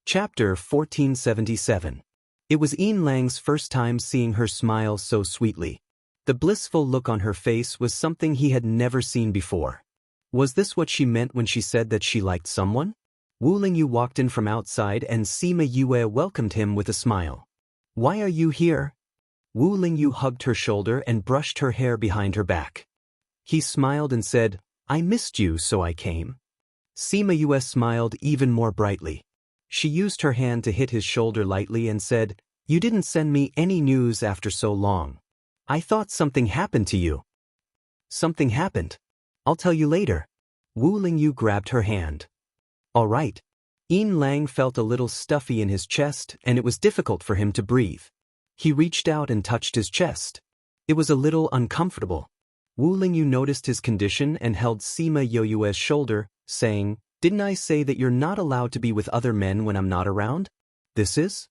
Chapter 1477. It was Yin Lang's first time seeing her smile so sweetly. The blissful look on her face was something he had never seen before. Was this what she meant when she said that she liked someone? Wu Lingyu walked in from outside and Sima Yue welcomed him with a smile. "Why are you here?" Wu Lingyu hugged her shoulder and brushed her hair behind her back. He smiled and said, "I missed you, so I came." Sima Yue smiled even more brightly. She used her hand to hit his shoulder lightly and said, "You didn't send me any news after so long. I thought something happened to you." "Something happened? I'll tell you later." Wu Lingyu grabbed her hand. "All right." Yin Lang felt a little stuffy in his chest and it was difficult for him to breathe. He reached out and touched his chest. It was a little uncomfortable. Wu Lingyu noticed his condition and held Sima Yue's shoulder, saying, "Didn't I say that you're not allowed to be with other men when I'm not around? This is?"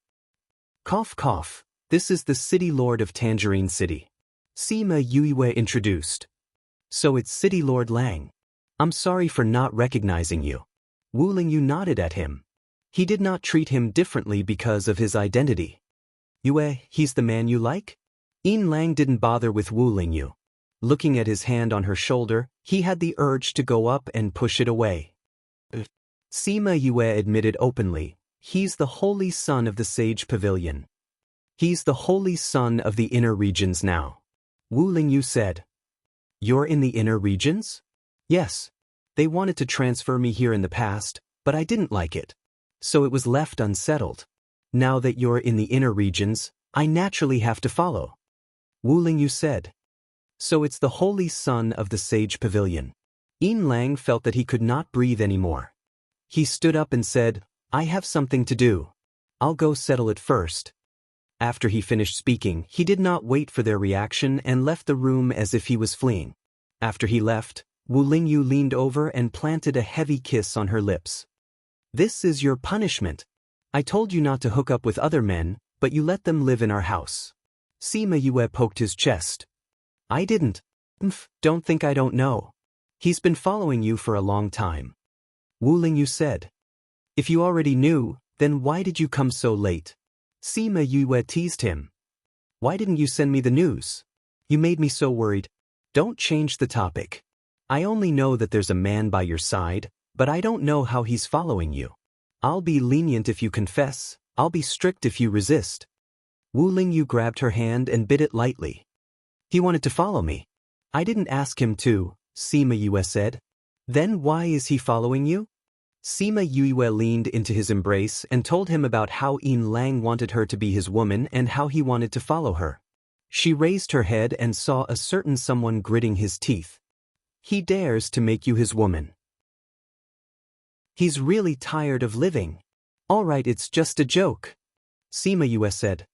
Cough cough. "This is the City Lord of Tangerine City." Sima Yue introduced. "So it's City Lord Lang. I'm sorry for not recognizing you." Wu Lingyu nodded at him. He did not treat him differently because of his identity. "Yue, he's the man you like?" Yin Lang didn't bother with Wu Lingyu. Looking at his hand on her shoulder, he had the urge to go up and push it away. Sima Yue admitted openly, "He's the holy son of the Sage Pavilion. He's the holy son of the inner regions now." Wu Lingyu said, "You're in the inner regions?" "Yes. They wanted to transfer me here in the past, but I didn't like it. So it was left unsettled. Now that you're in the inner regions, I naturally have to follow." Wu Lingyu said, "So it's the holy son of the Sage Pavilion." Yin Lang felt that he could not breathe anymore. He stood up and said, "I have something to do. I'll go settle it first." After he finished speaking, he did not wait for their reaction and left the room as if he was fleeing. After he left, Wu Lingyu leaned over and planted a heavy kiss on her lips. "This is your punishment. I told you not to hook up with other men, but you let them live in our house." Sima Yue poked his chest. "I didn't. Don't think I don't know. He's been following you for a long time." Wu Lingyu said, "If you already knew, then why did you come so late?" Sima Yue teased him. "Why didn't you send me the news? You made me so worried." "Don't change the topic. I only know that there's a man by your side, but I don't know how he's following you. I'll be lenient if you confess, I'll be strict if you resist." Wu Lingyu grabbed her hand and bit it lightly. "He wanted to follow me. I didn't ask him to," Sima Yue said. "Then why is he following you?" Sima Yue leaned into his embrace and told him about how Yin Lang wanted her to be his woman and how he wanted to follow her. She raised her head and saw a certain someone gritting his teeth. "He dares to make you his woman. He's really tired of living." "All right, it's just a joke," Sima Yue said.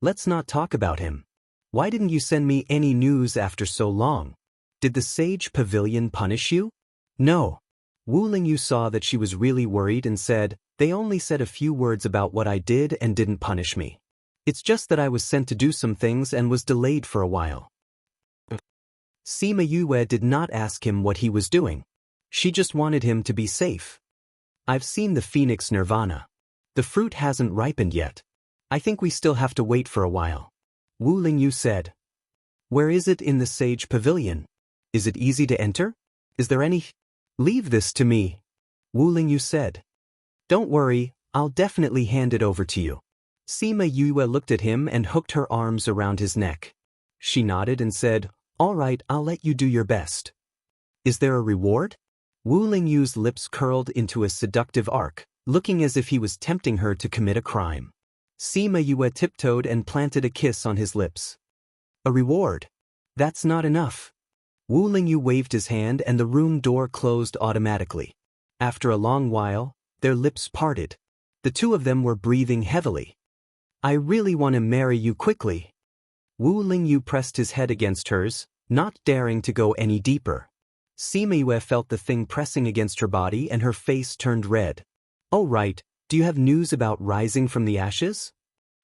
"Let's not talk about him. Why didn't you send me any news after so long? Did the Sage Pavilion punish you?" "No." Wu Lingyu saw that she was really worried and said, "They only said a few words about what I did and didn't punish me. It's just that I was sent to do some things and was delayed for a while." Sima Yue did not ask him what he was doing. She just wanted him to be safe. "I've seen the Phoenix Nirvana. The fruit hasn't ripened yet. I think we still have to wait for a while." Wu Lingyu said, "Where is it in the Sage Pavilion? Is it easy to enter? Is there any—" "Leave this to me," Wu Lingyu said. "Don't worry, I'll definitely hand it over to you." Sima Yue looked at him and hooked her arms around his neck. She nodded and said, "All right, I'll let you do your best." "Is there a reward?" Wu Lingyu's lips curled into a seductive arc, looking as if he was tempting her to commit a crime. Sima Yue tiptoed and planted a kiss on his lips. "A reward? That's not enough." Wu Lingyu waved his hand and the room door closed automatically. After a long while, their lips parted. The two of them were breathing heavily. "I really want to marry you quickly." Wu Lingyu pressed his head against hers, not daring to go any deeper. Sima Yue felt the thing pressing against her body and her face turned red. "Oh right, do you have news about rising from the ashes?"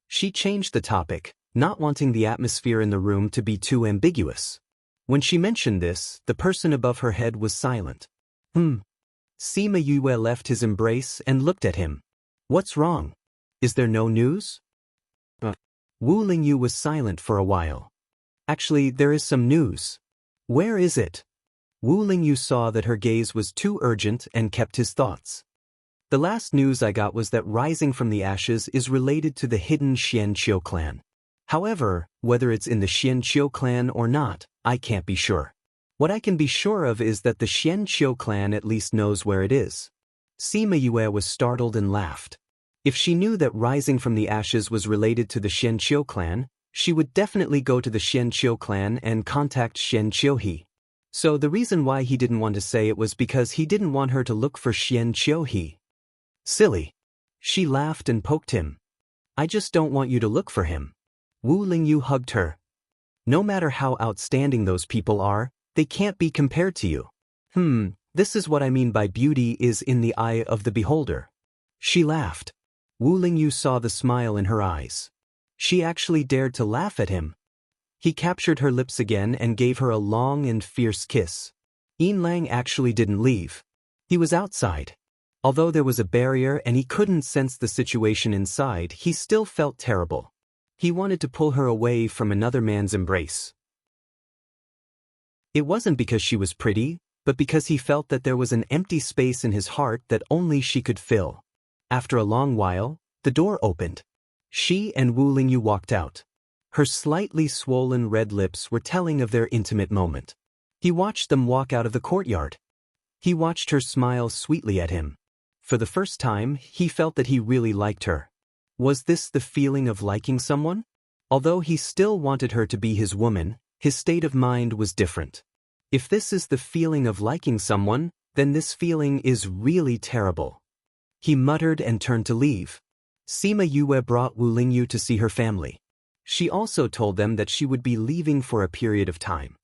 She changed the topic, not wanting the atmosphere in the room to be too ambiguous. When she mentioned this, the person above her head was silent. Sima Yue left his embrace and looked at him. What's wrong? Is there no news? Wu Lingyu was silent for a while. Actually, there is some news. Where is it? Wu Lingyu saw that her gaze was too urgent and kept his thoughts. The last news I got was that rising from the ashes is related to the hidden Xianqiu clan. However, whether it's in the Xianqiu clan or not, I can't be sure. What I can be sure of is that the Xianqiu clan at least knows where it is. Sima Yue was startled and laughed. If she knew that rising from the ashes was related to the Xianqiu clan, she would definitely go to the Xianqiu clan and contact Xianqiu He. So the reason why he didn't want to say it was because he didn't want her to look for Xianqiu He. Silly. She laughed and poked him. I just don't want you to look for him. Wu Lingyu hugged her. No matter how outstanding those people are, they can't be compared to you. This is what I mean by beauty is in the eye of the beholder. She laughed. Wu Lingyu saw the smile in her eyes. She actually dared to laugh at him. He captured her lips again and gave her a long and fierce kiss. Yin Lang actually didn't leave. He was outside. Although there was a barrier and he couldn't sense the situation inside, he still felt terrible. He wanted to pull her away from another man's embrace. It wasn't because she was pretty, but because he felt that there was an empty space in his heart that only she could fill. After a long while, the door opened. She and Wu Lingyu walked out. Her slightly swollen red lips were telling of their intimate moment. He watched them walk out of the courtyard. He watched her smile sweetly at him. For the first time, he felt that he really liked her. Was this the feeling of liking someone? Although he still wanted her to be his woman, his state of mind was different. If this is the feeling of liking someone, then this feeling is really terrible. He muttered and turned to leave. Sima Yue brought Wu Lingyu to see her family. She also told them that she would be leaving for a period of time.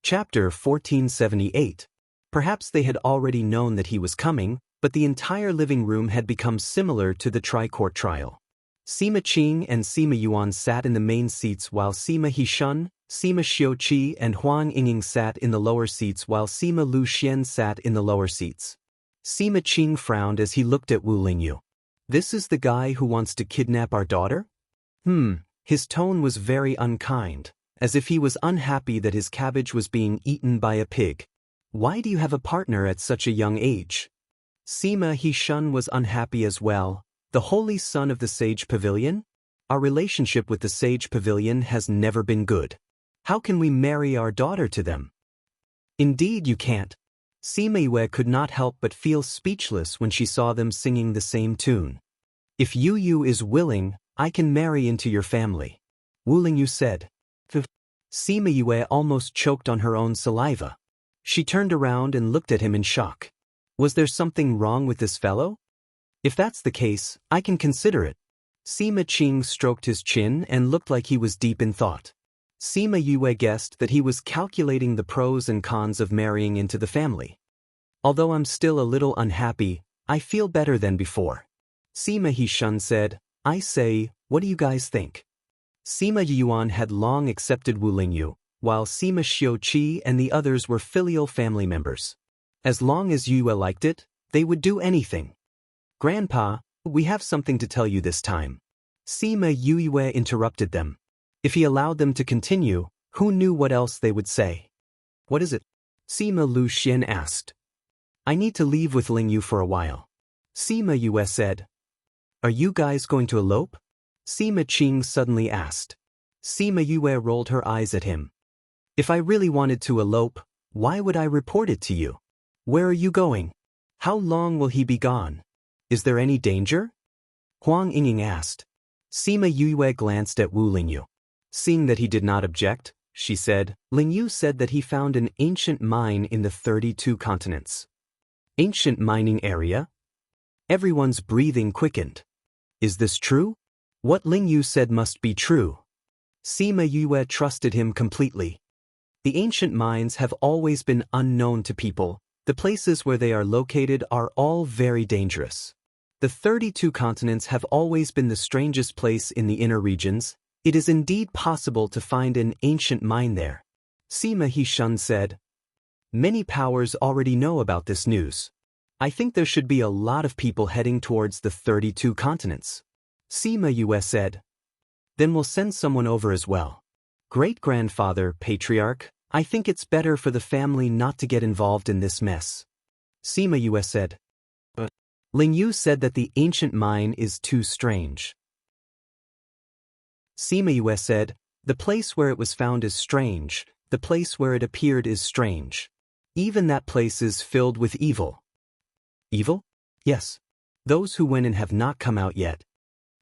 Chapter 1478. Perhaps they had already known that he was coming, but the entire living room had become similar to the tri-court trial. Sima Qing and Sima Yuan sat in the main seats while Sima Hishun, Sima Xiuqi and Huang Yinging sat in the lower seats while Sima Lu Xian sat in the lower seats. Sima Qing frowned as he looked at Wu Lingyu. This is the guy who wants to kidnap our daughter? His tone was very unkind, as if he was unhappy that his cabbage was being eaten by a pig. Why do you have a partner at such a young age? Sima Hishun was unhappy as well. The holy son of the Sage Pavilion? Our relationship with the Sage Pavilion has never been good. How can we marry our daughter to them? Indeed you can't. Sima Yue could not help but feel speechless when she saw them singing the same tune. If Yu is willing, I can marry into your family. Wu Lingyu said. Sima Yue almost choked on her own saliva. She turned around and looked at him in shock. Was there something wrong with this fellow? If that's the case, I can consider it. Sima Qing stroked his chin and looked like he was deep in thought. Sima Yue guessed that he was calculating the pros and cons of marrying into the family. Although I'm still a little unhappy, I feel better than before. Sima Hishun said, I say, what do you guys think? Sima Yuan had long accepted Wu Lingyu, while Sima Xiuqi and the others were filial family members. As long as Yue liked it, they would do anything. Grandpa, we have something to tell you this time. Sima Yue interrupted them. If he allowed them to continue, who knew what else they would say? What is it? Sima Lu Xian asked. I need to leave with Lingyu for a while. Sima Yue said. Are you guys going to elope? Sima Qing suddenly asked. Sima Yue rolled her eyes at him. If I really wanted to elope, why would I report it to you? Where are you going? How long will he be gone? Is there any danger? Huang Yinging asked. Sima Yue glanced at Wu Lingyu. Seeing that he did not object, she said, Lingyu said that he found an ancient mine in the 32 continents. Ancient mining area? Everyone's breathing quickened. Is this true? What Lingyu said must be true. Sima Yue trusted him completely. The ancient mines have always been unknown to people. The places where they are located are all very dangerous. The 32 continents have always been the strangest place in the inner regions. It is indeed possible to find an ancient mine there. Sima Hishun said. Many powers already know about this news. I think there should be a lot of people heading towards the 32 continents. Sima Yue said. Then we'll send someone over as well. Great-grandfather, patriarch, I think it's better for the family not to get involved in this mess. Sima Yue said. But Ling Yu said that the ancient mine is too strange. Sima Yue said, the place where it was found is strange, the place where it appeared is strange. Even that place is filled with evil. Evil? Yes. Those who went in have not come out yet.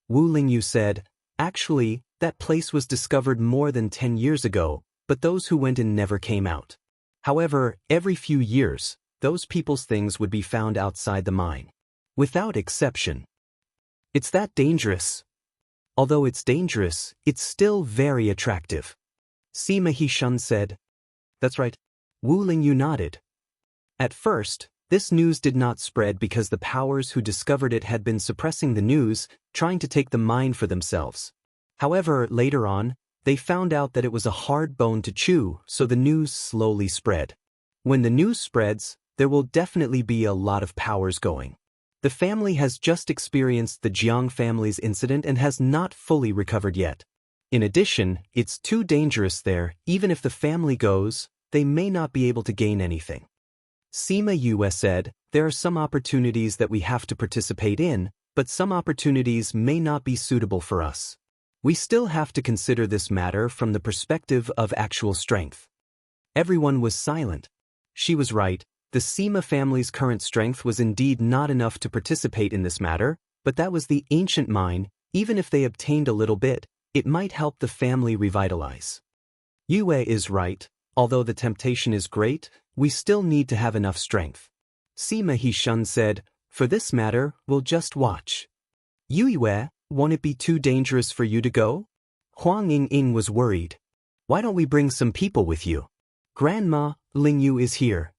Wu Lingyu said, actually, that place was discovered more than 10 years ago, but those who went in never came out. However, every few years, those people's things would be found outside the mine. Without exception. It's that dangerous. Although it's dangerous, it's still very attractive. Sima Hishun said. That's right. Wu Lingyu nodded. At first, this news did not spread because the powers who discovered it had been suppressing the news, trying to take the mine for themselves. However, later on, they found out that it was a hard bone to chew, so the news slowly spread. When the news spreads, there will definitely be a lot of powers going. The family has just experienced the Jiang family's incident and has not fully recovered yet. In addition, it's too dangerous there. Even if the family goes, they may not be able to gain anything. Sima Yue said, there are some opportunities that we have to participate in, but some opportunities may not be suitable for us. We still have to consider this matter from the perspective of actual strength. Everyone was silent. She was right. The Sima family's current strength was indeed not enough to participate in this matter, but that was the ancient mine. Even if they obtained a little bit, it might help the family revitalize. Yue is right. Although the temptation is great, we still need to have enough strength. Sima Hishun said, for this matter, we'll just watch. Yue, won't it be too dangerous for you to go? Huang Ying was worried. Why don't we bring some people with you? Grandma, Ling Yu is here.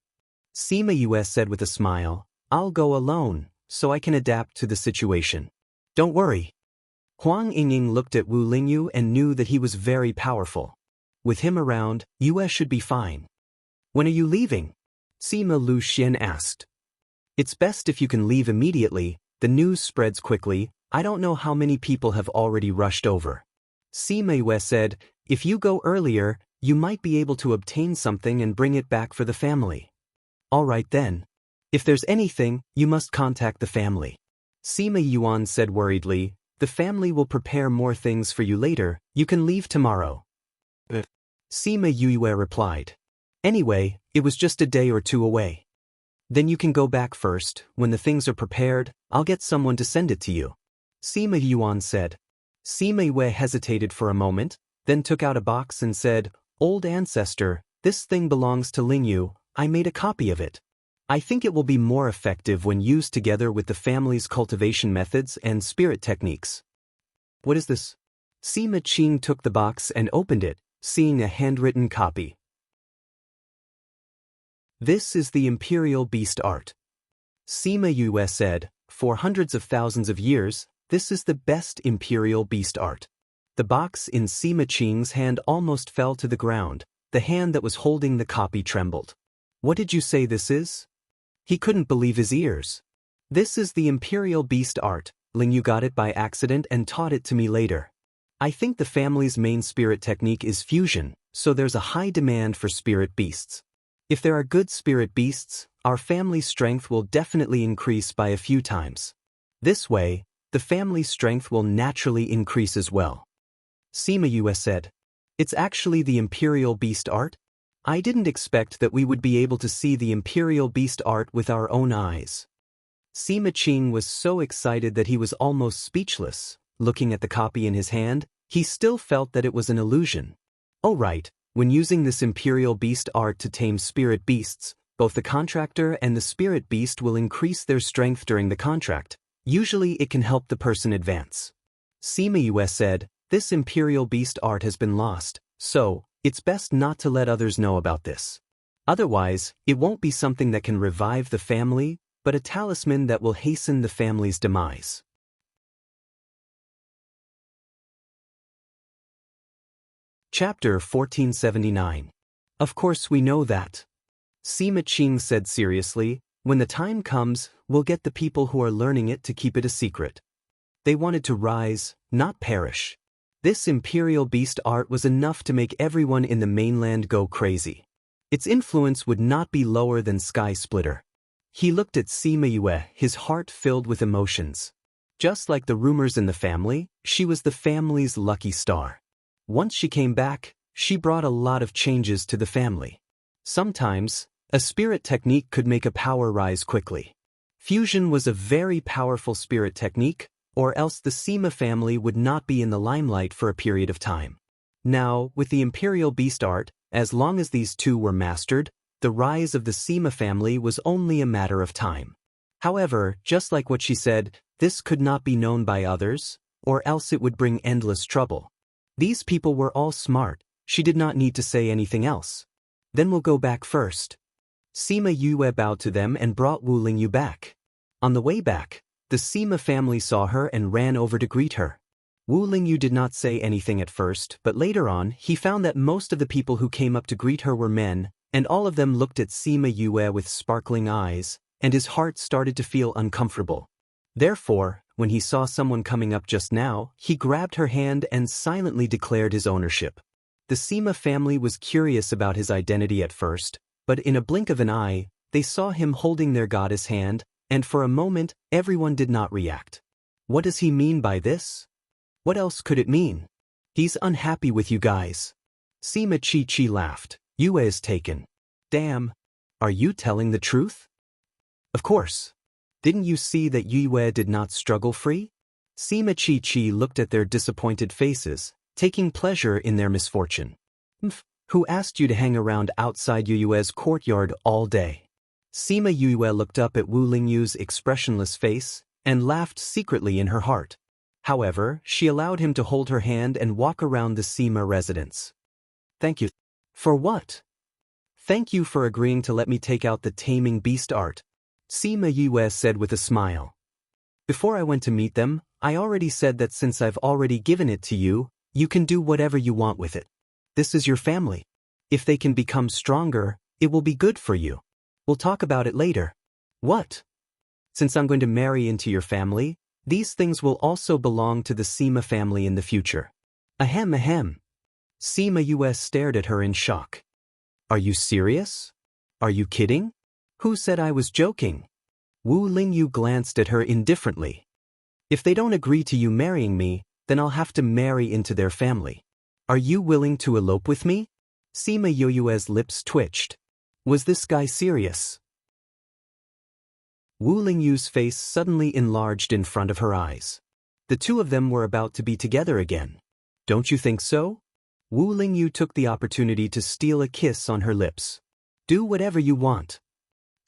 Sima Yue said with a smile, I'll go alone, so I can adapt to the situation. Don't worry. Huang Ying looked at Wu Lingyu and knew that he was very powerful. With him around, Yue should be fine. When are you leaving? Sima Lu Xian asked. It's best if you can leave immediately. The news spreads quickly. I don't know how many people have already rushed over. Sima Yue said, if you go earlier, you might be able to obtain something and bring it back for the family. All right then. If there's anything, you must contact the family. Sima Yuan said worriedly, the family will prepare more things for you later. You can leave tomorrow. Sima Yue replied. Anyway, it was just a day or two away. Then you can go back first. When the things are prepared, I'll get someone to send it to you. Sima Yuan said. Sima Yue hesitated for a moment, then took out a box and said, Old ancestor, this thing belongs to Ling Yu. I made a copy of it. I think it will be more effective when used together with the family's cultivation methods and spirit techniques. What is this? Sima Qing took the box and opened it, seeing a handwritten copy. This is the Imperial Beast Art. Sima Yue said, for hundreds of thousands of years, this is the best Imperial Beast Art. The box in Sima Qing's hand almost fell to the ground. The hand that was holding the copy trembled. What did you say this is? He couldn't believe his ears. This is the Imperial Beast Art. Ling Yu got it by accident and taught it to me later. I think the family's main spirit technique is fusion, so there's a high demand for spirit beasts. If there are good spirit beasts, our family's strength will definitely increase by a few times. This way, the family's strength will naturally increase as well. Sima Yue said, it's actually the Imperial Beast Art? I didn't expect that we would be able to see the Imperial Beast Art with our own eyes. Sima Qing was so excited that he was almost speechless. Looking at the copy in his hand, he still felt that it was an illusion. Oh right, when using this Imperial Beast Art to tame spirit beasts, both the contractor and the spirit beast will increase their strength during the contract. Usually it can help the person advance. Sima Yue said, this Imperial Beast Art has been lost, so it's best not to let others know about this. Otherwise, it won't be something that can revive the family, but a talisman that will hasten the family's demise. Chapter 1479. Of course we know that. Sima Qing said seriously, When the time comes, we'll get the people who are learning it to keep it a secret. They wanted to rise, not perish. This imperial beast art was enough to make everyone in the mainland go crazy. Its influence would not be lower than Sky Splitter. He looked at Sima Yue, his heart filled with emotions. Just like the rumors in the family, she was the family's lucky star. Once she came back, she brought a lot of changes to the family. Sometimes, a spirit technique could make a power rise quickly. Fusion was a very powerful spirit technique, or else the Sima family would not be in the limelight for a period of time. Now, with the Imperial Beast art, as long as these two were mastered, the rise of the Sima family was only a matter of time. However, just like what she said, this could not be known by others, or else it would bring endless trouble. These people were all smart, she did not need to say anything else. Then we'll go back first. Sima Yue bowed to them and brought Wu Lingyu back. On the way back, the Sima family saw her and ran over to greet her. Wu Lingyu did not say anything at first, but later on, he found that most of the people who came up to greet her were men, and all of them looked at Sima Yue with sparkling eyes, and his heart started to feel uncomfortable. Therefore, when he saw someone coming up just now, he grabbed her hand and silently declared his ownership. The Sima family was curious about his identity at first, but in a blink of an eye, they saw him holding their goddess hand, and for a moment, everyone did not react. What does he mean by this? What else could it mean? He's unhappy with you guys. Sima Chi laughed. Yue is taken. Damn. Are you telling the truth? Of course. Didn't you see that Yue did not struggle free? Sima Chi looked at their disappointed faces, taking pleasure in their misfortune. Who asked you to hang around outside Yue's courtyard all day? Sima Yue looked up at Wu Lingyu's expressionless face and laughed secretly in her heart. However, she allowed him to hold her hand and walk around the Sima residence. Thank you. For what? Thank you for agreeing to let me take out the taming beast art, Sima Yue said with a smile. Before I went to meet them, I already said that since I've already given it to you, you can do whatever you want with it. This is your family. If they can become stronger, it will be good for you. We'll talk about it later. What? Since I'm going to marry into your family, these things will also belong to the Sima family in the future. Ahem ahem. Sima Yue stared at her in shock. Are you serious? Are you kidding? Who said I was joking? Wu Lingyu glanced at her indifferently. If they don't agree to you marrying me, then I'll have to marry into their family. Are you willing to elope with me? Sima Yue's lips twitched. Was this guy serious? Wu Lingyu's face suddenly enlarged in front of her eyes. The two of them were about to be together again. Don't you think so? Wu Lingyu took the opportunity to steal a kiss on her lips. Do whatever you want.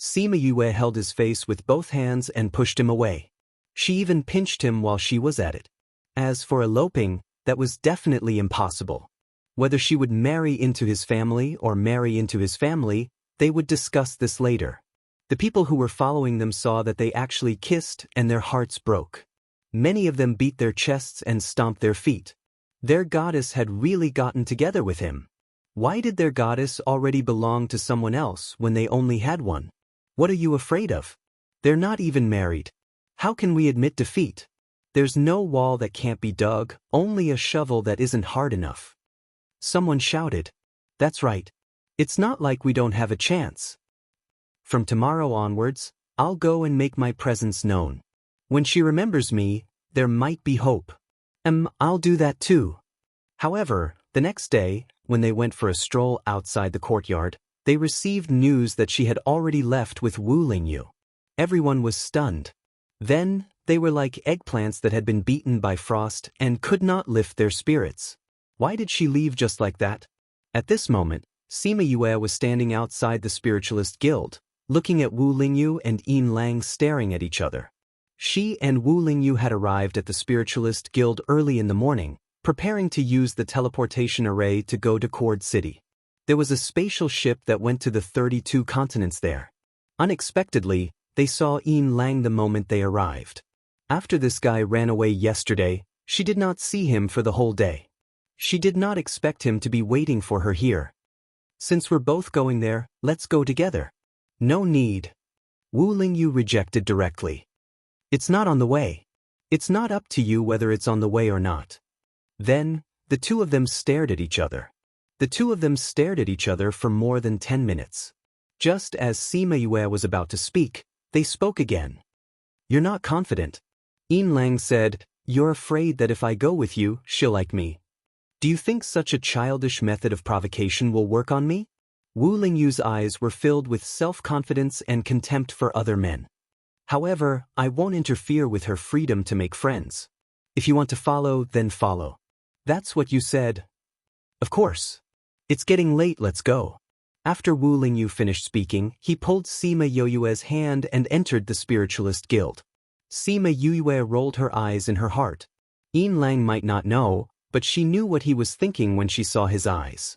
Sima Yue held his face with both hands and pushed him away. She even pinched him while she was at it. As for eloping, that was definitely impossible. Whether she would marry into his family or marry into his family, they would discuss this later. The people who were following them saw that they actually kissed and their hearts broke. Many of them beat their chests and stomped their feet. Their goddess had really gotten together with him. Why did their goddess already belong to someone else when they only had one? What are you afraid of? They're not even married. How can we admit defeat? There's no wall that can't be dug, only a shovel that isn't hard enough. Someone shouted. That's right. It's not like we don't have a chance. From tomorrow onwards, I'll go and make my presence known. When she remembers me, there might be hope. I'll do that too. However, the next day, when they went for a stroll outside the courtyard, they received news that she had already left with Wu Lingyu. Everyone was stunned. Then, they were like eggplants that had been beaten by frost and could not lift their spirits. Why did she leave just like that? At this moment, Sima Yue was standing outside the Spiritualist Guild, looking at Wu Lingyu and Yin Lang staring at each other. She and Wu Lingyu had arrived at the Spiritualist Guild early in the morning, preparing to use the teleportation array to go to Cord City. There was a spatial ship that went to the 32 continents there. Unexpectedly, they saw Yin Lang the moment they arrived. After this guy ran away yesterday, she did not see him for the whole day. She did not expect him to be waiting for her here. Since we're both going there, let's go together. No need. Wu Lingyu rejected directly. It's not on the way. It's not up to you whether it's on the way or not. Then, the two of them stared at each other. The two of them stared at each other for more than 10 minutes. Just as Sima Yue was about to speak, they spoke again. You're not confident. Yin Lang said, you're afraid that if I go with you, she'll like me. Do you think such a childish method of provocation will work on me? Wu Lingyu's eyes were filled with self-confidence and contempt for other men. However, I won't interfere with her freedom to make friends. If you want to follow, then follow. That's what you said. Of course. It's getting late, let's go. After Wu Lingyu finished speaking, he pulled Sima Yoyue's hand and entered the Spiritualist Guild. Sima Yoyue rolled her eyes in her heart. Yin Lang might not know, but she knew what he was thinking when she saw his eyes.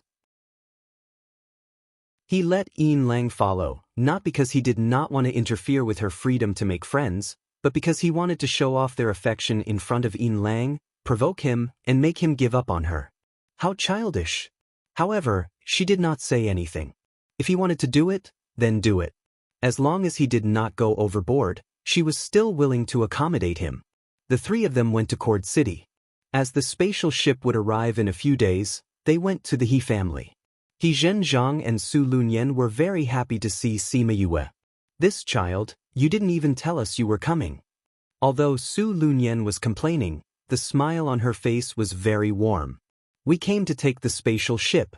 He let Yin Lang follow, not because he did not want to interfere with her freedom to make friends, but because he wanted to show off their affection in front of Yin Lang, provoke him, and make him give up on her. How childish. However, she did not say anything. If he wanted to do it, then do it. As long as he did not go overboard, she was still willing to accommodate him. The three of them went to Cord City. As the spatial ship would arrive in a few days, they went to the He family. He Zhenjiang and Su Lunyan were very happy to see Sima Yue. This child, you didn't even tell us you were coming. Although Su Lunyan was complaining, the smile on her face was very warm. We came to take the spatial ship.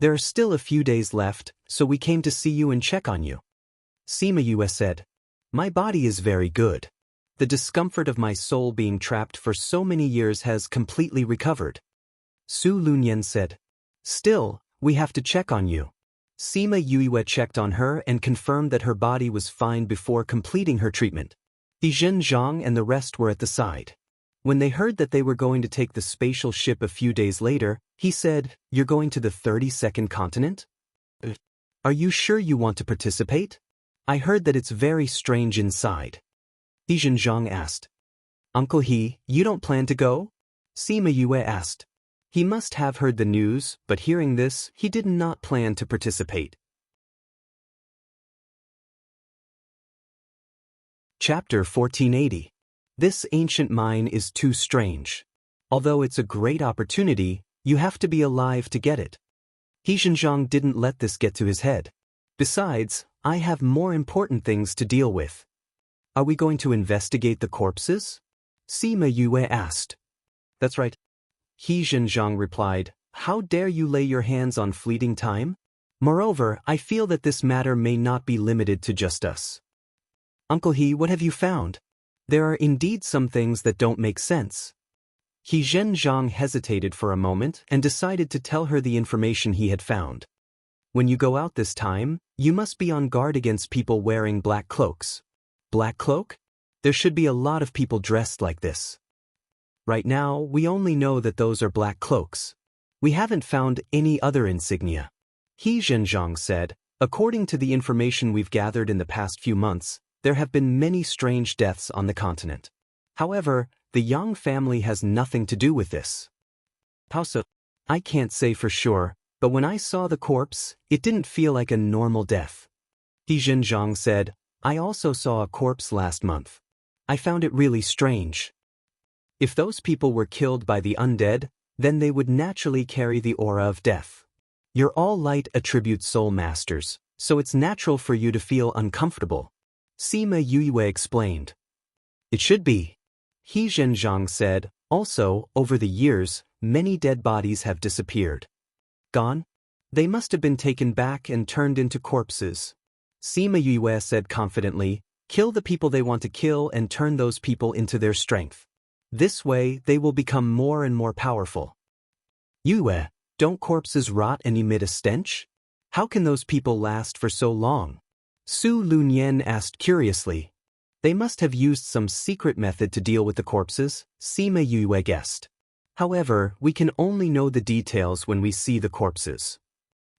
There are still a few days left, so we came to see you and check on you. Sima Yue said, my body is very good. The discomfort of my soul being trapped for so many years has completely recovered. Su Lunyan said, still, we have to check on you. Sima Yue checked on her and confirmed that her body was fine before completing her treatment. He Zhenjiang and the rest were at the side. When they heard that they were going to take the spatial ship a few days later, he said, you're going to the 32nd continent? Are you sure you want to participate? I heard that it's very strange inside. He Zhenjiang asked. Uncle He, you don't plan to go? Sima Yue asked. He must have heard the news, but hearing this, he did not plan to participate. Chapter 1480. This ancient mine is too strange. Although it's a great opportunity, you have to be alive to get it. He Zhenjiang didn't let this get to his head. Besides, I have more important things to deal with. Are we going to investigate the corpses? Sima Yue asked. That's right. He Zhenjiang replied, how dare you lay your hands on fleeting time? Moreover, I feel that this matter may not be limited to just us. Uncle He, what have you found? There are indeed some things that don't make sense. He Zhenjiang hesitated for a moment and decided to tell her the information he had found. When you go out this time, you must be on guard against people wearing black cloaks. Black cloak? There should be a lot of people dressed like this. Right now, we only know that those are black cloaks. We haven't found any other insignia. He Zhenjiang said, according to the information we've gathered in the past few months, there have been many strange deaths on the continent. However, the Yang family has nothing to do with this. How so? I can't say for sure, but when I saw the corpse, it didn't feel like a normal death. He Zhenjiang said, I also saw a corpse last month. I found it really strange. If those people were killed by the undead, then they would naturally carry the aura of death. You're all light attribute soul masters, so it's natural for you to feel uncomfortable. Sima Yue explained. It should be. He Zhenjiang said, also, over the years, many dead bodies have disappeared. Gone? They must have been taken back and turned into corpses. Sima Yue said confidently, kill the people they want to kill and turn those people into their strength. This way, they will become more and more powerful. Yue, don't corpses rot and emit a stench? How can those people last for so long? Su Lunyan asked curiously. They must have used some secret method to deal with the corpses, Sima Yue guessed. However, we can only know the details when we see the corpses.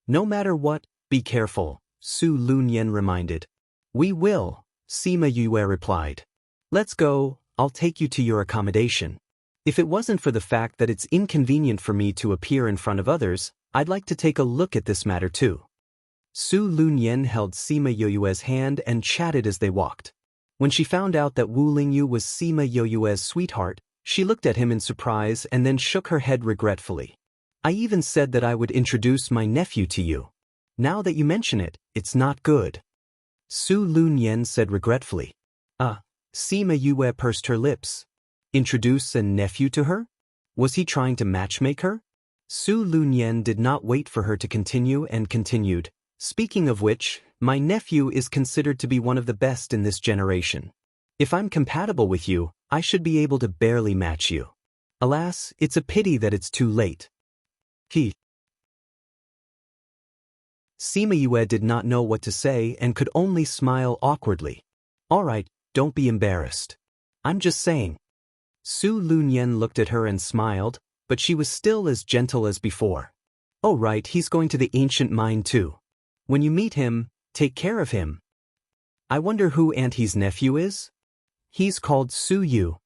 No matter what, be careful, Su Lunyan reminded. We will, Sima Yue replied. Let's go, I'll take you to your accommodation. If it wasn't for the fact that it's inconvenient for me to appear in front of others, I'd like to take a look at this matter too. Su Lunyan held Sima Yoyue's hand and chatted as they walked. When she found out that Wu Lingyu was Sima Yoyue's sweetheart, she looked at him in surprise and then shook her head regretfully. I even said that I would introduce my nephew to you. Now that you mention it, it's not good. Su Lunyan said regretfully. Sima Yue pursed her lips. Introduce a nephew to her? Was he trying to matchmake her? Su Lunyan did not wait for her to continue and continued. Speaking of which, my nephew is considered to be one of the best in this generation. If I'm compatible with you, I should be able to barely match you. Alas, it's a pity that it's too late. Sima Yue did not know what to say and could only smile awkwardly. All right, don't be embarrassed. I'm just saying. Su Lunyan looked at her and smiled, but she was still as gentle as before. Oh right, he's going to the ancient mine too. When you meet him, take care of him. I wonder who Auntie's nephew is? He's called Su Yu.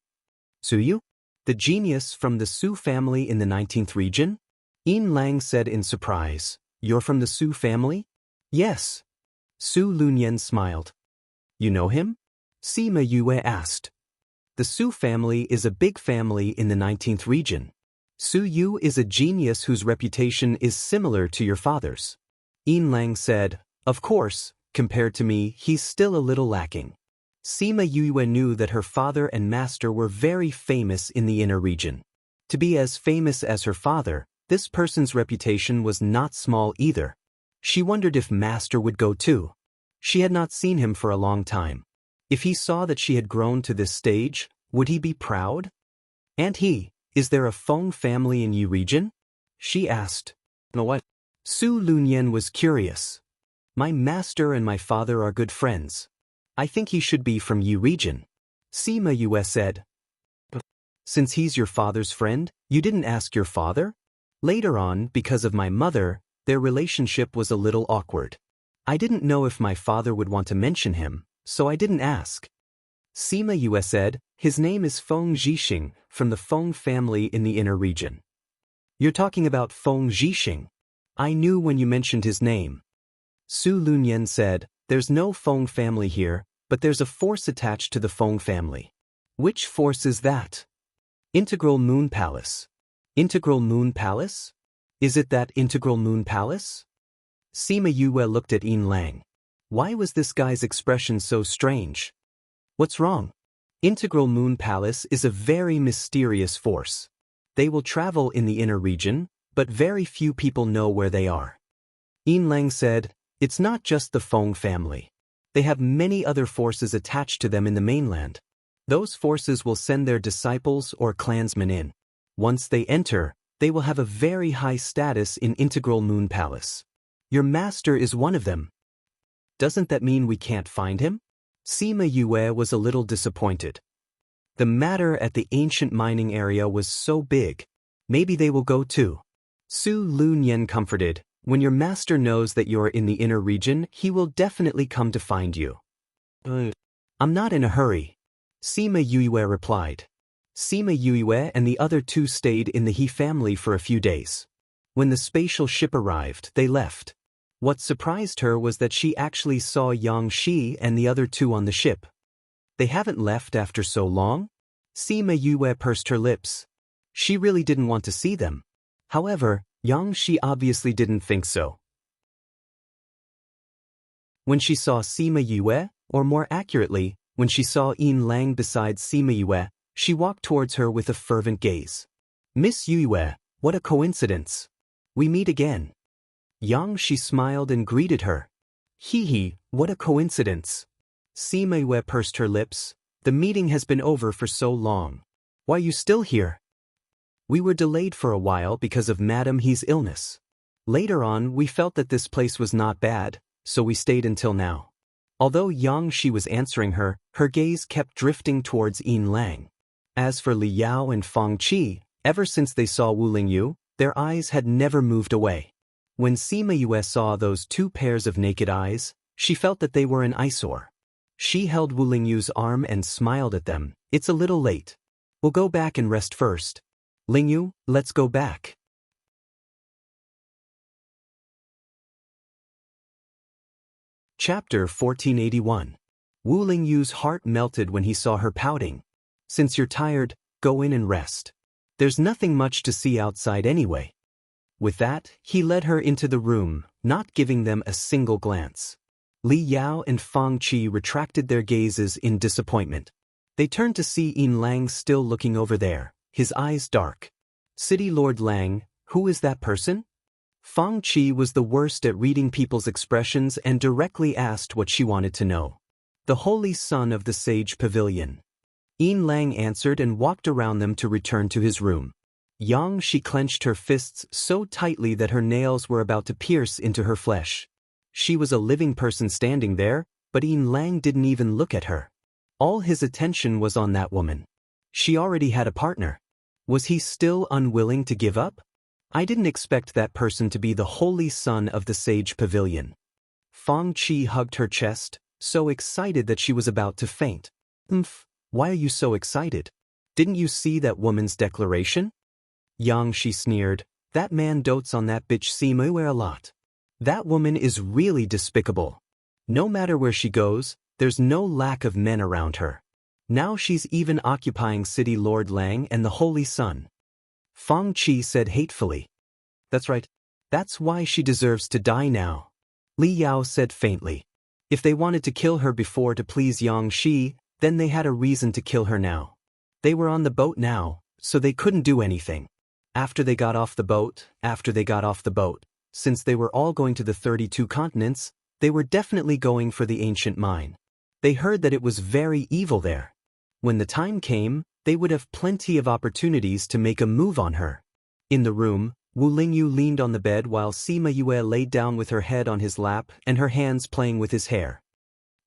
Su Yu? The genius from the Su family in the 19th region? Yin Lang said in surprise. You're from the Su family? Yes. Su Lunyan smiled. You know him? Sima Yue asked. The Su family is a big family in the 19th region. Su Yu is a genius whose reputation is similar to your father's. Yin Lang said, of course, compared to me, he's still a little lacking. Sima Yue knew that her father and master were very famous in the inner region. To be as famous as her father, this person's reputation was not small either. She wondered if master would go too. She had not seen him for a long time. If he saw that she had grown to this stage, would he be proud? And is there a Feng family in Yi region? She asked. No what? Su Lunyan was curious. My master and my father are good friends. I think he should be from Yi region. Sima Yue said. Since he's your father's friend, you didn't ask your father? Later on, because of my mother, their relationship was a little awkward. I didn't know if my father would want to mention him, so I didn't ask. Sima Yue said, his name is Feng Zhixing, from the Feng family in the inner region. You're talking about Feng Zhixing. I knew when you mentioned his name. Su Lunyan said, there's no Feng family here, but there's a force attached to the Feng family. Which force is that? Integral Moon Palace. Integral Moon Palace? Is it that Integral Moon Palace? Sima Yue looked at Yin Lang. Why was this guy's expression so strange? What's wrong? Integral Moon Palace is a very mysterious force. They will travel in the inner region, but very few people know where they are. Yin Lang said, it's not just the Feng family. They have many other forces attached to them in the mainland. Those forces will send their disciples or clansmen in. Once they enter, they will have a very high status in Integral Moon Palace. Your master is one of them. Doesn't that mean we can't find him? Sima Yue was a little disappointed. The matter at the ancient mining area was so big. Maybe they will go too. Su Lunyan comforted, when your master knows that you're in the inner region, he will definitely come to find you. I'm not in a hurry. Sima Yue replied. Sima Yue and the other two stayed in the He family for a few days. When the spatial ship arrived, they left. What surprised her was that she actually saw Yang Shi and the other two on the ship. They haven't left after so long? Sima Yue pursed her lips. She really didn't want to see them. However, Yang Shi obviously didn't think so. When she saw Sima Yue, or more accurately, when she saw Yin Lang beside Sima Yue, she walked towards her with a fervent gaze. Miss Yue, what a coincidence. We meet again. Yang Shi smiled and greeted her. What a coincidence. Sima Yue pursed her lips. The meeting has been over for so long. Why are you still here? We were delayed for a while because of Madame He's illness. Later on, we felt that this place was not bad, so we stayed until now. Although Yang Shi was answering her, her gaze kept drifting towards Yin Lang. As for Li Yao and Fang Qi, ever since they saw Wu Lingyu, their eyes had never moved away. When Sima Yue saw those two pairs of naked eyes, she felt that they were an eyesore. She held Wu Lingyu's arm and smiled at them. It's a little late. We'll go back and rest first. Lingyu, let's go back. Chapter 1481. Wu Lingyu's heart melted when he saw her pouting. Since you're tired, go in and rest. There's nothing much to see outside anyway. With that, he led her into the room, not giving them a single glance. Li Yao and Fang Qi retracted their gazes in disappointment. They turned to see Yin Lang still looking over there, his eyes dark. City Lord Lang, who is that person? Fang Qi was the worst at reading people's expressions and directly asked what she wanted to know. The holy son of the sage pavilion. Yin Lang answered and walked around them to return to his room. She clenched her fists so tightly that her nails were about to pierce into her flesh. She was a living person standing there, but Yin Lang didn't even look at her. All his attention was on that woman. She already had a partner. Was he still unwilling to give up? I didn't expect that person to be the holy son of the sage pavilion. Fang Qi hugged her chest, so excited that she was about to faint. Why are you so excited? Didn't you see that woman's declaration? She sneered, that man dotes on that bitch Sima a lot. That woman is really despicable. No matter where she goes, there's no lack of men around her. Now she's even occupying City Lord Lang and the Holy Sun. Fang Qi said hatefully. That's right. That's why she deserves to die now. Li Yao said faintly. If they wanted to kill her before to please Yang Shi, then they had a reason to kill her now. They were on the boat now, so they couldn't do anything. After they got off the boat, since they were all going to the 32 continents, they were definitely going for the ancient mine. They heard that it was very evil there. When the time came, they would have plenty of opportunities to make a move on her. In the room, Wu Lingyu leaned on the bed while Sima Yue laid down with her head on his lap and her hands playing with his hair.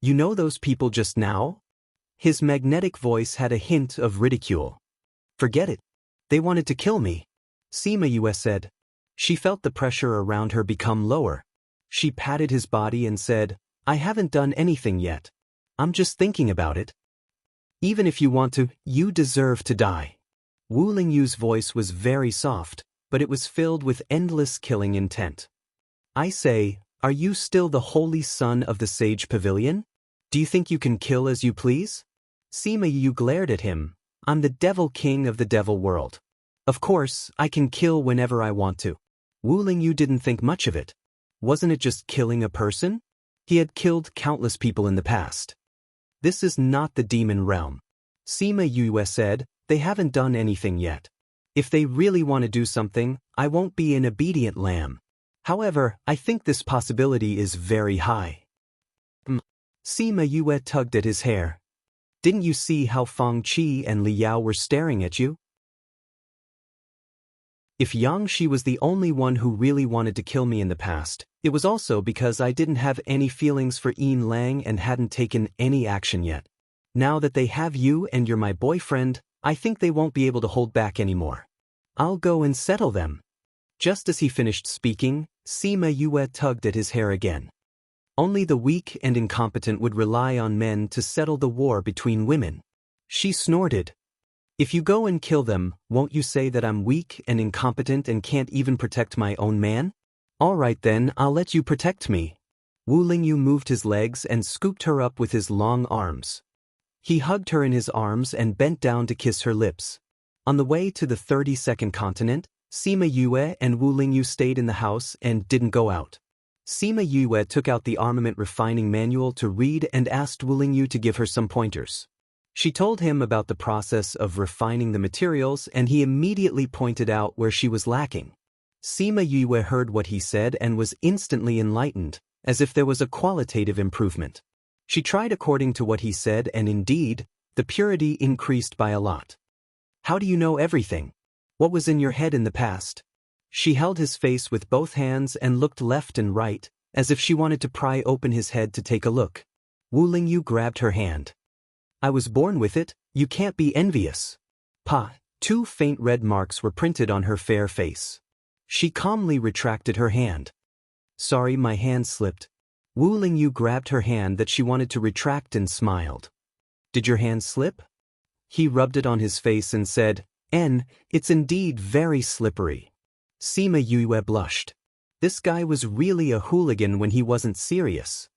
You know those people just now? His magnetic voice had a hint of ridicule. Forget it. They wanted to kill me. Sima Yue said. She felt the pressure around her become lower. She patted his body and said, I haven't done anything yet. I'm just thinking about it. Even if you want to, you deserve to die. Wu Lingyu's voice was very soft, but it was filled with endless killing intent. I say, are you still the holy son of the sage pavilion? Do you think you can kill as you please? Sima Yu glared at him. I'm the devil king of the devil world. Of course, I can kill whenever I want to. Wu Lingyu didn't think much of it. Wasn't it just killing a person? He had killed countless people in the past. This is not the demon realm. Sima Yue said, they haven't done anything yet. If they really want to do something, I won't be an obedient lamb. However, I think this possibility is very high. Sima Yue tugged at his hair. Didn't you see how Fang Qi and Li Yao were staring at you? If Yang Shi was the only one who really wanted to kill me in the past, it was also because I didn't have any feelings for Yin Lang and hadn't taken any action yet. Now that they have you and you're my boyfriend, I think they won't be able to hold back anymore. I'll go and settle them. Just as he finished speaking, Sima Yue tugged at his hair again. Only the weak and incompetent would rely on men to settle the war between women. She snorted. If you go and kill them, won't you say that I'm weak and incompetent and can't even protect my own man? All right then, I'll let you protect me. Wu Lingyu moved his legs and scooped her up with his long arms. He hugged her in his arms and bent down to kiss her lips. On the way to the 32nd continent, Sima Yue and Wu Lingyu stayed in the house and didn't go out. Sima Yue took out the armament refining manual to read and asked Wu Lingyu to give her some pointers. She told him about the process of refining the materials and he immediately pointed out where she was lacking. Sima Yue heard what he said and was instantly enlightened, as if there was a qualitative improvement. She tried according to what he said and indeed, the purity increased by a lot. How do you know everything? What was in your head in the past? She held his face with both hands and looked left and right, as if she wanted to pry open his head to take a look. Wu Lingyu grabbed her hand. I was born with it, you can't be envious. Two faint red marks were printed on her fair face. She calmly retracted her hand. Sorry, my hand slipped. Wu Lingyu grabbed her hand that she wanted to retract and smiled. Did your hand slip? He rubbed it on his face and said, it's indeed very slippery. Sima Yue blushed. This guy was really a hooligan when he wasn't serious.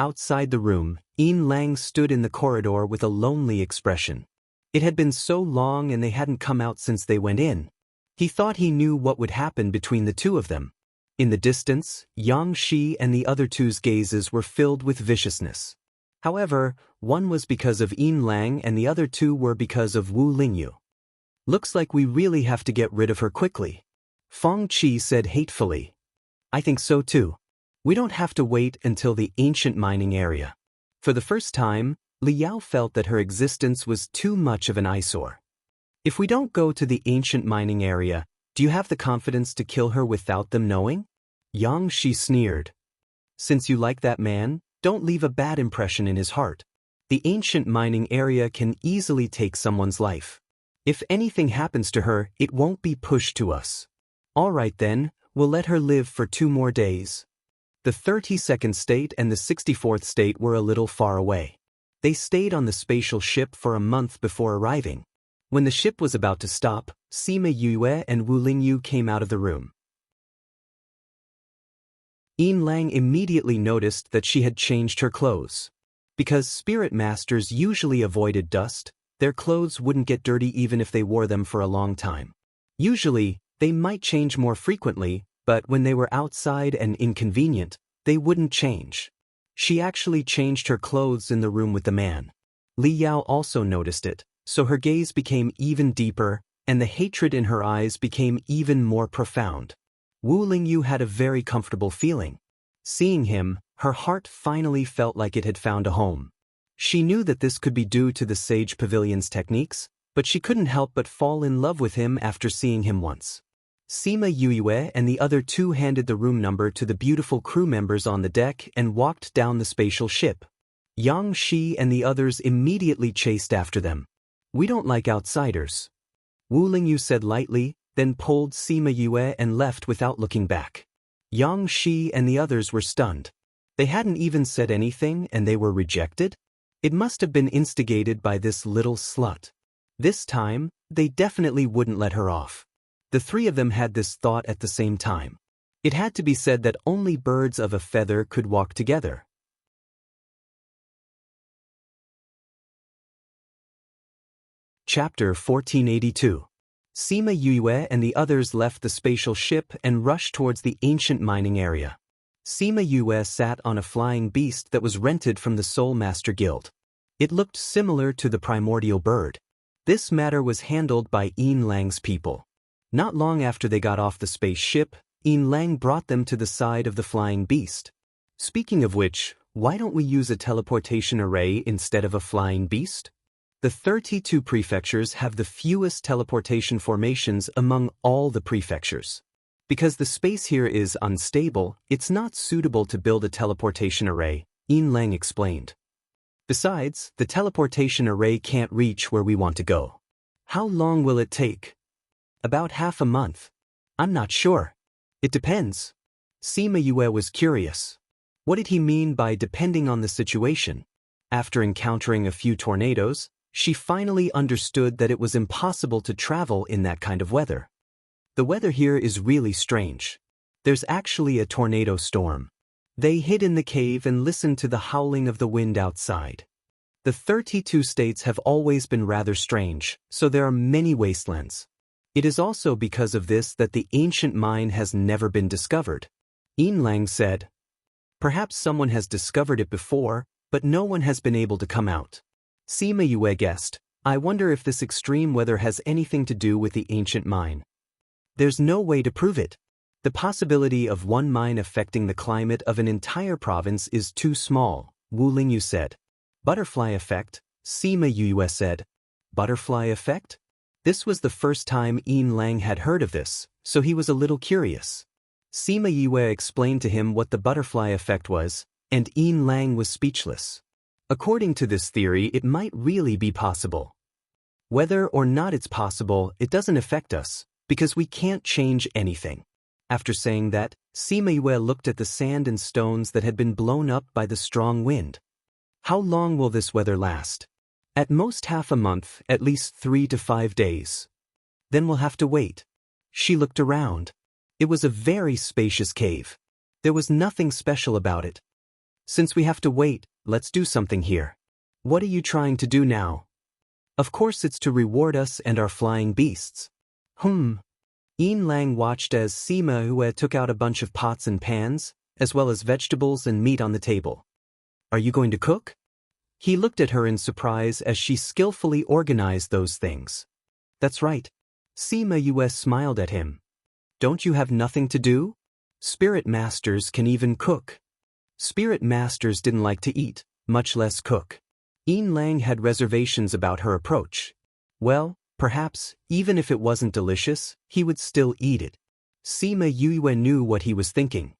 Outside the room, Yin Lang stood in the corridor with a lonely expression. It had been so long and they hadn't come out since they went in. He thought he knew what would happen between the two of them. In the distance, Yang Shi and the other two's gazes were filled with viciousness. However, one was because of Yin Lang and the other two were because of Wu Lingyu. Looks like we really have to get rid of her quickly. Feng Qi said hatefully. I think so too. We don't have to wait until the ancient mining area. For the first time, Liao felt that her existence was too much of an eyesore. If we don't go to the ancient mining area, do you have the confidence to kill her without them knowing? Yang Shi sneered. Since you like that man, don't leave a bad impression in his heart. The ancient mining area can easily take someone's life. If anything happens to her, it won't be pushed to us. All right then, we'll let her live for 2 more days. The 32nd state and the 64th state were a little far away. They stayed on the spatial ship for a month before arriving. When the ship was about to stop, Sima Yue and Wu Lingyu came out of the room. Yin Lang immediately noticed that she had changed her clothes. Because spirit masters usually avoided dust, their clothes wouldn't get dirty even if they wore them for a long time. Usually, they might change more frequently, but when they were outside and inconvenient, they wouldn't change. She actually changed her clothes in the room with the man. Li Yao also noticed it, so her gaze became even deeper, and the hatred in her eyes became even more profound. Wu Lingyu had a very comfortable feeling. Seeing him, her heart finally felt like it had found a home. She knew that this could be due to the Sage Pavilion's techniques, but she couldn't help but fall in love with him after seeing him once. Sima Yue and the other two handed the room number to the beautiful crew members on the deck and walked down the spatial ship. Yang Shi and the others immediately chased after them. We don't like outsiders. Wu Lingyu said lightly, then pulled Sima Yue and left without looking back. Yang Shi and the others were stunned. They hadn't even said anything and they were rejected? It must have been instigated by this little slut. This time, they definitely wouldn't let her off. The 3 of them had this thought at the same time. It had to be said that only birds of a feather could walk together. Chapter 1482. Sima Yue and the others left the spatial ship and rushed towards the ancient mining area. Sima Yue sat on a flying beast that was rented from the Soul Master Guild. It looked similar to the primordial bird. This matter was handled by Yin Lang's people. Not long after they got off the space ship, Yin Lang brought them to the side of the flying beast. Speaking of which, why don't we use a teleportation array instead of a flying beast? The 32 prefectures have the fewest teleportation formations among all the prefectures. Because the space here is unstable, it's not suitable to build a teleportation array, Yin Lang explained. Besides, the teleportation array can't reach where we want to go. How long will it take? About half a month. I'm not sure. It depends. Sima Yue was curious. What did he mean by depending on the situation? After encountering a few tornadoes, she finally understood that it was impossible to travel in that kind of weather. The weather here is really strange. There's actually a tornado storm. They hid in the cave and listened to the howling of the wind outside. The 32 states have always been rather strange, so there are many wastelands. It is also because of this that the ancient mine has never been discovered. Yin Lang said. Perhaps someone has discovered it before, but no one has been able to come out. Sima Yue guessed, I wonder if this extreme weather has anything to do with the ancient mine. There's no way to prove it. The possibility of one mine affecting the climate of an entire province is too small, Wu Lingyu said. Butterfly effect, Sima Yue said. Butterfly effect? This was the first time Yin Lang had heard of this, so he was a little curious. Sima Yue explained to him what the butterfly effect was, and Yin Lang was speechless. According to this theory, it might really be possible. Whether or not it's possible, it doesn't affect us, because we can't change anything. After saying that, Sima Yue looked at the sand and stones that had been blown up by the strong wind. How long will this weather last? At most half a month, at least 3 to 5 days. Then we'll have to wait. She looked around. It was a very spacious cave. There was nothing special about it. Since we have to wait, let's do something here. What are you trying to do now? Of course it's to reward us and our flying beasts. Yin Lang watched as Sima Yue took out a bunch of pots and pans, as well as vegetables and meat on the table. Are you going to cook? He looked at her in surprise as she skillfully organized those things. That's right. Sima Yue smiled at him. Don't you have nothing to do? Spirit masters can even cook. Spirit masters didn't like to eat, much less cook. Yin Lang had reservations about her approach. Well, perhaps, even if it wasn't delicious, he would still eat it. Sima Yue knew what he was thinking.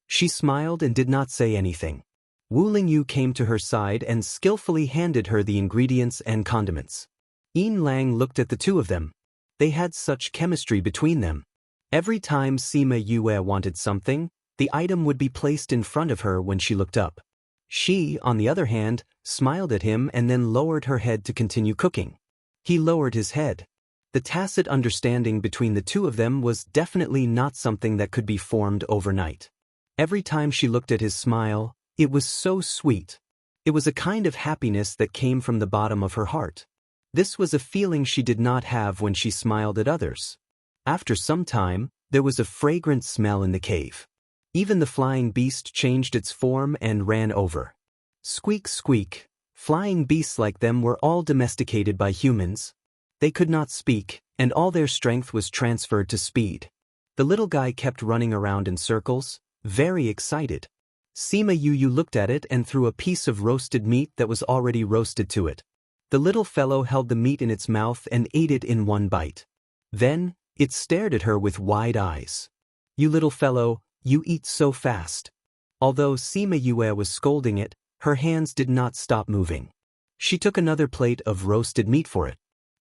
She smiled and did not say anything. Wu Lingyu came to her side and skillfully handed her the ingredients and condiments. Yin Lang looked at the two of them. They had such chemistry between them. Every time Sima Yue wanted something, the item would be placed in front of her when she looked up. She, on the other hand, smiled at him and then lowered her head to continue cooking. He lowered his head. The tacit understanding between the two of them was definitely not something that could be formed overnight. Every time she looked at his smile, it was so sweet. It was a kind of happiness that came from the bottom of her heart. This was a feeling she did not have when she smiled at others. After some time, there was a fragrant smell in the cave. Even the flying beast changed its form and ran over. Squeak, squeak. Flying beasts like them were all domesticated by humans. They could not speak, and all their strength was transferred to speed. The little guy kept running around in circles, very excited. Sima Yue looked at it and threw a piece of roasted meat that was already roasted to it. The little fellow held the meat in its mouth and ate it in one bite. Then, it stared at her with wide eyes. You little fellow, you eat so fast. Although Sima Yue was scolding it, her hands did not stop moving. She took another plate of roasted meat for it.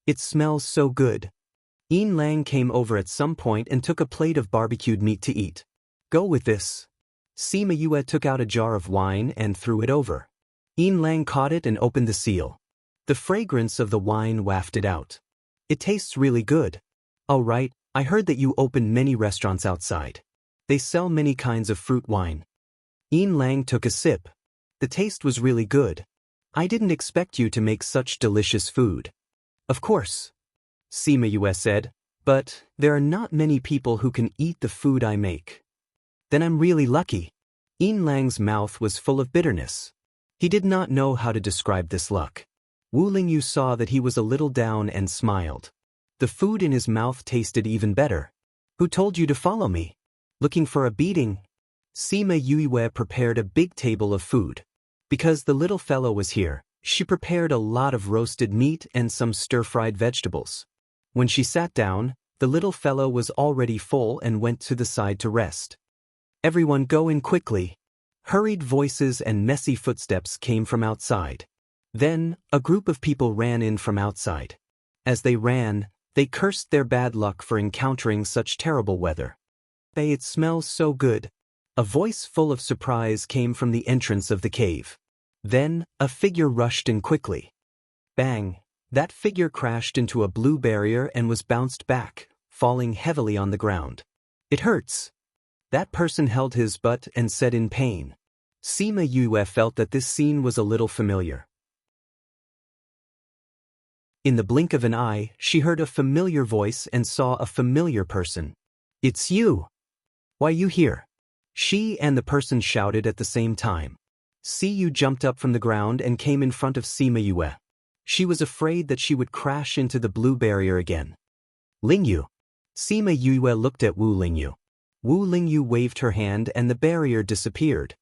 It smells so good. Yin Lang came over at some point and took a plate of barbecued meat to eat. Go with this. Sima Yue took out a jar of wine and threw it over. Yin Lang caught it and opened the seal. The fragrance of the wine wafted out. It tastes really good. Oh right, I heard that you opened many restaurants outside. They sell many kinds of fruit wine. Yin Lang took a sip. The taste was really good. I didn't expect you to make such delicious food. Of course, Sima Yue said, but there are not many people who can eat the food I make. Then I'm really lucky. Yin Lang's mouth was full of bitterness. He did not know how to describe this luck. Wu Lingyu saw that he was a little down and smiled. The food in his mouth tasted even better. Who told you to follow me? Looking for a beating? Sima Yue prepared a big table of food. Because the little fellow was here, she prepared a lot of roasted meat and some stir-fried vegetables. When she sat down, the little fellow was already full and went to the side to rest. Everyone go in quickly. Hurried voices and messy footsteps came from outside. Then, a group of people ran in from outside. As they ran, they cursed their bad luck for encountering such terrible weather. It smells so good. A voice full of surprise came from the entrance of the cave. Then, a figure rushed in quickly. Bang! That figure crashed into a blue barrier and was bounced back, falling heavily on the ground. It hurts. That person held his butt and said in pain. Sima Yue felt that this scene was a little familiar. In the blink of an eye, she heard a familiar voice and saw a familiar person. It's you! Why you here? She and the person shouted at the same time. Siyu jumped up from the ground and came in front of Sima Yue. She was afraid that she would crash into the blue barrier again. Lingyu. Sima Yue looked at Wu Lingyu. Wu Lingyu waved her hand and the barrier disappeared.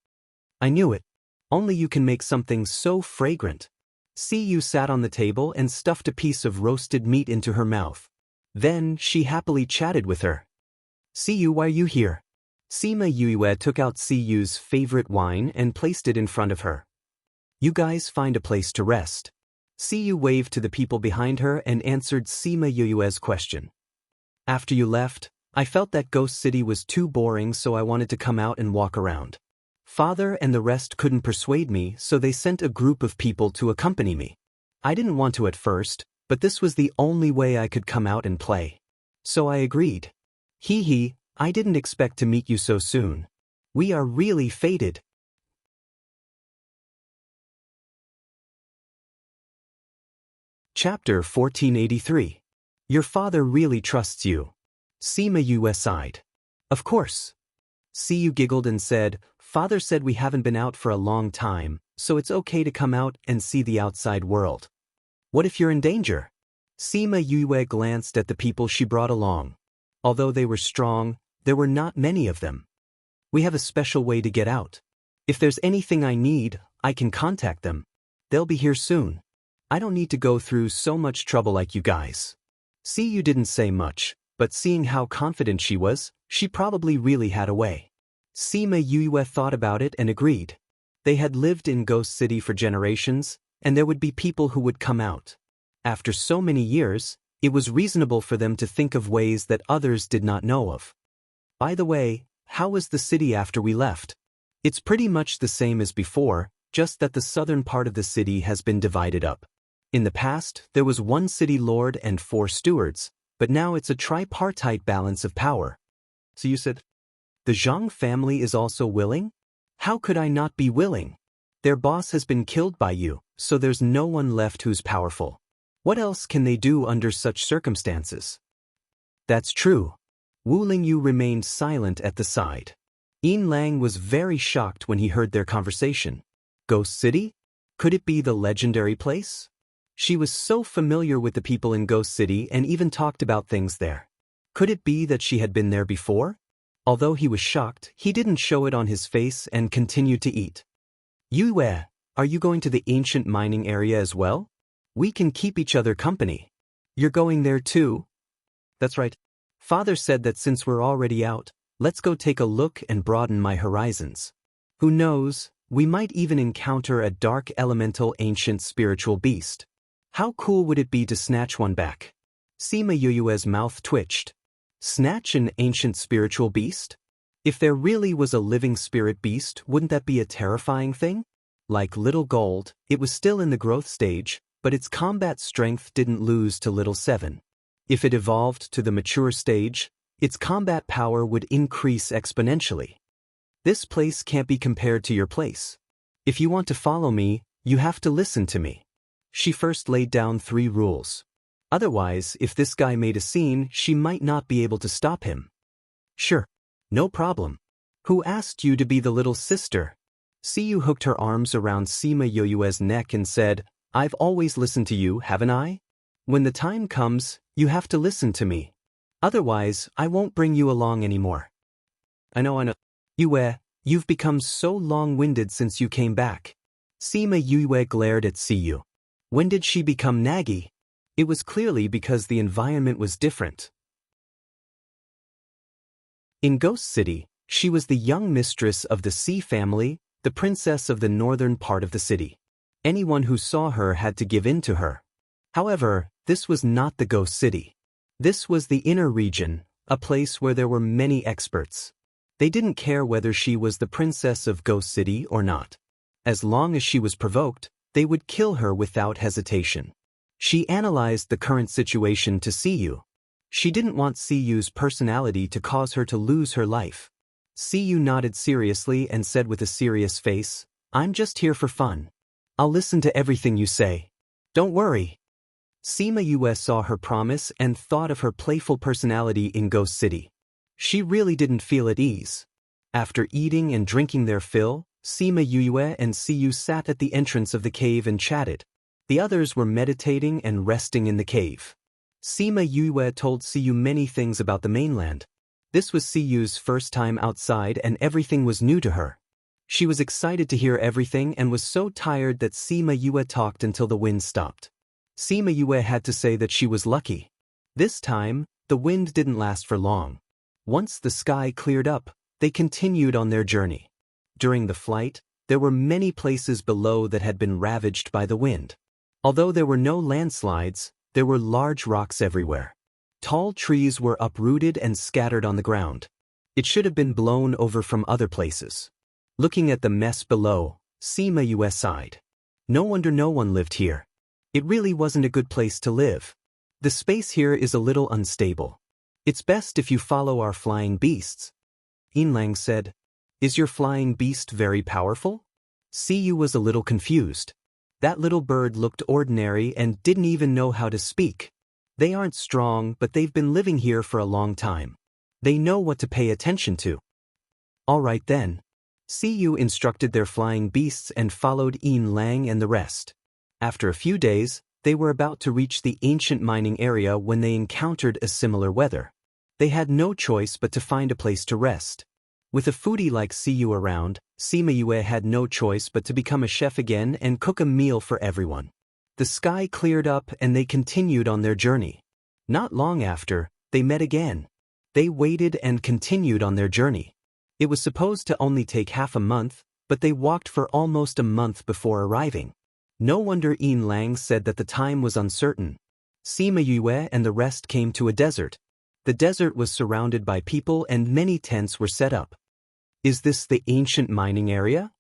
I knew it. Only you can make something so fragrant. Siyu sat on the table and stuffed a piece of roasted meat into her mouth. Then she happily chatted with her. Siyu, why are you here? Sima Yue took out Siyu's favorite wine and placed it in front of her. You guys find a place to rest. Siyu waved to the people behind her and answered Sima Yue's question. After you left, I felt that Ghost City was too boring, so I wanted to come out and walk around. Father and the rest couldn't persuade me, so they sent a group of people to accompany me. I didn't want to at first, but this was the only way I could come out and play. So I agreed. Hee hee, I didn't expect to meet you so soon. We are really fated. Chapter 1483. Your father really trusts you. Sima Yue sighed. Of course. Siyu giggled and said, Father said we haven't been out for a long time, so it's okay to come out and see the outside world. What if you're in danger? Sima Yue glanced at the people she brought along. Although they were strong, there were not many of them. We have a special way to get out. If there's anything I need, I can contact them. They'll be here soon. I don't need to go through so much trouble like you guys. Siyu didn't say much, but seeing how confident she was, she probably really had a way. Sima Yue thought about it and agreed. They had lived in Ghost City for generations, and there would be people who would come out. After so many years, it was reasonable for them to think of ways that others did not know of. By the way, how was the city after we left? It's pretty much the same as before, just that the southern part of the city has been divided up. In the past, there was one city lord and 4 stewards, but now it's a tripartite balance of power. So you said, the Zhang family is also willing? How could I not be willing? Their boss has been killed by you, so there's no one left who's powerful. What else can they do under such circumstances? That's true. Wu Lingyu remained silent at the side. Yin Lang was very shocked when he heard their conversation. Ghost City? Could it be the legendary place? She was so familiar with the people in Ghost City and even talked about things there. Could it be that she had been there before? Although he was shocked, he didn't show it on his face and continued to eat. Yue, are you going to the ancient mining area as well? We can keep each other company. You're going there too? That's right. Father said that since we're already out, let's go take a look and broaden my horizons. Who knows, we might even encounter a dark elemental ancient spiritual beast. How cool would it be to snatch one back? Sima Yue's mouth twitched. Snatch an ancient spiritual beast? If there really was a living spirit beast, wouldn't that be a terrifying thing? Like Little Gold, it was still in the growth stage, but its combat strength didn't lose to Little 7. If it evolved to the mature stage, its combat power would increase exponentially. This place can't be compared to your place. If you want to follow me, you have to listen to me. She first laid down 3 rules. Otherwise, if this guy made a scene, she might not be able to stop him. Sure. No problem. Who asked you to be the little sister? Siyu hooked her arms around Sima Yue's neck and said, I've always listened to you, haven't I? When the time comes, you have to listen to me. Otherwise, I won't bring you along anymore. I know. Yue, you've become so long-winded since you came back. Sima Yue glared at Siyu. When did she become naggy? It was clearly because the environment was different. In Ghost City, she was the young mistress of the Sea family, the princess of the northern part of the city. Anyone who saw her had to give in to her. However, this was not the Ghost City. This was the inner region, a place where there were many experts. They didn't care whether she was the princess of Ghost City or not. As long as she was provoked, they would kill her without hesitation. She analyzed the current situation to Siyu. She didn't want Siyu's personality to cause her to lose her life. Siyu nodded seriously and said with a serious face, I'm just here for fun. I'll listen to everything you say. Don't worry. Sima Yue saw her promise and thought of her playful personality in Ghost City. She really didn't feel at ease. After eating and drinking their fill, Sima Yue and Siyu sat at the entrance of the cave and chatted. The others were meditating and resting in the cave. Sima Yue told Siyu many things about the mainland. This was Siyu's first time outside and everything was new to her. She was excited to hear everything and was so tired that Sima Yue talked until the wind stopped. Sima Yue had to say that she was lucky. This time, the wind didn't last for long. Once the sky cleared up, they continued on their journey. During the flight, there were many places below that had been ravaged by the wind. Although there were no landslides, there were large rocks everywhere. Tall trees were uprooted and scattered on the ground. It should have been blown over from other places. Looking at the mess below, Sima Yue sighed. No wonder no one lived here. It really wasn't a good place to live. The space here is a little unstable. It's best if you follow our flying beasts. Yin Lang said. Is your flying beast very powerful? Siyu was a little confused. That little bird looked ordinary and didn't even know how to speak. They aren't strong, but they've been living here for a long time. They know what to pay attention to. All right then. Siyu instructed their flying beasts and followed Yin Lang and the rest. After a few days, they were about to reach the ancient mining area when they encountered a similar weather. They had no choice but to find a place to rest. With a foodie like Siyu around, Sima Yue had no choice but to become a chef again and cook a meal for everyone. The sky cleared up and they continued on their journey. Not long after, they met again. They waited and continued on their journey. It was supposed to only take half a month, but they walked for almost a month before arriving. No wonder Yin Lang said that the time was uncertain. Sima Yue and the rest came to a desert. The desert was surrounded by people and many tents were set up. Is this the ancient mining area?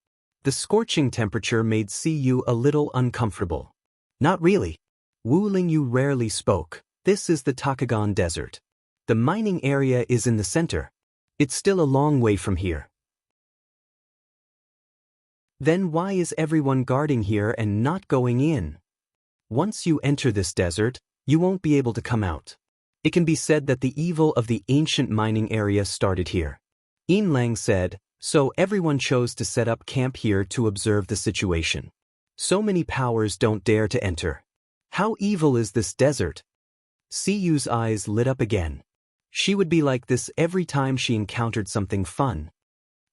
The scorching temperature made Siyu a little uncomfortable. Not really. Wu Lingyu rarely spoke. This is the Takagon Desert. The mining area is in the center. It's still a long way from here. Then why is everyone guarding here and not going in? Once you enter this desert, you won't be able to come out. It can be said that the evil of the ancient mining area started here. Yin Lang said, so everyone chose to set up camp here to observe the situation. So many powers don't dare to enter. How evil is this desert? Siyu's eyes lit up again. She would be like this every time she encountered something fun.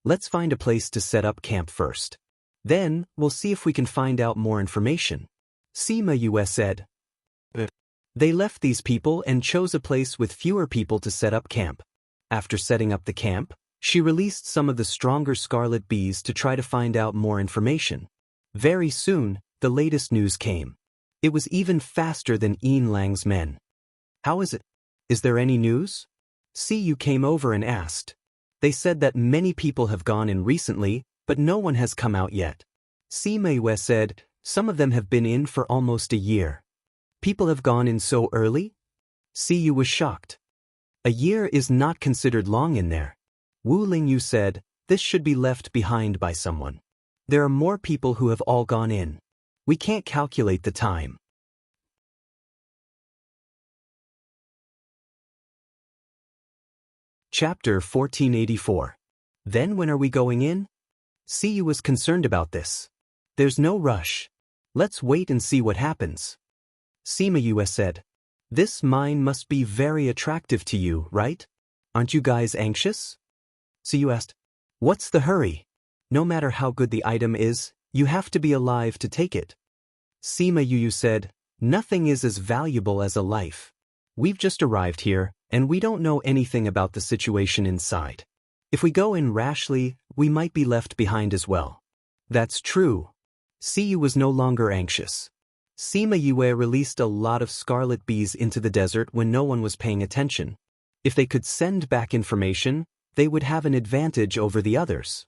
Let's find a place to set up camp first. Then, we'll see if we can find out more information. Sima Yue said. They left these people and chose a place with fewer people to set up camp. After setting up the camp, she released some of the stronger scarlet bees to try to find out more information. Very soon, the latest news came. It was even faster than Yin Lang's men. How is it? Is there any news? Siyu came over and asked. They said that many people have gone in recently, but no one has come out yet. Sima Yue said, some of them have been in for almost a year. People have gone in so early? Siyu was shocked. A year is not considered long in there. Wu Lingyu said, this should be left behind by someone. There are more people who have all gone in. We can't calculate the time. Chapter 1484. Then when are we going in? Siyu was concerned about this. There's no rush. Let's wait and see what happens. Sima Yue said. This mine must be very attractive to you, right? Aren't you guys anxious? Siyu asked. What's the hurry? No matter how good the item is, you have to be alive to take it. Sima Yue said, nothing is as valuable as a life. We've just arrived here, and we don't know anything about the situation inside. If we go in rashly, we might be left behind as well. That's true. Siyu was no longer anxious. Sima Yue released a lot of scarlet bees into the desert when no one was paying attention. If they could send back information, they would have an advantage over the others.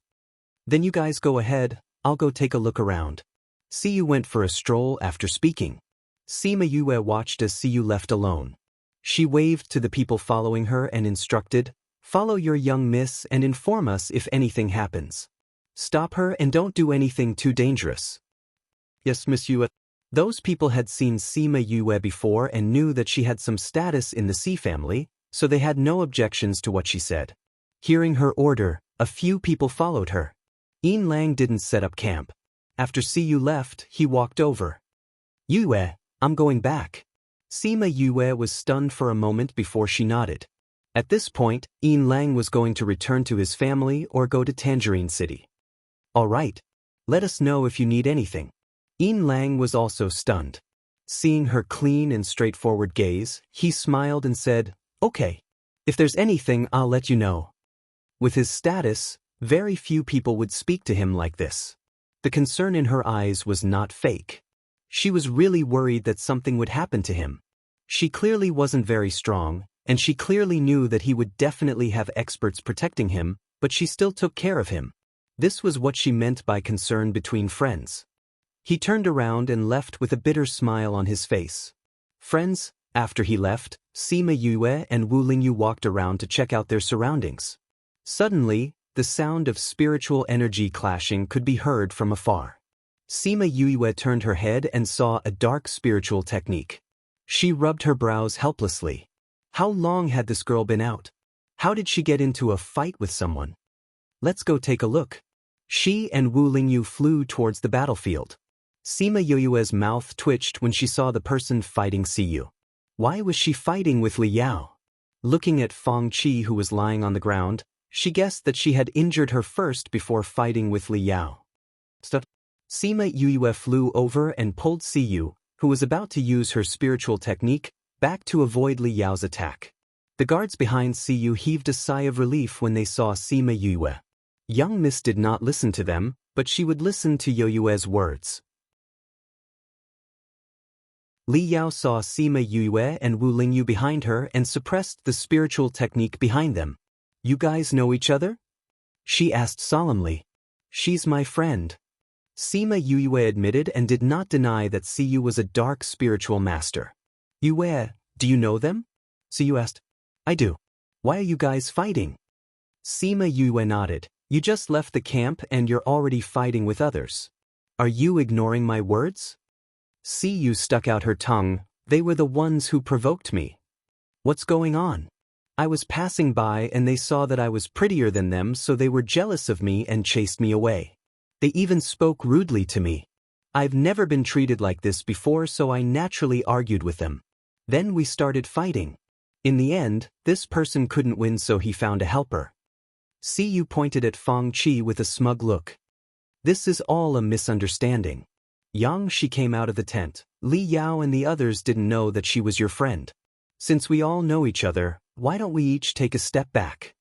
Then you guys go ahead, I'll go take a look around. Siyu went for a stroll after speaking. Sima Yue watched as Siyu left alone. She waved to the people following her and instructed, follow your young miss and inform us if anything happens. Stop her and don't do anything too dangerous. Yes, monsieur. Those people had seen Sima Yue before and knew that she had some status in the Xi family, so they had no objections to what she said. Hearing her order, a few people followed her. Yin Lang didn't set up camp. After Siyu left, he walked over. Yue, I'm going back. Sima Yue was stunned for a moment before she nodded. At this point, Yin Lang was going to return to his family or go to Tangerine City. All right. Let us know if you need anything. Yin Lang was also stunned. Seeing her clean and straightforward gaze, he smiled and said, okay. If there's anything, I'll let you know. With his status, very few people would speak to him like this. The concern in her eyes was not fake. She was really worried that something would happen to him. She clearly wasn't very strong, and she clearly knew that he would definitely have experts protecting him, but she still took care of him. This was what she meant by concern between friends. He turned around and left with a bitter smile on his face. Friends, after he left, Sima Yue and Wu Lingyu walked around to check out their surroundings. Suddenly, the sound of spiritual energy clashing could be heard from afar. Sima Yue turned her head and saw a dark spiritual technique. She rubbed her brows helplessly. How long had this girl been out? How did she get into a fight with someone? Let's go take a look. She and Wu Lingyu flew towards the battlefield. Sima Yue's mouth twitched when she saw the person fighting Siyu. Why was she fighting with Li Yao? Looking at Feng Qi, who was lying on the ground, she guessed that she had injured her first before fighting with Li Yao. Sima Yue flew over and pulled Siyu, who was about to use her spiritual technique, back to avoid Li Yao's attack. The guards behind Siyu heaved a sigh of relief when they saw Sima Yue. Young Miss did not listen to them, but she would listen to Yue's words. Li Yao saw Sima Yue and Wu Lingyu behind her and suppressed the spiritual technique behind them. You guys know each other? She asked solemnly. She's my friend. Sima Yue admitted and did not deny that Siyu was a dark spiritual master. Yue, do you know them? Siyu asked. I do. Why are you guys fighting? Sima Yue nodded. You just left the camp and you're already fighting with others. Are you ignoring my words? Siyu stuck out her tongue. They were the ones who provoked me. What's going on? I was passing by and they saw that I was prettier than them, so they were jealous of me and chased me away. They even spoke rudely to me. I've never been treated like this before, so I naturally argued with them. Then we started fighting. In the end, this person couldn't win, so he found a helper. Siyu pointed at Feng Qi with a smug look. This is all a misunderstanding. Yang Shi came out of the tent. Li Yao and the others didn't know that she was your friend. Since we all know each other, why don't we each take a step back?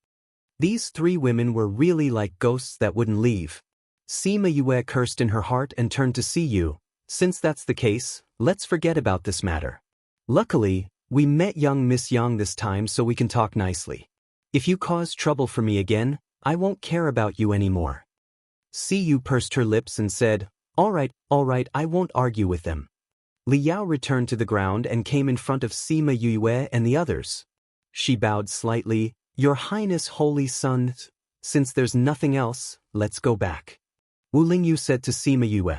These three women were really like ghosts that wouldn't leave. Sima Yue cursed in her heart and turned to Siyu. Since that's the case, let's forget about this matter. Luckily, we met young Miss Yang this time, so we can talk nicely. If you cause trouble for me again, I won't care about you anymore. Siyu pursed her lips and said, all right, I won't argue with them. Li Yao returned to the ground and came in front of Sima Yue and the others. She bowed slightly. Your Highness, Holy Son, since there's nothing else, let's go back. Wu Lingyu said to Sima Yue.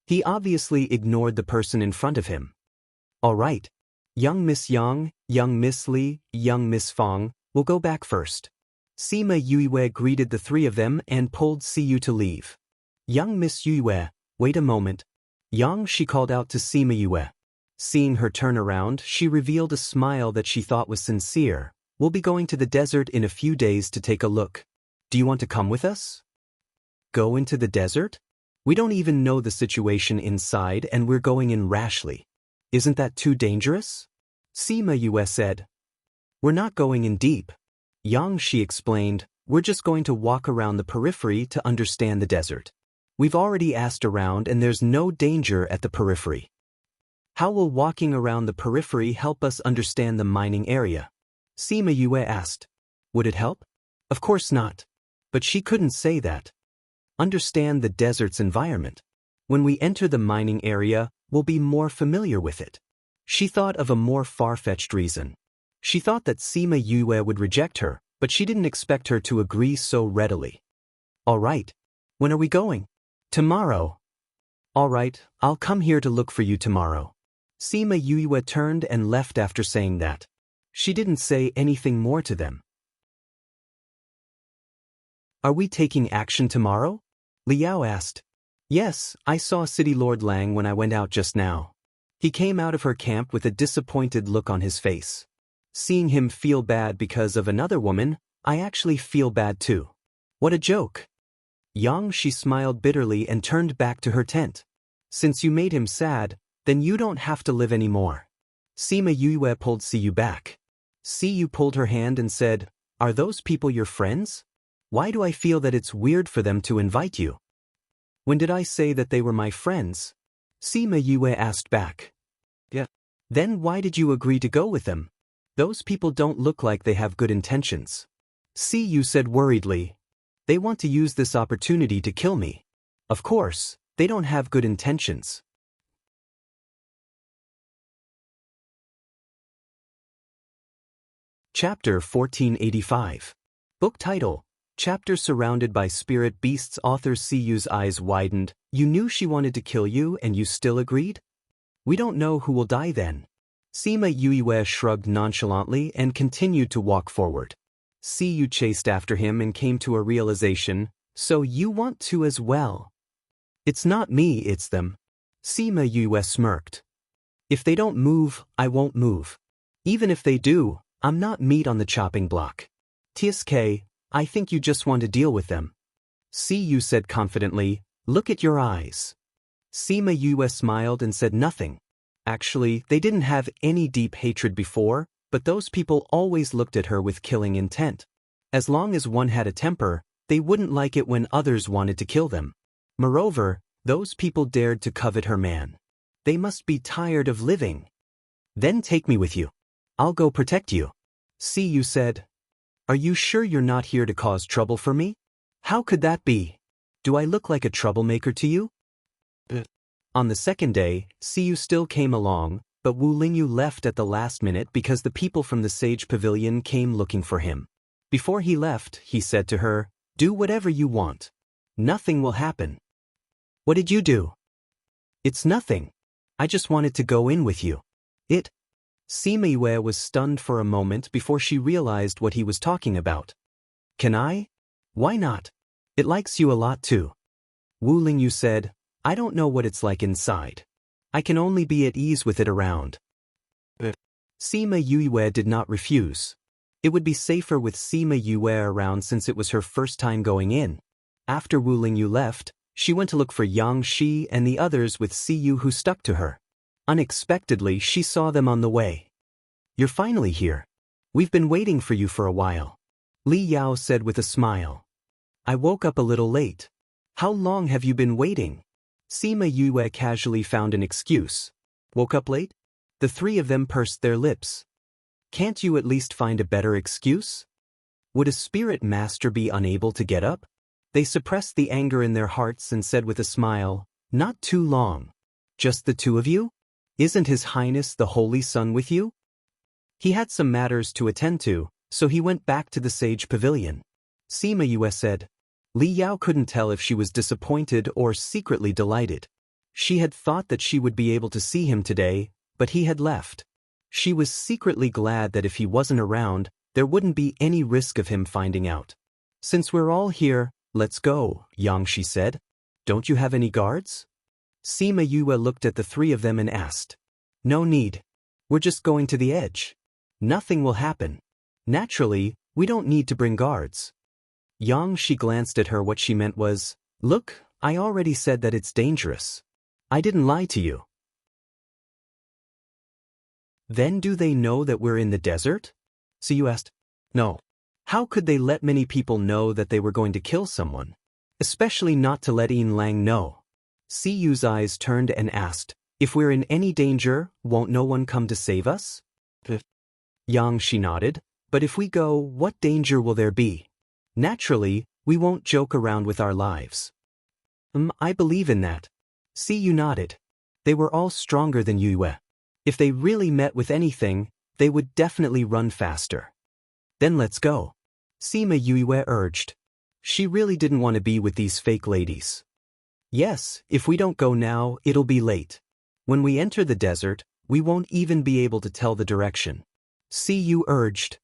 He obviously ignored the person in front of him. All right. Young Miss Yang, young Miss Li, young Miss Feng, we'll go back first. Sima Yue greeted the three of them and pulled Siyu to leave. Young Miss Yue, wait a moment. Yang Shi called out to Sima Yue. Seeing her turn around, she revealed a smile that she thought was sincere. We'll be going to the desert in a few days to take a look. Do you want to come with us? Go into the desert? We don't even know the situation inside and we're going in rashly. Isn't that too dangerous? Sima Yue said. We're not going in deep. Yang Shi explained, we're just going to walk around the periphery to understand the desert. We've already asked around and there's no danger at the periphery. How will walking around the periphery help us understand the mining area? Sima Yue asked. Would it help? Of course not. But she couldn't say that. Understand the desert's environment. When we enter the mining area, we'll be more familiar with it. She thought of a more far-fetched reason. She thought that Sima Yue would reject her, but she didn't expect her to agree so readily. All right. When are we going? Tomorrow. All right, I'll come here to look for you tomorrow. Sima Yue turned and left after saying that. She didn't say anything more to them. Are we taking action tomorrow? Li Yao asked. Yes, I saw City Lord Lang when I went out just now. He came out of her camp with a disappointed look on his face. Seeing him feel bad because of another woman, I actually feel bad too. What a joke. Yang Shi smiled bitterly and turned back to her tent. Since you made him sad, then you don't have to live anymore. Sima Yue pulled Siyu back. Siyu pulled her hand and said, are those people your friends? Why do I feel that it's weird for them to invite you? When did I say that they were my friends? Sima Yue asked back. Yeah. Then why did you agree to go with them? Those people don't look like they have good intentions. Siyu said worriedly. They want to use this opportunity to kill me. Of course, they don't have good intentions. Chapter 1485. Book title, Chapter surrounded by spirit beasts. Author Siyu's eyes widened. You knew she wanted to kill you and you still agreed? We don't know who will die then. Sima Yue shrugged nonchalantly and continued to walk forward. Siyu chased after him and came to a realization. So you want to as well? It's not me, it's them. Sima Yue smirked. If they don't move, I won't move. Even if they do, I'm not meat on the chopping block. TSK, I think you just want to deal with them. Siyu said confidently, look at your eyes. Sima Yue smiled and said nothing. Actually, they didn't have any deep hatred before, but those people always looked at her with killing intent. As long as one had a temper, they wouldn't like it when others wanted to kill them. Moreover, those people dared to covet her man. They must be tired of living. Then take me with you. I'll go protect you. Siyu said. Are you sure you're not here to cause trouble for me? How could that be? Do I look like a troublemaker to you? On the second day, Siyu still came along, but Wu Lingyu left at the last minute because the people from the Sage Pavilion came looking for him. Before he left, he said to her, do whatever you want. Nothing will happen. What did you do? It's nothing. I just wanted to go in with you. Sima Yue was stunned for a moment before she realized what he was talking about. Can I? Why not? It likes you a lot too. Wu Lingyu said, I don't know what it's like inside. I can only be at ease with it around. Sima Yue did not refuse. It would be safer with Sima Yue around since it was her first time going in. After Wu Lingyu left, she went to look for Yang Shi and the others with Siyu who stuck to her. Unexpectedly, she saw them on the way. You're finally here. We've been waiting for you for a while. Li Yao said with a smile. I woke up a little late. How long have you been waiting? Sima Yue casually found an excuse. Woke up late? The three of them pursed their lips. Can't you at least find a better excuse? Would a spirit master be unable to get up? They suppressed the anger in their hearts and said with a smile, not too long. Just the two of you? Isn't His Highness the Holy Sun with you? He had some matters to attend to, so he went back to the Sage Pavilion. Sima Yue said. Li Yao couldn't tell if she was disappointed or secretly delighted. She had thought that she would be able to see him today, but he had left. She was secretly glad that if he wasn't around, there wouldn't be any risk of him finding out. Since we're all here, let's go, Yang Shi said. Don't you have any guards? Sima Yue looked at the three of them and asked. No need. We're just going to the edge. Nothing will happen. Naturally, we don't need to bring guards. Yang Shi glanced at her. What she meant was, look, I already said that it's dangerous. I didn't lie to you. Then do they know that we're in the desert? Siyu asked. No. How could they let many people know that they were going to kill someone? Especially not to let Yin Lang know. Siyu's eyes turned and asked, if we're in any danger, won't no one come to save us? Yang Shi nodded, but if we go, what danger will there be? Naturally, we won't joke around with our lives. I believe in that. Siyu nodded. They were all stronger than Yue. If they really met with anything, they would definitely run faster. Then let's go. Sima Yue urged. She really didn't want to be with these fake ladies. Yes, if we don't go now, it'll be late. When we enter the desert, we won't even be able to tell the direction. Siyu urged.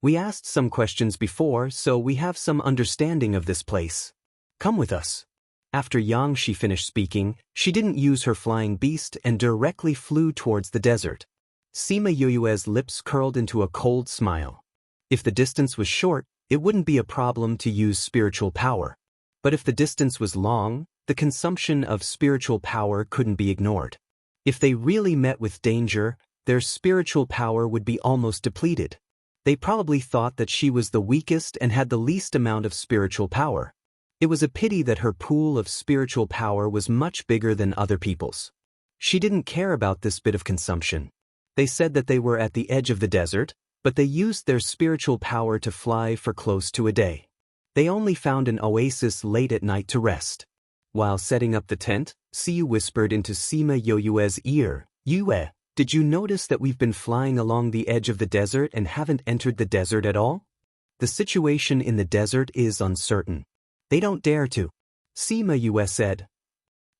We asked some questions before, so we have some understanding of this place. Come with us. After Yang Shi finished speaking, she didn't use her flying beast and directly flew towards the desert. Sima Yue's lips curled into a cold smile. If the distance was short, it wouldn't be a problem to use spiritual power. But if the distance was long, the consumption of spiritual power couldn't be ignored. If they really met with danger, their spiritual power would be almost depleted. They probably thought that she was the weakest and had the least amount of spiritual power. It was a pity that her pool of spiritual power was much bigger than other people's. She didn't care about this bit of consumption. They said that they were at the edge of the desert, but they used their spiritual power to fly for close to a day. They only found an oasis late at night to rest. While setting up the tent, Siyu whispered into Sima Yue's ear, Yue, did you notice that we've been flying along the edge of the desert and haven't entered the desert at all? The situation in the desert is uncertain. They don't dare to. Sima Yue said.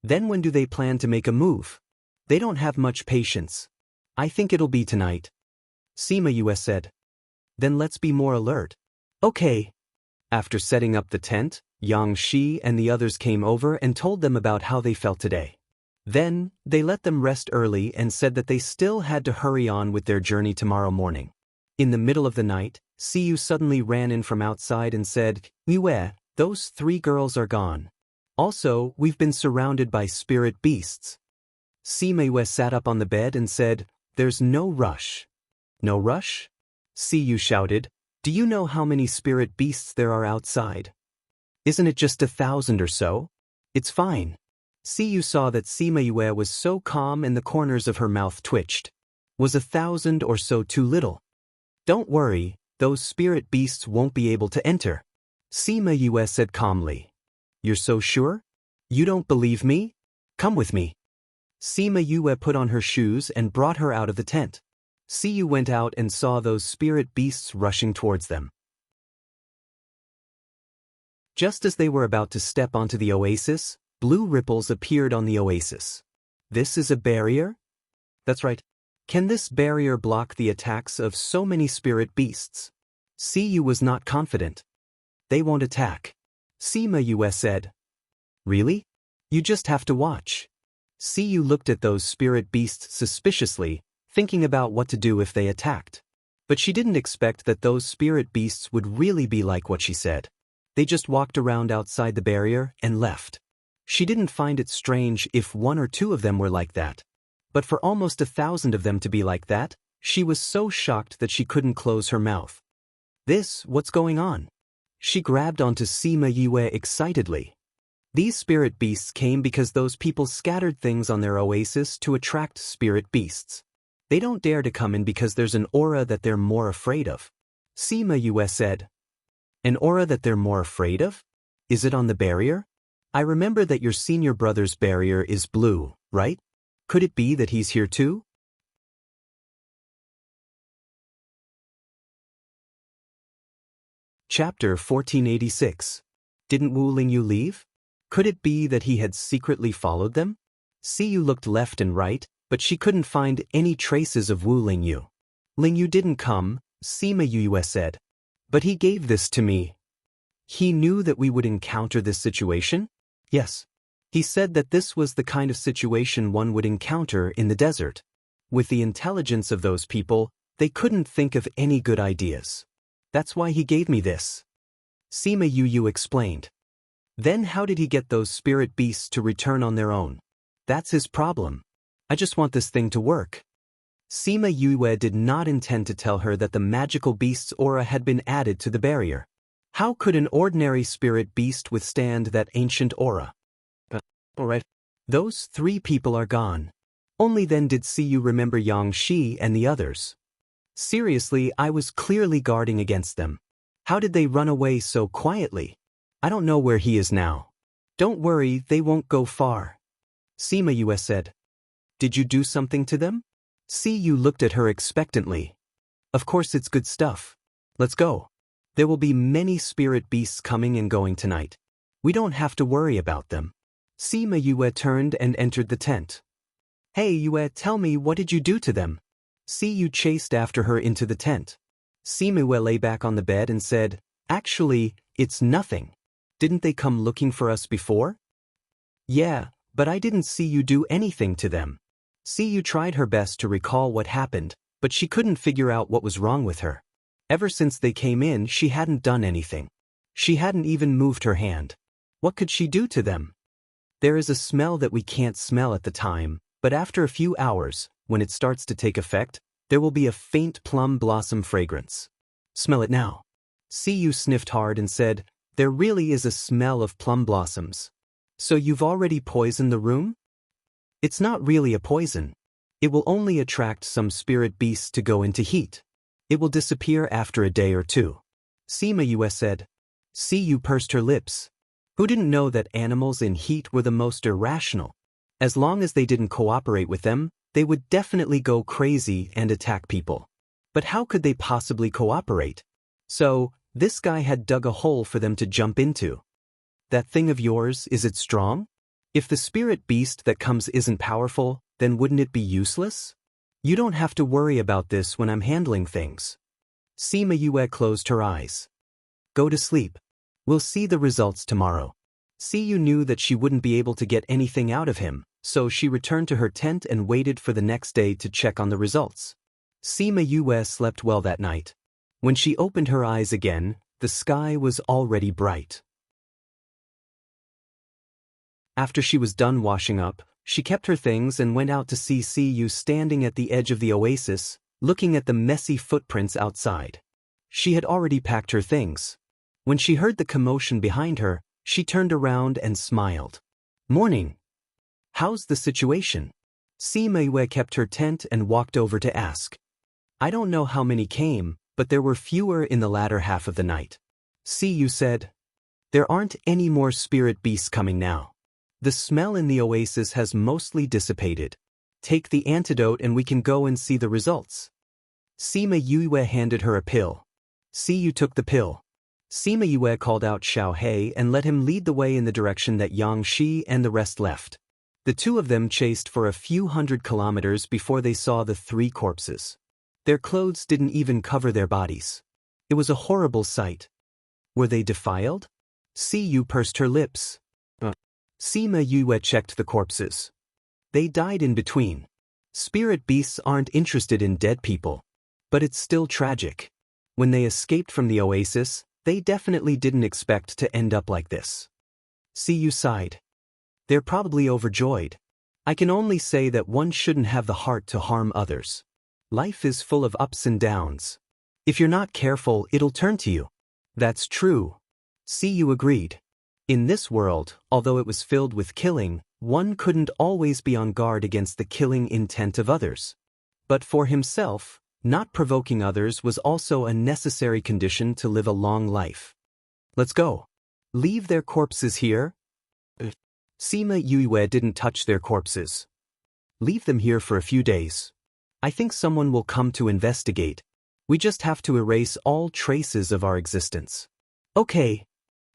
Then when do they plan to make a move? They don't have much patience. I think it'll be tonight. Sima Yue said. Then let's be more alert. Okay. After setting up the tent, Yang Shi and the others came over and told them about how they felt today. Then, they let them rest early and said that they still had to hurry on with their journey tomorrow morning. In the middle of the night, Siyu suddenly ran in from outside and said, Yue, those 3 girls are gone. Also, we've been surrounded by spirit beasts. Sima Yue sat up on the bed and said, There's no rush. No rush? Siyu shouted, Do you know how many spirit beasts there are outside? Isn't it just 1,000 or so? It's fine. Siyu saw that Sima Yue was so calm and the corners of her mouth twitched. Was 1,000 or so too little? Don't worry, those spirit beasts won't be able to enter. Sima Yue said calmly. You're so sure? You don't believe me? Come with me. Sima Yue put on her shoes and brought her out of the tent. Siyu went out and saw those spirit beasts rushing towards them. Just as they were about to step onto the oasis, blue ripples appeared on the oasis. This is a barrier? That's right. Can this barrier block the attacks of so many spirit beasts? Siyu was not confident. They won't attack. Sima Yue said. Really? You just have to watch. Siyu looked at those spirit beasts suspiciously, thinking about what to do if they attacked. But she didn't expect that those spirit beasts would really be like what she said. They just walked around outside the barrier and left. She didn't find it strange if 1 or 2 of them were like that. But for almost 1,000 of them to be like that, she was so shocked that she couldn't close her mouth. What's going on? She grabbed onto Sima Yue excitedly. These spirit beasts came because those people scattered things on their oasis to attract spirit beasts. They don't dare to come in because there's an aura that they're more afraid of. Sima Yue said. An aura that they're more afraid of? Is it on the barrier? I remember that your senior brother's barrier is blue, right? Could it be that he's here too? Chapter 1486. Didn't Wu Lingyu leave? Could it be that he had secretly followed them? Siyu looked left and right, but she couldn't find any traces of Wu Lingyu. Lingyu didn't come, Sima Yue said. But he gave this to me. He knew that we would encounter this situation? Yes. He said that this was the kind of situation one would encounter in the desert. With the intelligence of those people, they couldn't think of any good ideas. That's why he gave me this. Sima Yue explained. Then how did he get those spirit beasts to return on their own? That's his problem. I just want this thing to work. Sima Yue did not intend to tell her that the magical beast's aura had been added to the barrier. How could an ordinary spirit beast withstand that ancient aura? Alright. Those 3 people are gone. Only then did Siyu remember Yang Shi and the others. Seriously, I was clearly guarding against them. How did they run away so quietly? I don't know where he is now. Don't worry, they won't go far. Sima Yue said. Did you do something to them? Siyu looked at her expectantly. Of course it's good stuff. Let's go. There will be many spirit beasts coming and going tonight. We don't have to worry about them. Sima Yue turned and entered the tent. Hey Yue, tell me, what did you do to them? Siyu chased after her into the tent. Sima Yue lay back on the bed and said, Actually, it's nothing. Didn't they come looking for us before? Yeah, but I didn't see you do anything to them. Siyu tried her best to recall what happened, but she couldn't figure out what was wrong with her. Ever since they came in, she hadn't done anything. She hadn't even moved her hand. What could she do to them? There is a smell that we can't smell at the time, but after a few hours, when it starts to take effect, there will be a faint plum blossom fragrance. Smell it now. Siyu sniffed hard and said, There really is a smell of plum blossoms. So you've already poisoned the room? It's not really a poison. It will only attract some spirit beasts to go into heat. It will disappear after a day or 2. Sima Yue said. Siyu pursed her lips. Who didn't know that animals in heat were the most irrational? As long as they didn't cooperate with them, they would definitely go crazy and attack people. But how could they possibly cooperate? So, This guy had dug a hole for them to jump into. That thing of yours, is it strong? If the spirit beast that comes isn't powerful, then wouldn't it be useless? You don't have to worry about this when I'm handling things. Sima Yue closed her eyes. Go to sleep. We'll see the results tomorrow. Siyu knew that she wouldn't be able to get anything out of him, so she returned to her tent and waited for the next day to check on the results. Sima Yue slept well that night. When she opened her eyes again, the sky was already bright. After she was done washing up, she kept her things and went out to see Siyu standing at the edge of the oasis, looking at the messy footprints outside. She had already packed her things. When she heard the commotion behind her, she turned around and smiled. Morning. How's the situation? Sima Yue kept her tent and walked over to ask. I don't know how many came, but there were fewer in the latter half of the night. Siyu said. There aren't any more spirit beasts coming now. The smell in the oasis has mostly dissipated. Take the antidote and we can go and see the results. Sima Yue handed her a pill. Siyu took the pill. Sima Yue called out Xiao He and let him lead the way in the direction that Yang Shi and the rest left. The two of them chased for a few hundred kilometers before they saw the 3 corpses. Their clothes didn't even cover their bodies. It was a horrible sight. Were they defiled? Siyu pursed her lips. Sima Yue checked the corpses. They died in between. Spirit beasts aren't interested in dead people. But it's still tragic. When they escaped from the oasis, they definitely didn't expect to end up like this. Siyu sighed. They're probably overjoyed. I can only say that one shouldn't have the heart to harm others. Life is full of ups and downs. If you're not careful, it'll turn to you. That's true. Siyu agreed. In this world, although it was filled with killing, one couldn't always be on guard against the killing intent of others. But for himself, not provoking others was also a necessary condition to live a long life. Let's go. Leave their corpses here? Sima Yue didn't touch their corpses. Leave them here for a few days. I think someone will come to investigate. We just have to erase all traces of our existence. Okay.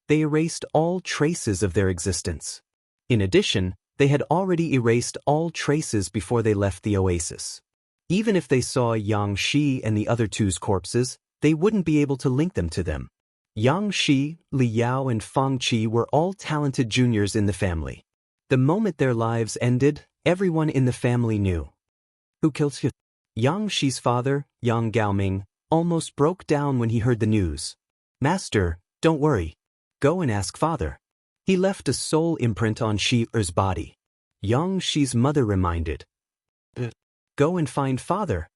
They erased all traces of their existence. In addition, they had already erased all traces before they left the oasis. Even if they saw Yang Shi and the other 2's corpses, they wouldn't be able to link them to them. Yang Shi, Li Yao and Fang Qi were all talented juniors in the family. The moment their lives ended, everyone in the family knew. Who killed you? Yang Shi's father, Yang Gaoming, almost broke down when he heard the news. Master, don't worry. Go and ask father. He left a soul imprint on Shi-er's body. Yang Shi's mother reminded. Go and find father.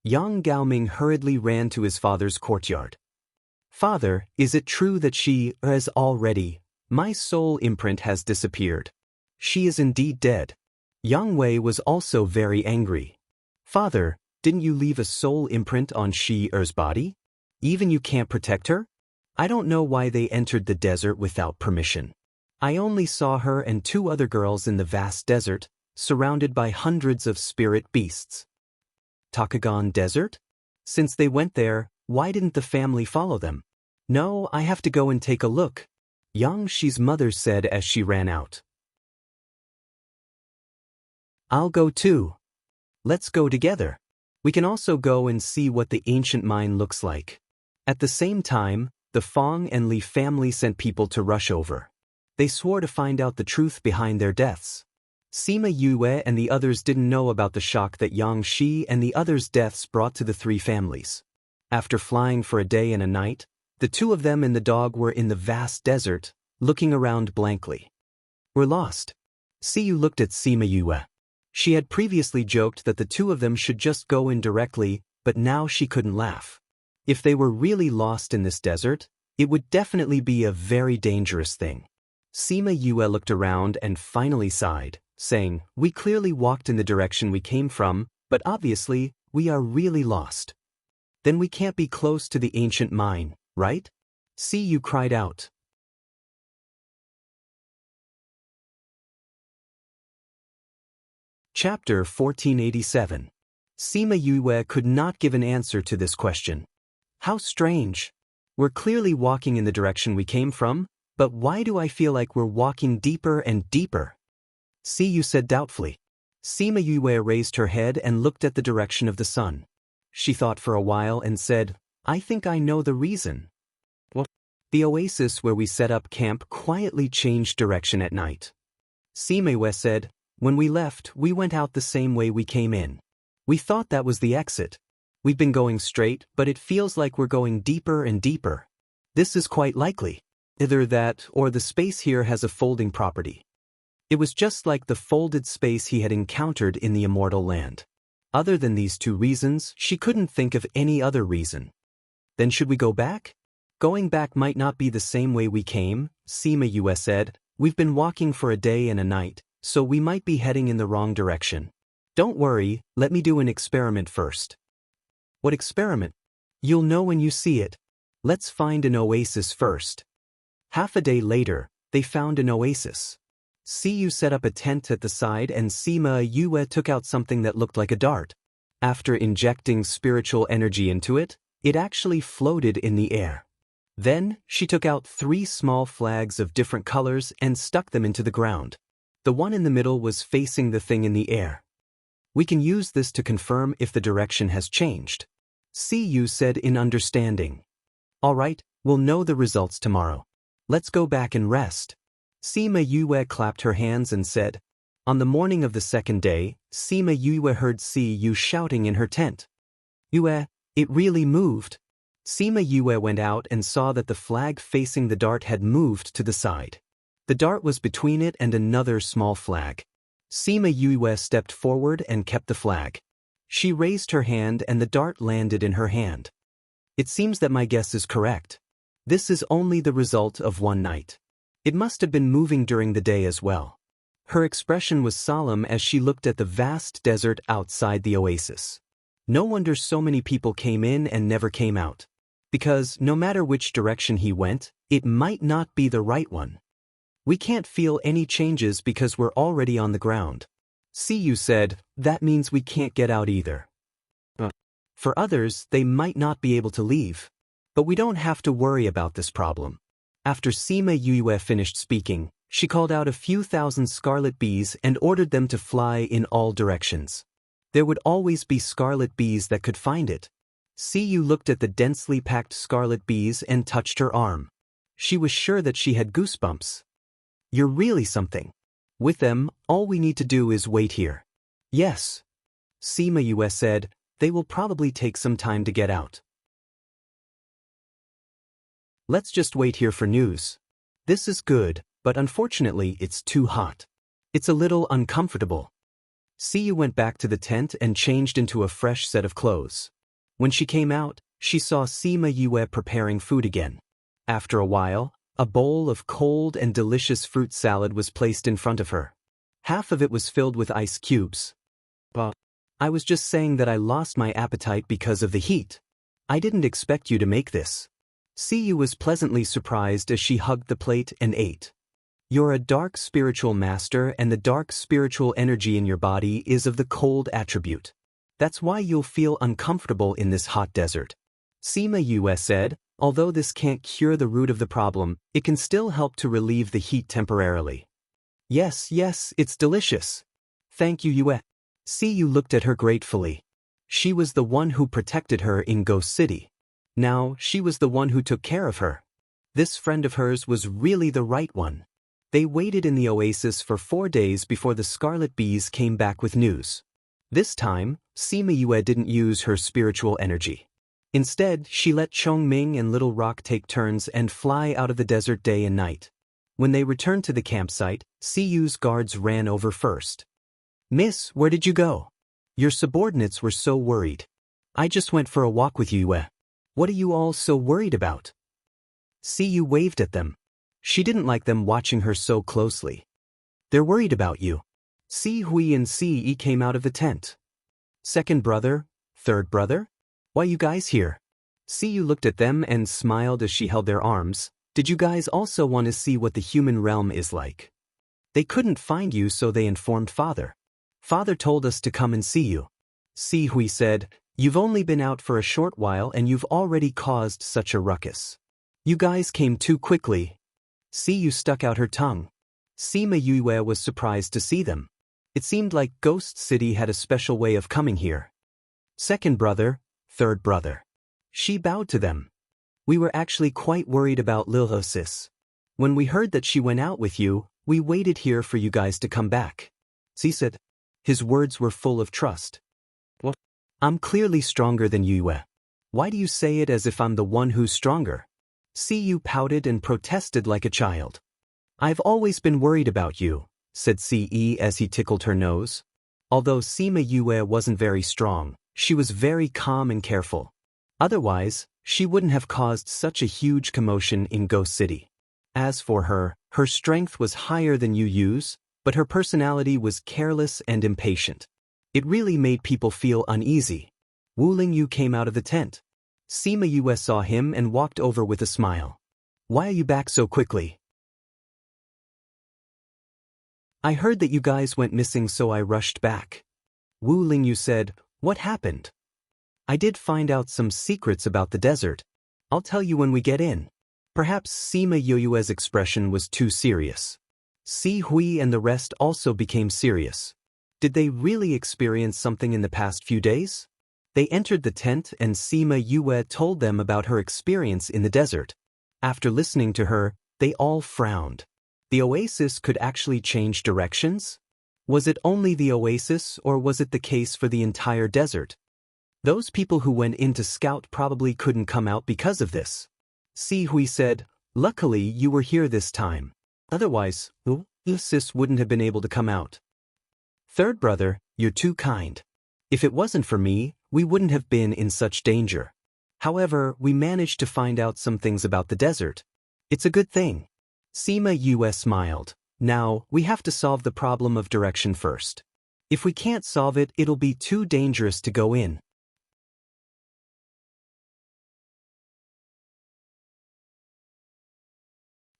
Yang Gaoming hurriedly ran to his father's courtyard. Father, is it true that she has already? My soul imprint has disappeared. She is indeed dead. Yang Wei was also very angry. Father, didn't you leave a soul imprint on Shi-er's body? Even you can't protect her? I don't know why they entered the desert without permission. I only saw her and 2 other girls in the vast desert, surrounded by hundreds of spirit beasts. Takagon Desert? Since they went there, why didn't the family follow them? No, I have to go and take a look, Yang Shi's mother said as she ran out. I'll go too. Let's go together. We can also go and see what the ancient mine looks like. At the same time, the Fang and Li family sent people to rush over. They swore to find out the truth behind their deaths. Sima Yue and the others didn't know about the shock that Yang Shi and the others' deaths brought to the 3 families. After flying for a day and a night, the 2 of them and the dog were in the vast desert, looking around blankly. We're lost. Siyu looked at Sima Yue. She had previously joked that the 2 of them should just go in directly, but now she couldn't laugh. If they were really lost in this desert, it would definitely be a very dangerous thing. Sima Yue looked around and finally sighed, saying, We clearly walked in the direction we came from, but obviously, we are really lost. Then we can't be close to the ancient mine, right? Siyu cried out. Chapter 1487. Sima Yue could not give an answer to this question. How strange. We're clearly walking in the direction we came from, but why do I feel like we're walking deeper and deeper? Siyu said doubtfully. Sima Yue raised her head and looked at the direction of the sun. She thought for a while and said, I think I know the reason. What? The oasis where we set up camp quietly changed direction at night. Sima Yue said, when we left, we went out the same way we came in. We thought that was the exit. We've been going straight, but it feels like we're going deeper and deeper. This is quite likely. Either that or the space here has a folding property. It was just like the folded space he had encountered in the immortal land. Other than these two reasons, she couldn't think of any other reason. Then should we go back? Going back might not be the same way we came, Sima Yue said. We've been walking for a day and a night, so we might be heading in the wrong direction. Don't worry, let me do an experiment first. What experiment? You'll know when you see it. Let's find an oasis first. Half a day later, they found an oasis. Siyu set up a tent at the side and Sima Yue took out something that looked like a dart. After injecting spiritual energy into it, it actually floated in the air. Then, she took out 3 small flags of different colors and stuck them into the ground. The one in the middle was facing the thing in the air. We can use this to confirm if the direction has changed. Siyu said in understanding. All right, we'll know the results tomorrow. Let's go back and rest. Sima Yue clapped her hands and said. On the morning of the second day, Sima Yue heard Siyu shouting in her tent. Yue, it really moved. Sima Yue went out and saw that the flag facing the dart had moved to the side. The dart was between it and another small flag. Sima Yue stepped forward and kept the flag. She raised her hand and the dart landed in her hand. It seems that my guess is correct. This is only the result of one night. It must have been moving during the day as well. Her expression was solemn as she looked at the vast desert outside the oasis. No wonder so many people came in and never came out. Because no matter which direction he went, it might not be the right one. We can't feel any changes because we're already on the ground. Siyu said, that means we can't get out either. For others, they might not be able to leave. But we don't have to worry about this problem. After Sima Yue finished speaking, she called out a few thousand scarlet bees and ordered them to fly in all directions. There would always be scarlet bees that could find it. Siyu looked at the densely packed scarlet bees and touched her arm. She was sure that she had goosebumps. You're really something. With them, all we need to do is wait here. Yes. Sima Yue said, they will probably take some time to get out. Let's just wait here for news. This is good, but unfortunately it's too hot. It's a little uncomfortable. Siyu went back to the tent and changed into a fresh set of clothes. When she came out, she saw Sima Yue preparing food again. After a while, a bowl of cold and delicious fruit salad was placed in front of her. Half of it was filled with ice cubes. But I was just saying that I lost my appetite because of the heat. I didn't expect you to make this. Siyu was pleasantly surprised as she hugged the plate and ate. You're a dark spiritual master and the dark spiritual energy in your body is of the cold attribute. That's why you'll feel uncomfortable in this hot desert. Sima Yue said, although this can't cure the root of the problem, it can still help to relieve the heat temporarily. Yes, it's delicious. Thank you, Yue. Siyu looked at her gratefully. She was the one who protected her in Ghost City. Now, she was the one who took care of her. This friend of hers was really the right one. They waited in the oasis for 4 days before the scarlet bees came back with news. This time, Sima Yue didn't use her spiritual energy. Instead, she let Chong Ming and Little Rock take turns and fly out of the desert day and night. When they returned to the campsite, Siyu's guards ran over first. Miss, where did you go? Your subordinates were so worried. I just went for a walk with you, Yue. What are you all so worried about? Siyu waved at them. She didn't like them watching her so closely. They're worried about you. Si Hui and Si Yi came out of the tent. Second brother? Third brother? Why you guys here? Siyu looked at them and smiled as she held their arms. Did you guys also want to see what the human realm is like? They couldn't find you, so they informed Father. Father told us to come and see you. Si Hui said, you've only been out for a short while and you've already caused such a ruckus. You guys came too quickly. See, you stuck out her tongue. Sima Yue was surprised to see them. It seemed like Ghost City had a special way of coming here. Second brother, third brother. She bowed to them. We were actually quite worried about Lil Sis. When we heard that she went out with you, we waited here for you guys to come back. He said. His words were full of trust. What? I'm clearly stronger than Yue. Why do you say it as if I'm the one who's stronger? Yu pouted and protested like a child. I've always been worried about you, said Ce as he tickled her nose. Although Sima Yue wasn't very strong, she was very calm and careful. Otherwise, she wouldn't have caused such a huge commotion in Ghost City. As for her, her strength was higher than Yu's, but her personality was careless and impatient. It really made people feel uneasy. Wu Lingyu came out of the tent. Sima Yue saw him and walked over with a smile. Why are you back so quickly? I heard that you guys went missing, so I rushed back. Wu Lingyu said, What happened? I did find out some secrets about the desert. I'll tell you when we get in. Perhaps Sima Yue's expression was too serious. Si Hui and the rest also became serious. Did they really experience something in the past few days? They entered the tent and Sima Yue told them about her experience in the desert. After listening to her, they all frowned. The oasis could actually change directions? Was it only the oasis, or was it the case for the entire desert? Those people who went in to scout probably couldn't come out because of this. Si Hui said, Luckily you were here this time. Otherwise, Sis wouldn't have been able to come out. Third brother, you're too kind. If it wasn't for me, we wouldn't have been in such danger. However, we managed to find out some things about the desert. It's a good thing. Sima Yue smiled. Now, we have to solve the problem of direction first. If we can't solve it, it'll be too dangerous to go in.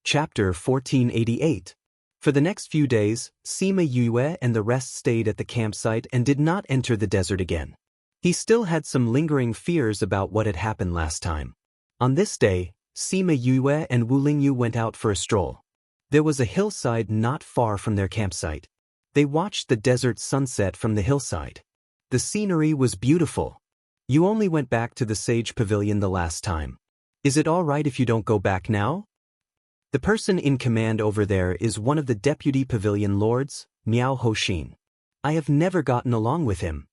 Chapter 1488. For the next few days, Sima Yue and the rest stayed at the campsite and did not enter the desert again. He still had some lingering fears about what had happened last time. On this day, Sima Yue and Wu Lingyu went out for a stroll. There was a hillside not far from their campsite. They watched the desert sunset from the hillside. The scenery was beautiful. You only went back to the Sage Pavilion the last time. Is it all right if you don't go back now? The person in command over there is one of the deputy pavilion lords, Miao Hoshin. I have never gotten along with him.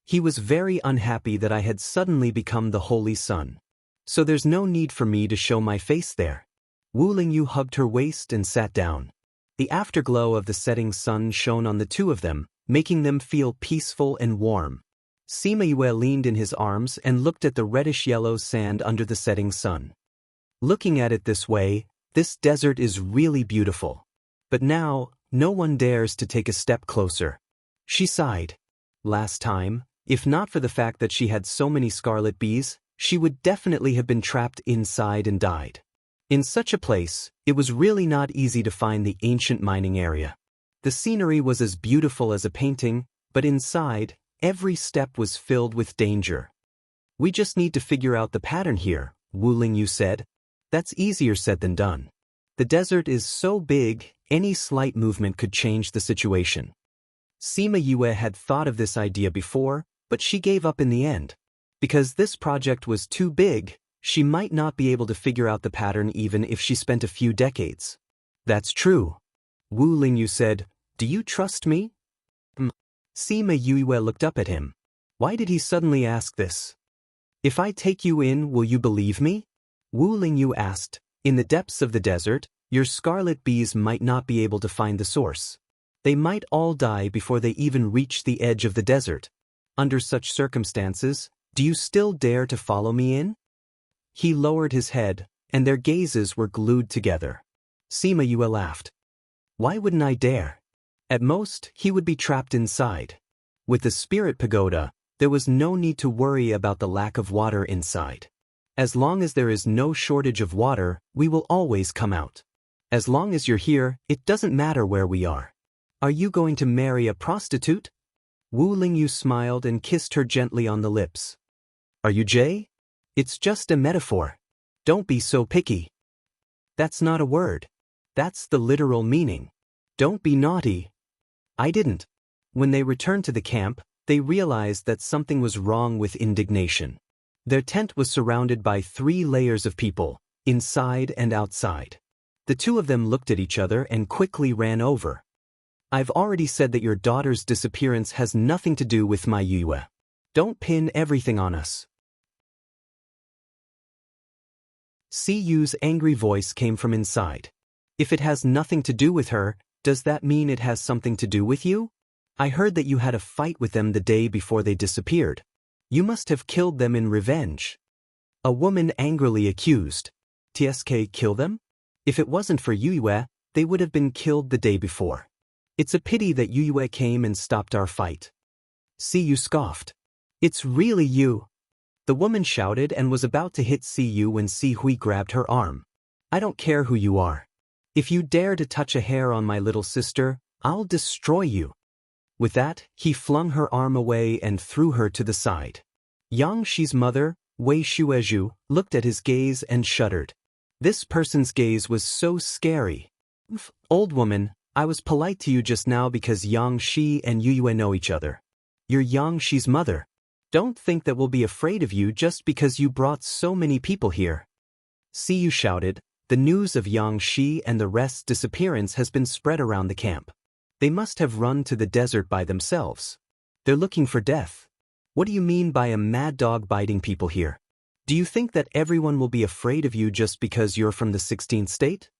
He was very unhappy that I had suddenly become the Holy Sun. So there's no need for me to show my face there. Wu Lingyu hugged her waist and sat down. The afterglow of the setting sun shone on the two of them, making them feel peaceful and warm. Sima Yue leaned in his arms and looked at the reddish-yellow sand under the setting sun. Looking at it this way, this desert is really beautiful. But now, no one dares to take a step closer. She sighed. Last time, if not for the fact that she had so many scarlet bees, she would definitely have been trapped inside and died. In such a place, it was really not easy to find the ancient mining area. The scenery was as beautiful as a painting, but inside, every step was filled with danger. We just need to figure out the pattern here, Wu Lingyu said. That's easier said than done. The desert is so big, any slight movement could change the situation. Sima Yue had thought of this idea before, but she gave up in the end. Because this project was too big, she might not be able to figure out the pattern even if she spent a few decades. That's true. Wu Lingyu said, Do you trust me? Sima Yue looked up at him. Why did he suddenly ask this? If I take you in, will you believe me? Wu Lingyu asked, In the depths of the desert, your scarlet bees might not be able to find the source. They might all die before they even reach the edge of the desert. Under such circumstances, do you still dare to follow me in? He lowered his head, and their gazes were glued together. Sima Yue laughed. Why wouldn't I dare? At most, he would be trapped inside. With the spirit pagoda, there was no need to worry about the lack of water inside. As long as there is no shortage of water, we will always come out. As long as you're here, it doesn't matter where we are. Are you going to marry a prostitute? Wu Lingyu smiled and kissed her gently on the lips. Are you Jay? It's just a metaphor. Don't be so picky. That's not a word. That's the literal meaning. Don't be naughty. I didn't. When they returned to the camp, they realized that something was wrong with indignation. Their tent was surrounded by 3 layers of people, inside and outside. The two of them looked at each other and quickly ran over. I've already said that your daughter's disappearance has nothing to do with my Yue. Don't pin everything on us. Siyu's angry voice came from inside. If it has nothing to do with her, does that mean it has something to do with you? I heard that you had a fight with them the day before they disappeared. You must have killed them in revenge. A woman angrily accused. TSK kill them? If it wasn't for Yue, they would have been killed the day before. It's a pity that Yue came and stopped our fight. Siyu scoffed. It's really you. The woman shouted and was about to hit Siyu when Sihui grabbed her arm. I don't care who you are. If you dare to touch a hair on my little sister, I'll destroy you. With that, he flung her arm away and threw her to the side. Yang Shi's mother, Wei Shueju, looked at his gaze and shuddered. This person's gaze was so scary. Old woman, I was polite to you just now because Yang Shi and Yue know each other. You're Yang Shi's mother. Don't think that we'll be afraid of you just because you brought so many people here. Siyu shouted, the news of Yang Shi and the rest's disappearance has been spread around the camp. They must have run to the desert by themselves. They're looking for death. What do you mean by a mad dog biting people here? Do you think that everyone will be afraid of you just because you're from the 16th state?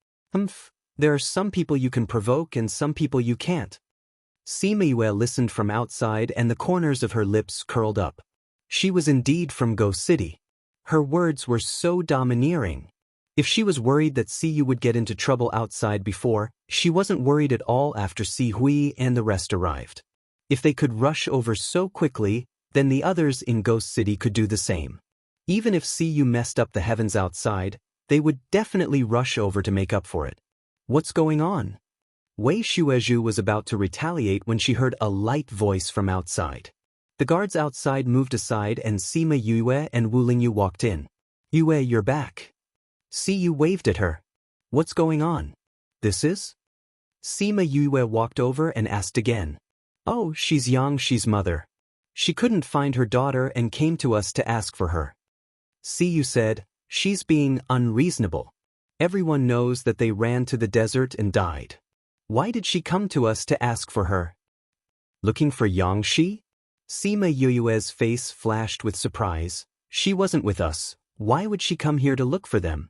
There are some people you can provoke and some people you can't. Sima Yue listened from outside and the corners of her lips curled up. She was indeed from Ghost City. Her words were so domineering. If she was worried that Siyu would get into trouble outside before, she wasn't worried at all after Si Hui and the rest arrived. If they could rush over so quickly, then the others in Ghost City could do the same. Even if Siyu messed up the heavens outside, they would definitely rush over to make up for it. What's going on? Wei Shueju was about to retaliate when she heard a light voice from outside. The guards outside moved aside and Sima Yue and Wu Lingyu walked in. Yue, you're back. Siyu waved at her. What's going on? This is? Sima Yue walked over and asked again. Oh, she's Yang Shi's mother. She couldn't find her daughter and came to us to ask for her. Siyu said, she's being unreasonable. Everyone knows that they ran to the desert and died. Why did she come to us to ask for her? Looking for Yang Shi? Sima Yue's face flashed with surprise. She wasn't with us. Why would she come here to look for them?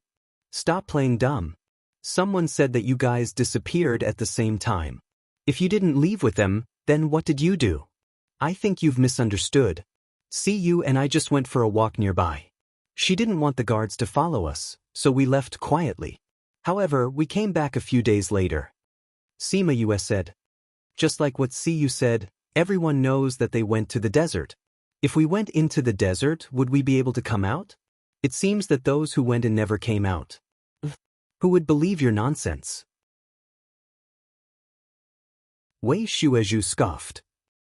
Stop playing dumb. Someone said that you guys disappeared at the same time. If you didn't leave with them, then what did you do? I think you've misunderstood. Siyu and I just went for a walk nearby. She didn't want the guards to follow us, so we left quietly. However, we came back a few days later. Sima Yue said. Just like what Siyu said, everyone knows that they went to the desert. If we went into the desert, would we be able to come out? It seems that those who went in never came out. Who would believe your nonsense? Wei Shueju scoffed.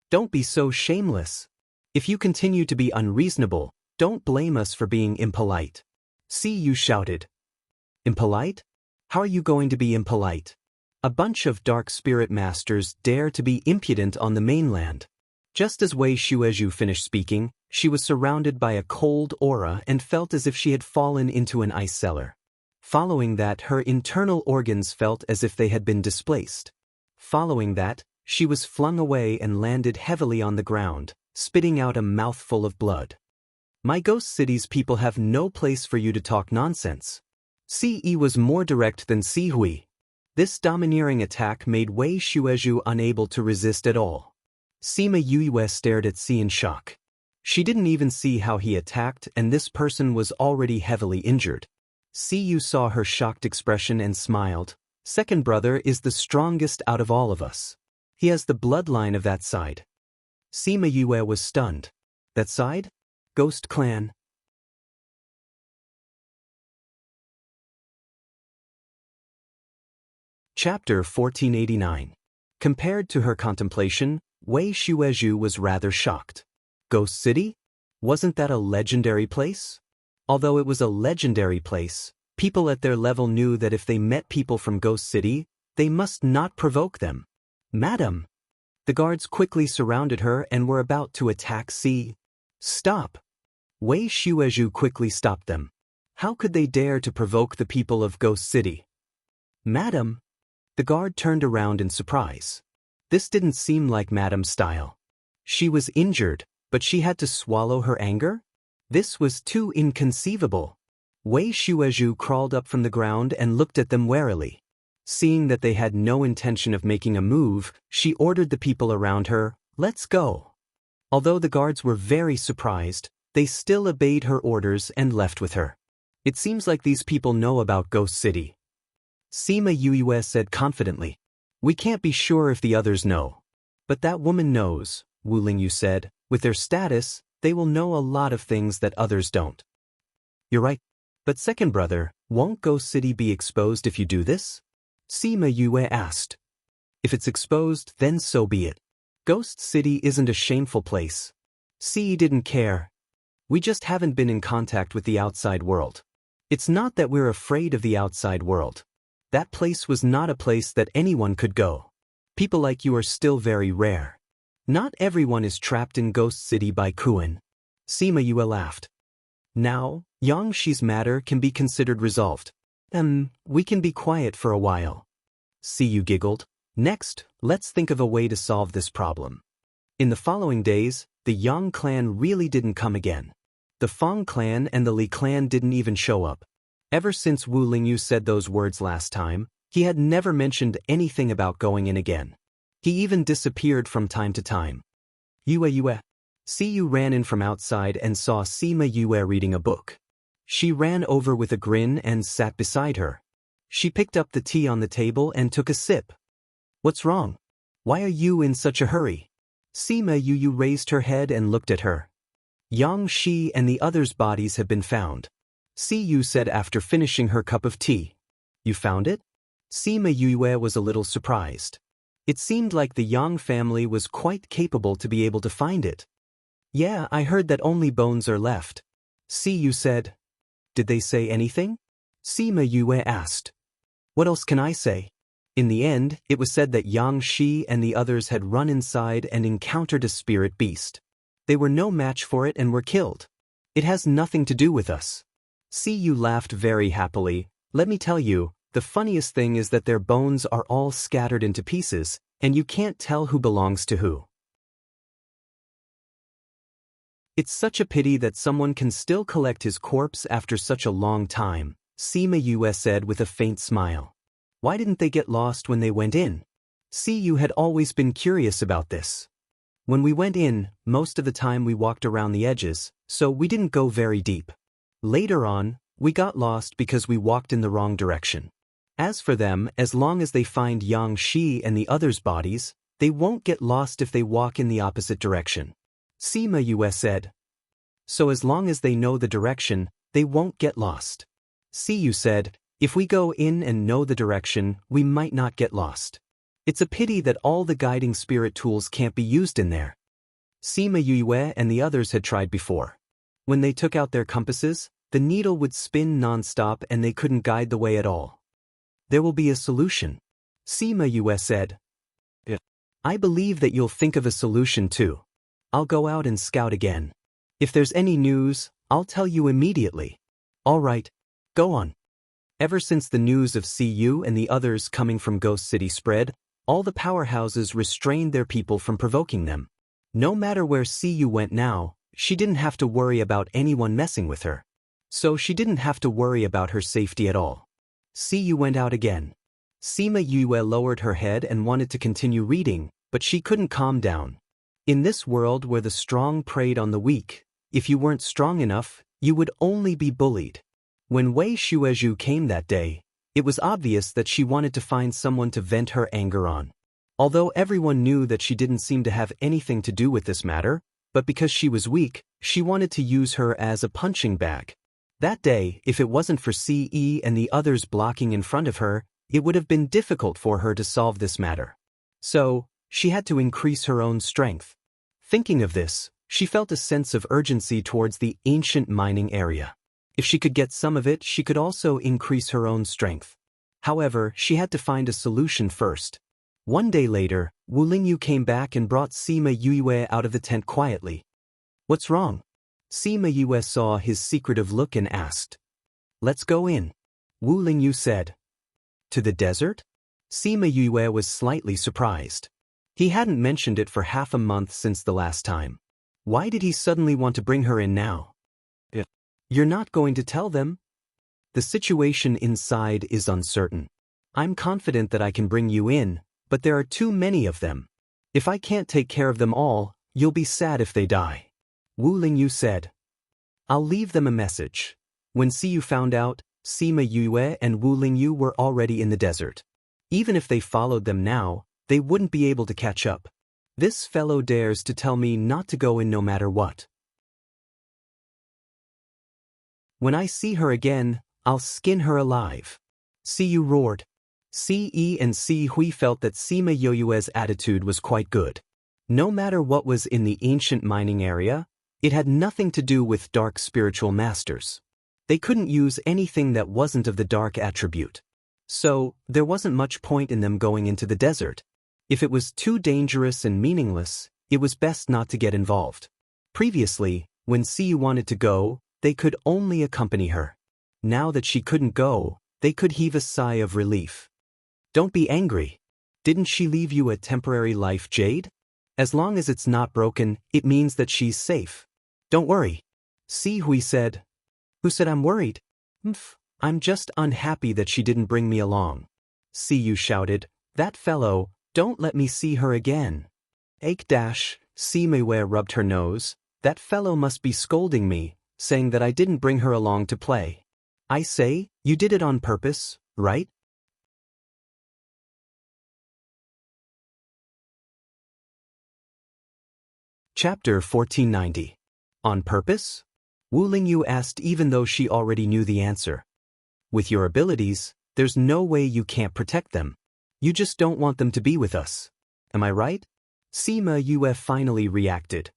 Don't be so shameless. If you continue to be unreasonable, don't blame us for being impolite. Siyu shouted. Impolite? How are you going to be impolite? A bunch of dark spirit masters dare to be impudent on the mainland. Just as Wei Shueju finished speaking, she was surrounded by a cold aura and felt as if she had fallen into an ice cellar. Following that, her internal organs felt as if they had been displaced. Following that, she was flung away and landed heavily on the ground, spitting out a mouthful of blood. My Ghost City's people have no place for you to talk nonsense. Ce was more direct than Sihui. This domineering attack made Wei Shueju unable to resist at all. Sima Yue stared at Si in shock. She didn't even see how he attacked, and this person was already heavily injured. Siyu saw her shocked expression and smiled. Second brother is the strongest out of all of us. He has the bloodline of that side. Sima Yue was stunned. That side? Ghost Clan. Chapter 1489. Compared to her contemplation, Wei Shueju was rather shocked. Ghost City? Wasn't that a legendary place? Although it was a legendary place, people at their level knew that if they met people from Ghost City, they must not provoke them. Madam! The guards quickly surrounded her and were about to attack C. Stop! Wei Shuezhu quickly stopped them. How could they dare to provoke the people of Ghost City? Madam! The guard turned around in surprise. This didn't seem like Madam's style. She was injured, but she had to swallow her anger? This was too inconceivable. Wei Shuezhu crawled up from the ground and looked at them warily. Seeing that they had no intention of making a move, she ordered the people around her, "Let's go." Although the guards were very surprised, they still obeyed her orders and left with her. It seems like these people know about Ghost City. Sima Yue said confidently. We can't be sure if the others know. But that woman knows, Wu Lingyu said. With their status, they will know a lot of things that others don't. You're right. But second brother, won't Ghost City be exposed if you do this? Sima Yue asked. If it's exposed, then so be it. Ghost City isn't a shameful place. C didn't care. We just haven't been in contact with the outside world. It's not that we're afraid of the outside world. That place was not a place that anyone could go. People like you are still very rare. Not everyone is trapped in Ghost City by Kuan. Sima Yue laughed. Now, Yang Shi's matter can be considered resolved. We can be quiet for a while. Siyu giggled. Next, let's think of a way to solve this problem. In the following days, the Yang clan really didn't come again. The Feng clan and the Li clan didn't even show up. Ever since Wu Lingyu said those words last time, he had never mentioned anything about going in again. He even disappeared from time to time. Yue. Siyu ran in from outside and saw Sima Yue reading a book. She ran over with a grin and sat beside her. She picked up the tea on the table and took a sip. What's wrong? Why are you in such a hurry? Sima Yue raised her head and looked at her. Yang Shi and the others' bodies have been found. Siyu said after finishing her cup of tea. You found it? Sima Yue was a little surprised. It seemed like the Yang family was quite capable to be able to find it. Yeah, I heard that only bones are left. Siyu said. Did they say anything? Sima Yue asked. What else can I say? In the end, it was said that Yang Shi and the others had run inside and encountered a spirit beast. They were no match for it and were killed. It has nothing to do with us. Siyu laughed very happily. Let me tell you, the funniest thing is that their bones are all scattered into pieces, and you can't tell who belongs to who. It's such a pity that someone can still collect his corpse after such a long time, Sima Yue said with a faint smile. Why didn't they get lost when they went in? Siyu had always been curious about this. When we went in, most of the time we walked around the edges, so we didn't go very deep. Later on, we got lost because we walked in the wrong direction. As for them, as long as they find Yang Shi and the others' bodies, they won't get lost if they walk in the opposite direction. Sima Yue said. So as long as they know the direction, they won't get lost. Siyu said, if we go in and know the direction, we might not get lost. It's a pity that all the guiding spirit tools can't be used in there. Sima Yue and the others had tried before. When they took out their compasses, the needle would spin non-stop and they couldn't guide the way at all. There will be a solution. Sima Yue said. Yeah. I believe that you'll think of a solution too. I'll go out and scout again. If there's any news, I'll tell you immediately. All right, go on. Ever since the news of CU and the others coming from Ghost City spread, all the powerhouses restrained their people from provoking them. No matter where CU went now, she didn't have to worry about anyone messing with her. So she didn't have to worry about her safety at all. CU went out again. Sima Yue lowered her head and wanted to continue reading, but she couldn't calm down. In this world where the strong preyed on the weak, if you weren't strong enough, you would only be bullied. When Wei Shuezhu came that day, it was obvious that she wanted to find someone to vent her anger on. Although everyone knew that she didn't seem to have anything to do with this matter, but because she was weak, she wanted to use her as a punching bag. That day, if it wasn't for CE and the others blocking in front of her, it would have been difficult for her to solve this matter. So, she had to increase her own strength. Thinking of this, she felt a sense of urgency towards the ancient mining area. If she could get some of it, she could also increase her own strength. However, she had to find a solution first. One day later, Wu Lingyu came back and brought Sima Yue out of the tent quietly. "What's wrong?" Sima Yue saw his secretive look and asked. "Let's go in," Wu Lingyu said. "To the desert?" Sima Yue was slightly surprised. He hadn't mentioned it for half a month since the last time. Why did he suddenly want to bring her in now? "You're not going to tell them?" "The situation inside is uncertain. I'm confident that I can bring you in, but there are too many of them. If I can't take care of them all, you'll be sad if they die," Wu Lingyu said. "I'll leave them a message." When Siyu found out, Sima Yue and Wu Lingyu were already in the desert. Even if they followed them now, they wouldn't be able to catch up. This fellow dares to tell me not to go in no matter what. When I see her again, I'll skin her alive. Siyu roared. Ce and Si Hui felt that Sima Yue's attitude was quite good. No matter what was in the ancient mining area, it had nothing to do with dark spiritual masters. They couldn't use anything that wasn't of the dark attribute. So, there wasn't much point in them going into the desert. If it was too dangerous and meaningless, it was best not to get involved. Previously, when Siyu wanted to go, they could only accompany her. Now that she couldn't go, they could heave a sigh of relief. "Don't be angry. Didn't she leave you a temporary life jade? As long as it's not broken, it means that she's safe. Don't worry." Si Hui said. "Who said I'm worried?" "I'm just unhappy that she didn't bring me along." Siyu shouted, "That fellow, don't let me see her again." Sima rubbed her nose. "That fellow must be scolding me, saying that I didn't bring her along to play. I say, you did it on purpose, right?" Chapter 1490. On purpose? Wu Lingyu asked even though she already knew the answer. "With your abilities, there's no way you can't protect them. You just don't want them to be with us. Am I right?" Sima Yue finally reacted.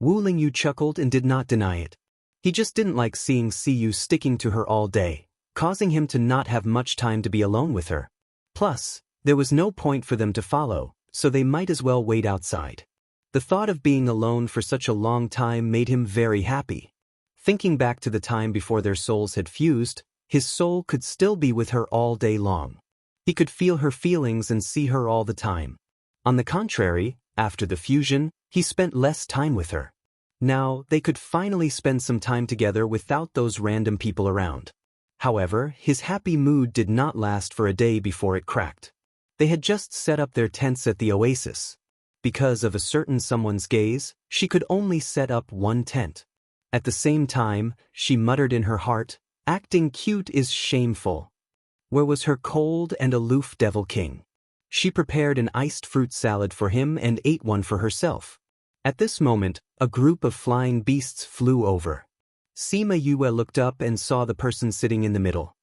Wu Lingyu chuckled and did not deny it. He just didn't like seeing Siyu sticking to her all day, causing him to not have much time to be alone with her. Plus, there was no point for them to follow, so they might as well wait outside. The thought of being alone for such a long time made him very happy. Thinking back to the time before their souls had fused, his soul could still be with her all day long. He could feel her feelings and see her all the time. On the contrary, after the fusion, he spent less time with her. Now, they could finally spend some time together without those random people around. However, his happy mood did not last for a day before it cracked. They had just set up their tents at the oasis. Because of a certain someone's gaze, she could only set up one tent. At the same time, she muttered in her heart, "Acting cute is shameful." Where was her cold and aloof devil king? She prepared an iced fruit salad for him and ate one for herself. At this moment, a group of flying beasts flew over. Sima Yue looked up and saw the person sitting in the middle.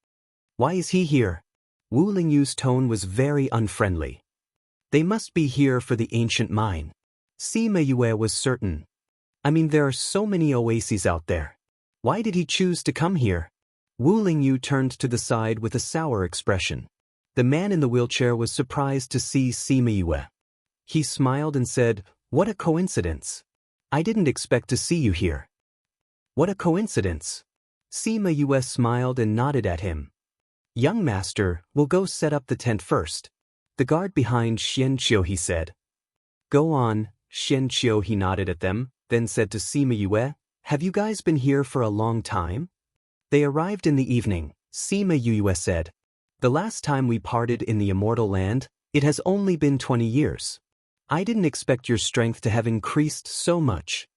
"Why is he here?" Wu Lingyu's tone was very unfriendly. "They must be here for the ancient mine." Sima Yue was certain. "I mean, there are so many oases out there. Why did he choose to come here?" Wu Lingyu turned to the side with a sour expression. The man in the wheelchair was surprised to see Sima Yue. He smiled and said, "What a coincidence. I didn't expect to see you here." "What a coincidence." Sima Yue smiled and nodded at him. "Young master, we'll go set up the tent first. The guard behind Xianqiu," he said. "Go on, Xianqiu," he nodded at them, then said to Sima Yue, "Have you guys been here for a long time?" They arrived in the evening. Sima Yue said, "The last time we parted in the immortal land, it has only been 20 years. I didn't expect your strength to have increased so much."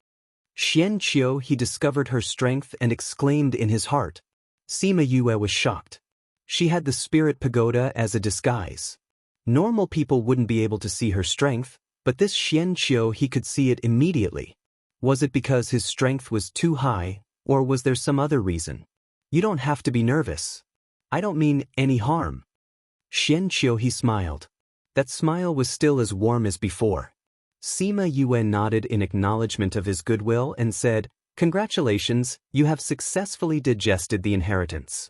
Xianqiu, he discovered her strength and exclaimed in his heart. Sima Yue was shocked. She had the spirit pagoda as a disguise. Normal people wouldn't be able to see her strength, but this Xianqiu, he could see it immediately. Was it because his strength was too high, or was there some other reason? "You don't have to be nervous. I don't mean any harm." Xianqiu, he smiled. That smile was still as warm as before. Sima Yue nodded in acknowledgement of his goodwill and said, Congratulations, you have successfully digested the inheritance.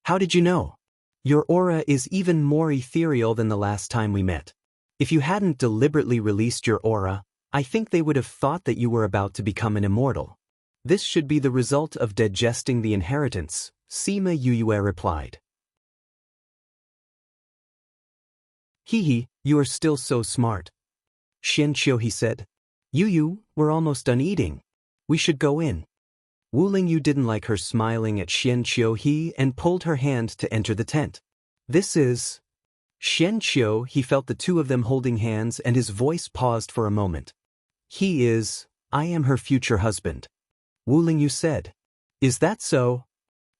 How did you know? Your aura is even more ethereal than the last time we met. If you hadn't deliberately released your aura, I think they would have thought that you were about to become an immortal. This should be the result of digesting the inheritance, Sima Yue replied. Hee, you are still so smart. Xianqiu, he said. Yu, we're almost done eating. We should go in. Wu Lingyu didn't like her smiling at Xianqiu and pulled her hand to enter the tent. This is... Xianqiu, he felt the two of them holding hands and his voice paused for a moment. I am her future husband. Wu Lingyu said. Is that so?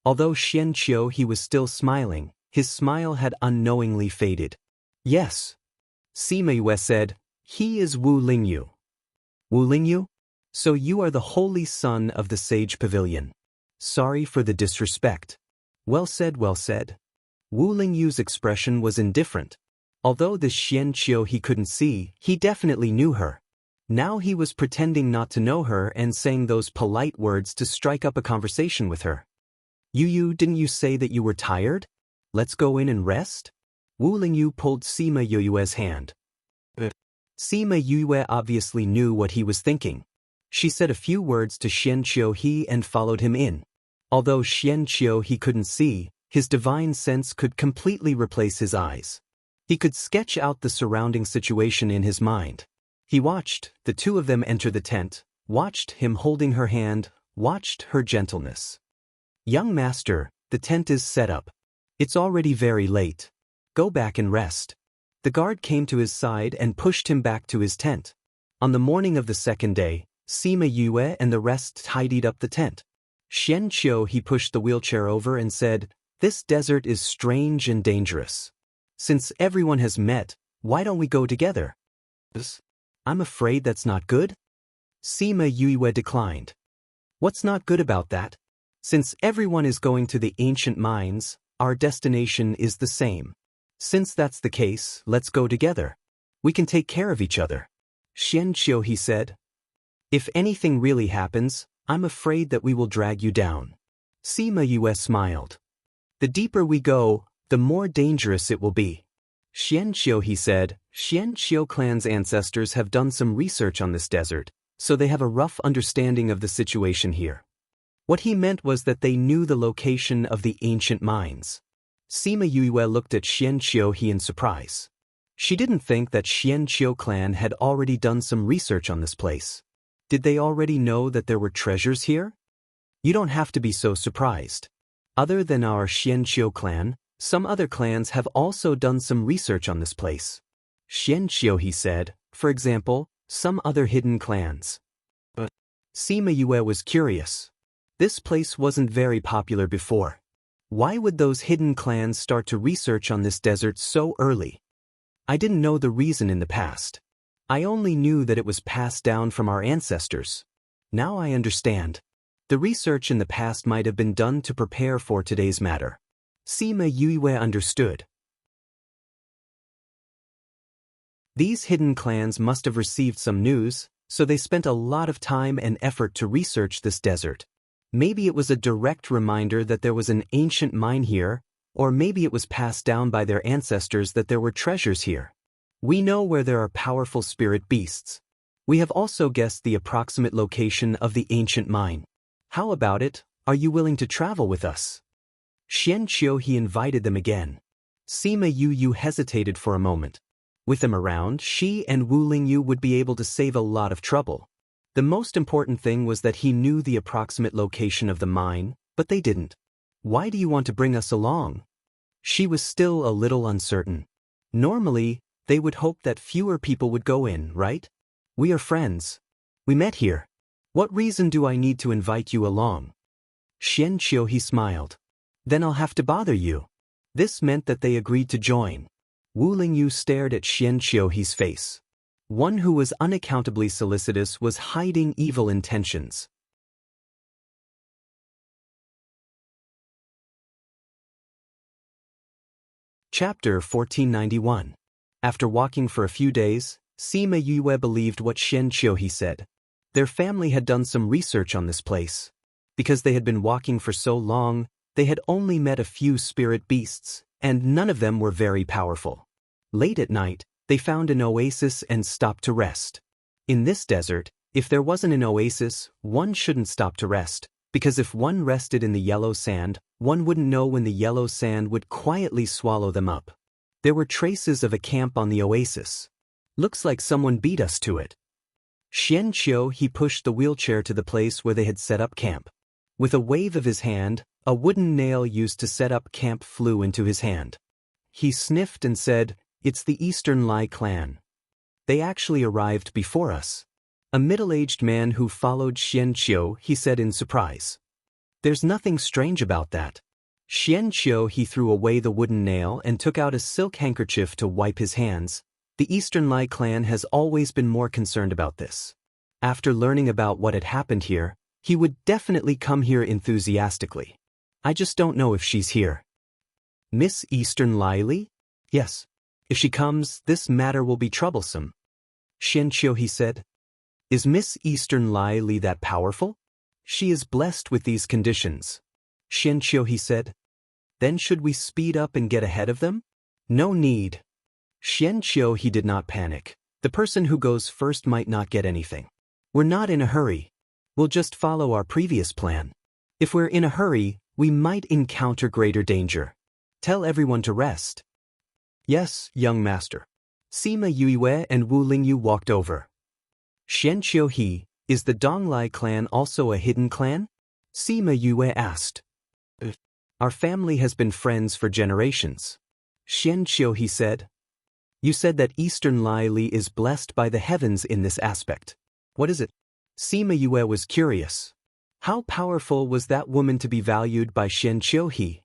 Although Xianqiu he was still smiling, his smile had unknowingly faded. Yes. Sima Yue said, he is Wu Lingyu. Wu Lingyu? So you are the holy son of the sage pavilion. Sorry for the disrespect. Well said, well said. Wu Lingyu's expression was indifferent. Although the Xianqiu he couldn't see, he definitely knew her. Now he was pretending not to know her and saying those polite words to strike up a conversation with her. Yu, didn't you say that you were tired? Let's go in and rest? Wu Lingyu pulled Sima Yue's hand. Sima Yue obviously knew what he was thinking. She said a few words to Xianqiu and followed him in. Although Xianqiu he couldn't see, his divine sense could completely replace his eyes. He could sketch out the surrounding situation in his mind. He watched the two of them enter the tent, watched him holding her hand, watched her gentleness. Young master, the tent is set up. It's already very late. Go back and rest. The guard came to his side and pushed him back to his tent. On the morning of the second day, Sima Yue and the rest tidied up the tent. Xianqiu he pushed the wheelchair over and said, this desert is strange and dangerous. Since everyone has met, why don't we go together? I'm afraid that's not good. Sima Yue declined. What's not good about that? Since everyone is going to the ancient mines, our destination is the same. Since that's the case, let's go together. We can take care of each other. Xianqiu he said. If anything really happens, I'm afraid that we will drag you down. Sima Yue smiled. The deeper we go, the more dangerous it will be. Xianqiu he said, Xianqiu clan's ancestors have done some research on this desert, so they have a rough understanding of the situation here. What he meant was that they knew the location of the ancient mines. Sima Yue looked at Xianqiu in surprise. She didn't think that Xianqiu clan had already done some research on this place. Did they already know that there were treasures here? You don't have to be so surprised. Other than our Xianqiu clan, some other clans have also done some research on this place. Xianqiu he said, for example, some other hidden clans. But Sima Yue was curious. This place wasn't very popular before. Why would those hidden clans start to research on this desert so early? I didn't know the reason in the past. I only knew that it was passed down from our ancestors. Now I understand. The research in the past might have been done to prepare for today's matter. Sima Yue understood. These hidden clans must have received some news, so they spent a lot of time and effort to research this desert. Maybe it was a direct reminder that there was an ancient mine here, or maybe it was passed down by their ancestors that there were treasures here. We know where there are powerful spirit beasts. We have also guessed the approximate location of the ancient mine. How about it? Are you willing to travel with us? Xianqiu he invited them again. Sima Yue hesitated for a moment. With them around, she and Wu Lingyu would be able to save a lot of trouble. The most important thing was that he knew the approximate location of the mine, but they didn't. Why do you want to bring us along? She was still a little uncertain. Normally, they would hope that fewer people would go in, right? We are friends. We met here. What reason do I need to invite you along? Xianqiu he smiled. Then I'll have to bother you. This meant that they agreed to join. Wu Lingyu stared at Xianqiu's face. One who was unaccountably solicitous was hiding evil intentions. Chapter 1491. After walking for a few days, Sima Yue believed what Xianqiu he said. Their family had done some research on this place. Because they had been walking for so long, they had only met a few spirit beasts, and none of them were very powerful. Late at night, they found an oasis and stopped to rest. In this desert, if there wasn't an oasis, one shouldn't stop to rest, because if one rested in the yellow sand, one wouldn't know when the yellow sand would quietly swallow them up. There were traces of a camp on the oasis. Looks like someone beat us to it. Xianqiu, he pushed the wheelchair to the place where they had set up camp. With a wave of his hand, a wooden nail used to set up camp flew into his hand. He sniffed and said, "It's the Eastern Lai clan. They actually arrived before us." A middle-aged man who followed Xianqiu, he said in surprise. "There's nothing strange about that." Xianqiu, he threw away the wooden nail and took out a silk handkerchief to wipe his hands. The Eastern Lai clan has always been more concerned about this. After learning about what had happened here, he would definitely come here enthusiastically. I just don't know if she's here. Miss Eastern Lai? Yes. If she comes, this matter will be troublesome. Xianqiu, he said. Is Miss Eastern Lai that powerful? She is blessed with these conditions. Xianqiu, he said. Then should we speed up and get ahead of them? No need. Xianqiu, he did not panic. The person who goes first might not get anything. We're not in a hurry. We'll just follow our previous plan. If we're in a hurry, we might encounter greater danger. Tell everyone to rest. Yes, young master. Sima Yuiwei and Wu Lingyu walked over. Xianqiu, he, is the Donglai clan also a hidden clan? Sima Yuiwei asked. Our family has been friends for generations. Xianqiu, he said. You said that Eastern Lai is blessed by the heavens in this aspect. What is it? Sima Yuiwei was curious. How powerful was that woman to be valued by Xianqiu he?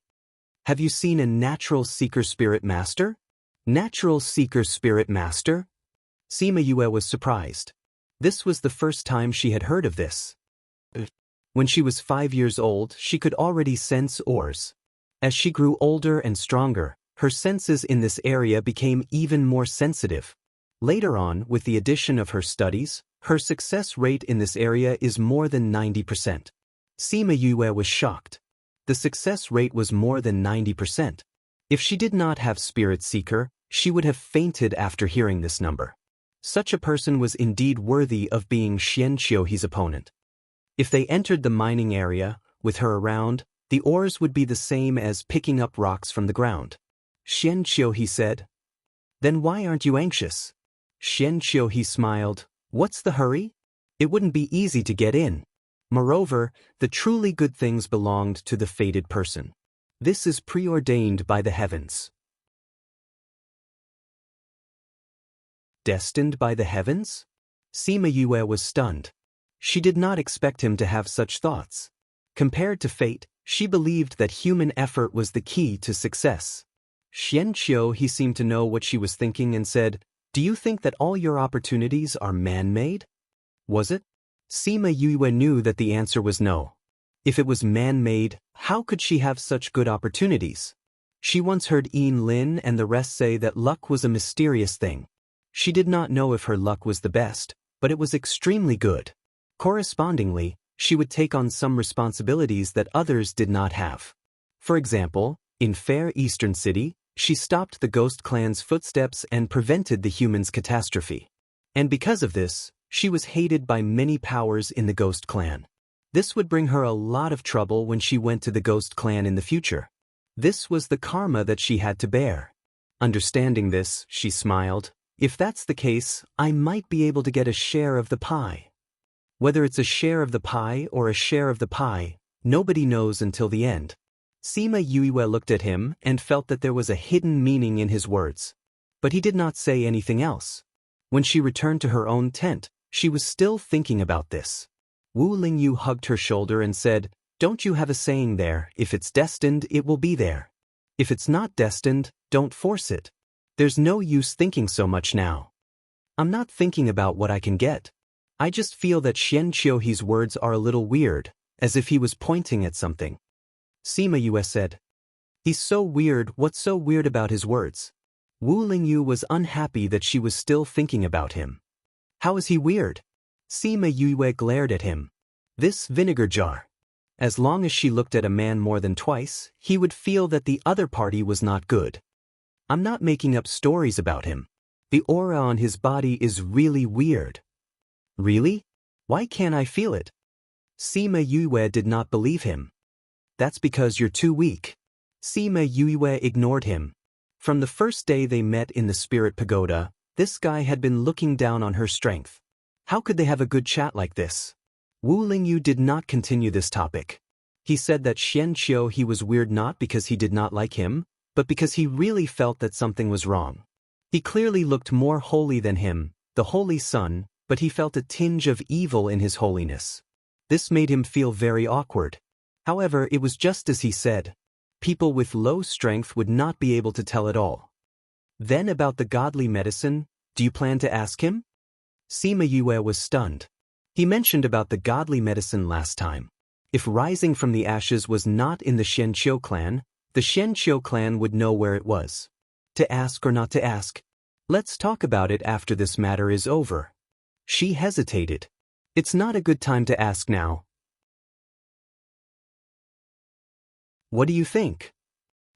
Have you seen a natural seeker spirit master? Natural seeker spirit master? Sima Yuiwei was surprised. This was the first time she had heard of this. When she was 5 years old, she could already sense ores. As she grew older and stronger, her senses in this area became even more sensitive. Later on, with the addition of her studies, her success rate in this area is more than 90%. Sima Yuiwei was shocked. The success rate was more than 90%. If she did not have Spirit Seeker, she would have fainted after hearing this number. Such a person was indeed worthy of being Xianqiu's opponent. If they entered the mining area, with her around, the ores would be the same as picking up rocks from the ground. Xianqiu, he said. Then why aren't you anxious? Xianqiu, he smiled. What's the hurry? It wouldn't be easy to get in. Moreover, the truly good things belonged to the fated person. This is preordained by the heavens. Destined by the heavens? Sima Yuiwei was stunned. She did not expect him to have such thoughts. Compared to fate, she believed that human effort was the key to success. Xianqiu, he seemed to know what she was thinking and said, Do you think that all your opportunities are man-made? Was it? Sima Yuiwei knew that the answer was no. If it was man-made, how could she have such good opportunities? She once heard Yin Lin and the rest say that luck was a mysterious thing. She did not know if her luck was the best, but it was extremely good. Correspondingly, she would take on some responsibilities that others did not have. For example, in Fair Eastern City, she stopped the Ghost Clan's footsteps and prevented the humans' catastrophe. And because of this, she was hated by many powers in the Ghost Clan. This would bring her a lot of trouble when she went to the Ghost Clan in the future. This was the karma that she had to bear. Understanding this, she smiled. If that's the case, I might be able to get a share of the pie. Whether it's a share of the pie or a share of the pie, nobody knows until the end. Sima Yuiwei looked at him and felt that there was a hidden meaning in his words. But he did not say anything else. When she returned to her own tent, she was still thinking about this. Wu Lingyu hugged her shoulder and said, Don't you have a saying there, if it's destined, it will be there. If it's not destined, don't force it. There's no use thinking so much now. I'm not thinking about what I can get. I just feel that Xianqiu's words are a little weird, as if he was pointing at something. Sima Yuiwei said, He's so weird, what's so weird about his words? Wu Lingyu was unhappy that she was still thinking about him. How is he weird? Sima Yue glared at him. This vinegar jar. As long as she looked at a man more than twice, he would feel that the other party was not good. I'm not making up stories about him. The aura on his body is really weird. Really? Why can't I feel it? Sima Yue did not believe him. That's because you're too weak. Sima Yue ignored him. From the first day they met in the Spirit Pagoda, this guy had been looking down on her strength. How could they have a good chat like this? Wu Lingyu did not continue this topic. He said that Xianqiu he was weird not because he did not like him, but because he really felt that something was wrong. He clearly looked more holy than him, the Holy Sun, but he felt a tinge of evil in his holiness. This made him feel very awkward. However, it was just as he said. People with low strength would not be able to tell at all. Then about the godly medicine, do you plan to ask him? Sima Yue was stunned. He mentioned about the godly medicine last time. If rising from the ashes was not in the Xianqiu clan, the Xianqiu clan would know where it was. To ask or not to ask? Let's talk about it after this matter is over. She hesitated. It's not a good time to ask now. What do you think?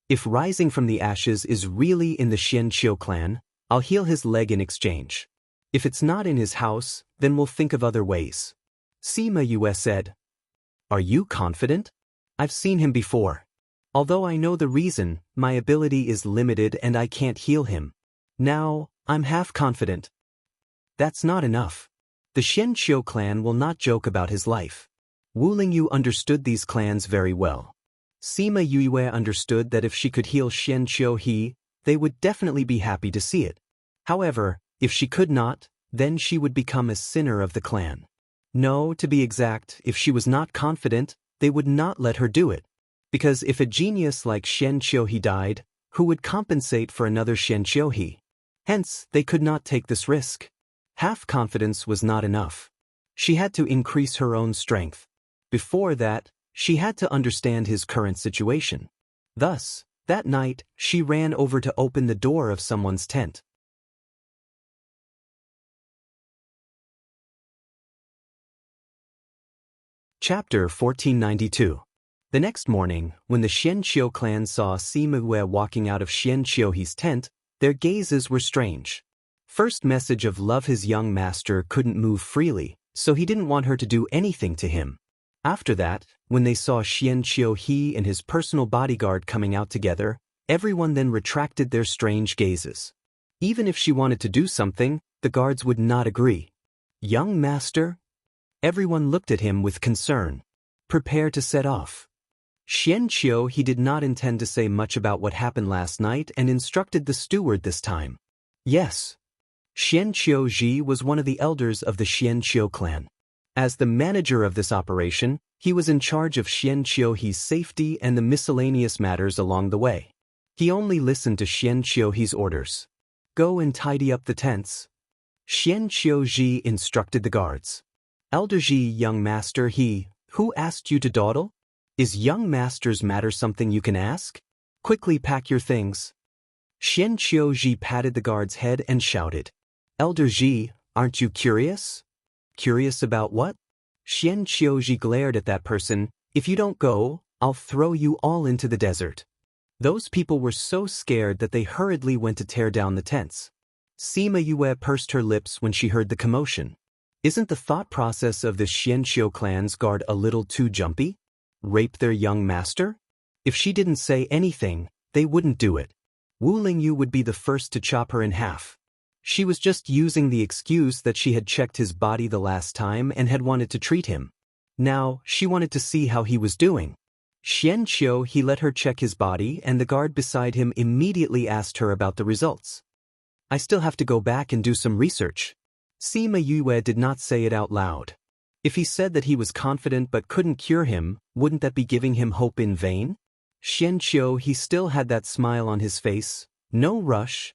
If rising from the ashes is really in the Xianqiu clan, I'll heal his leg in exchange. If it's not in his house, then we'll think of other ways. Sima Yue said. Are you confident? I've seen him before. Although I know the reason, my ability is limited and I can't heal him. Now, I'm half confident. That's not enough. The Xianqiu clan will not joke about his life. Wu Lingyu understood these clans very well. Sima Yue understood that if she could heal Xianqiu they would definitely be happy to see it. However, if she could not, then she would become a sinner of the clan. No, to be exact, if she was not confident, they would not let her do it. Because if a genius like Xianqiu died, who would compensate for another Xianqiu? Hence, they could not take this risk. Half confidence was not enough. She had to increase her own strength. Before that, she had to understand his current situation. Thus, that night, she ran over to open the door of someone's tent. Chapter 1492. The next morning, when the Xianqiu clan saw Sima Yue walking out of Xianqiu's tent, their gazes were strange. First message of love, his young master couldn't move freely, so he didn't want her to do anything to him. After that, when they saw Xianqiu and his personal bodyguard coming out together, everyone then retracted their strange gazes. Even if she wanted to do something, the guards would not agree. Young master? Everyone looked at him with concern. Prepare to set off. Xianqiu did not intend to say much about what happened last night and instructed the steward this time. Yes. Xianqiu was one of the elders of the Xianqiu clan. As the manager of this operation, he was in charge of Xianqiu's safety and the miscellaneous matters along the way. He only listened to Xianqiu's orders. Go and tidy up the tents. Xianqiu instructed the guards. Elder young master who asked you to dawdle? Is young master's matter something you can ask? Quickly pack your things. Xianqiu patted the guard's head and shouted. Elder aren't you curious? Curious about what? Xianqiu glared at that person. If you don't go, I'll throw you all into the desert. Those people were so scared that they hurriedly went to tear down the tents. Sima Yue pursed her lips when she heard the commotion. Isn't the thought process of the Xianqiu clan's guard a little too jumpy? Rape their young master? If she didn't say anything, they wouldn't do it. Wu Lingyu would be the first to chop her in half. She was just using the excuse that she had checked his body the last time and had wanted to treat him. Now, she wanted to see how he was doing. Xianqiu let her check his body and the guard beside him immediately asked her about the results. I still have to go back and do some research. Sima Yue did not say it out loud. If he said that he was confident but couldn't cure him, wouldn't that be giving him hope in vain? Xianqiu still had that smile on his face. No rush.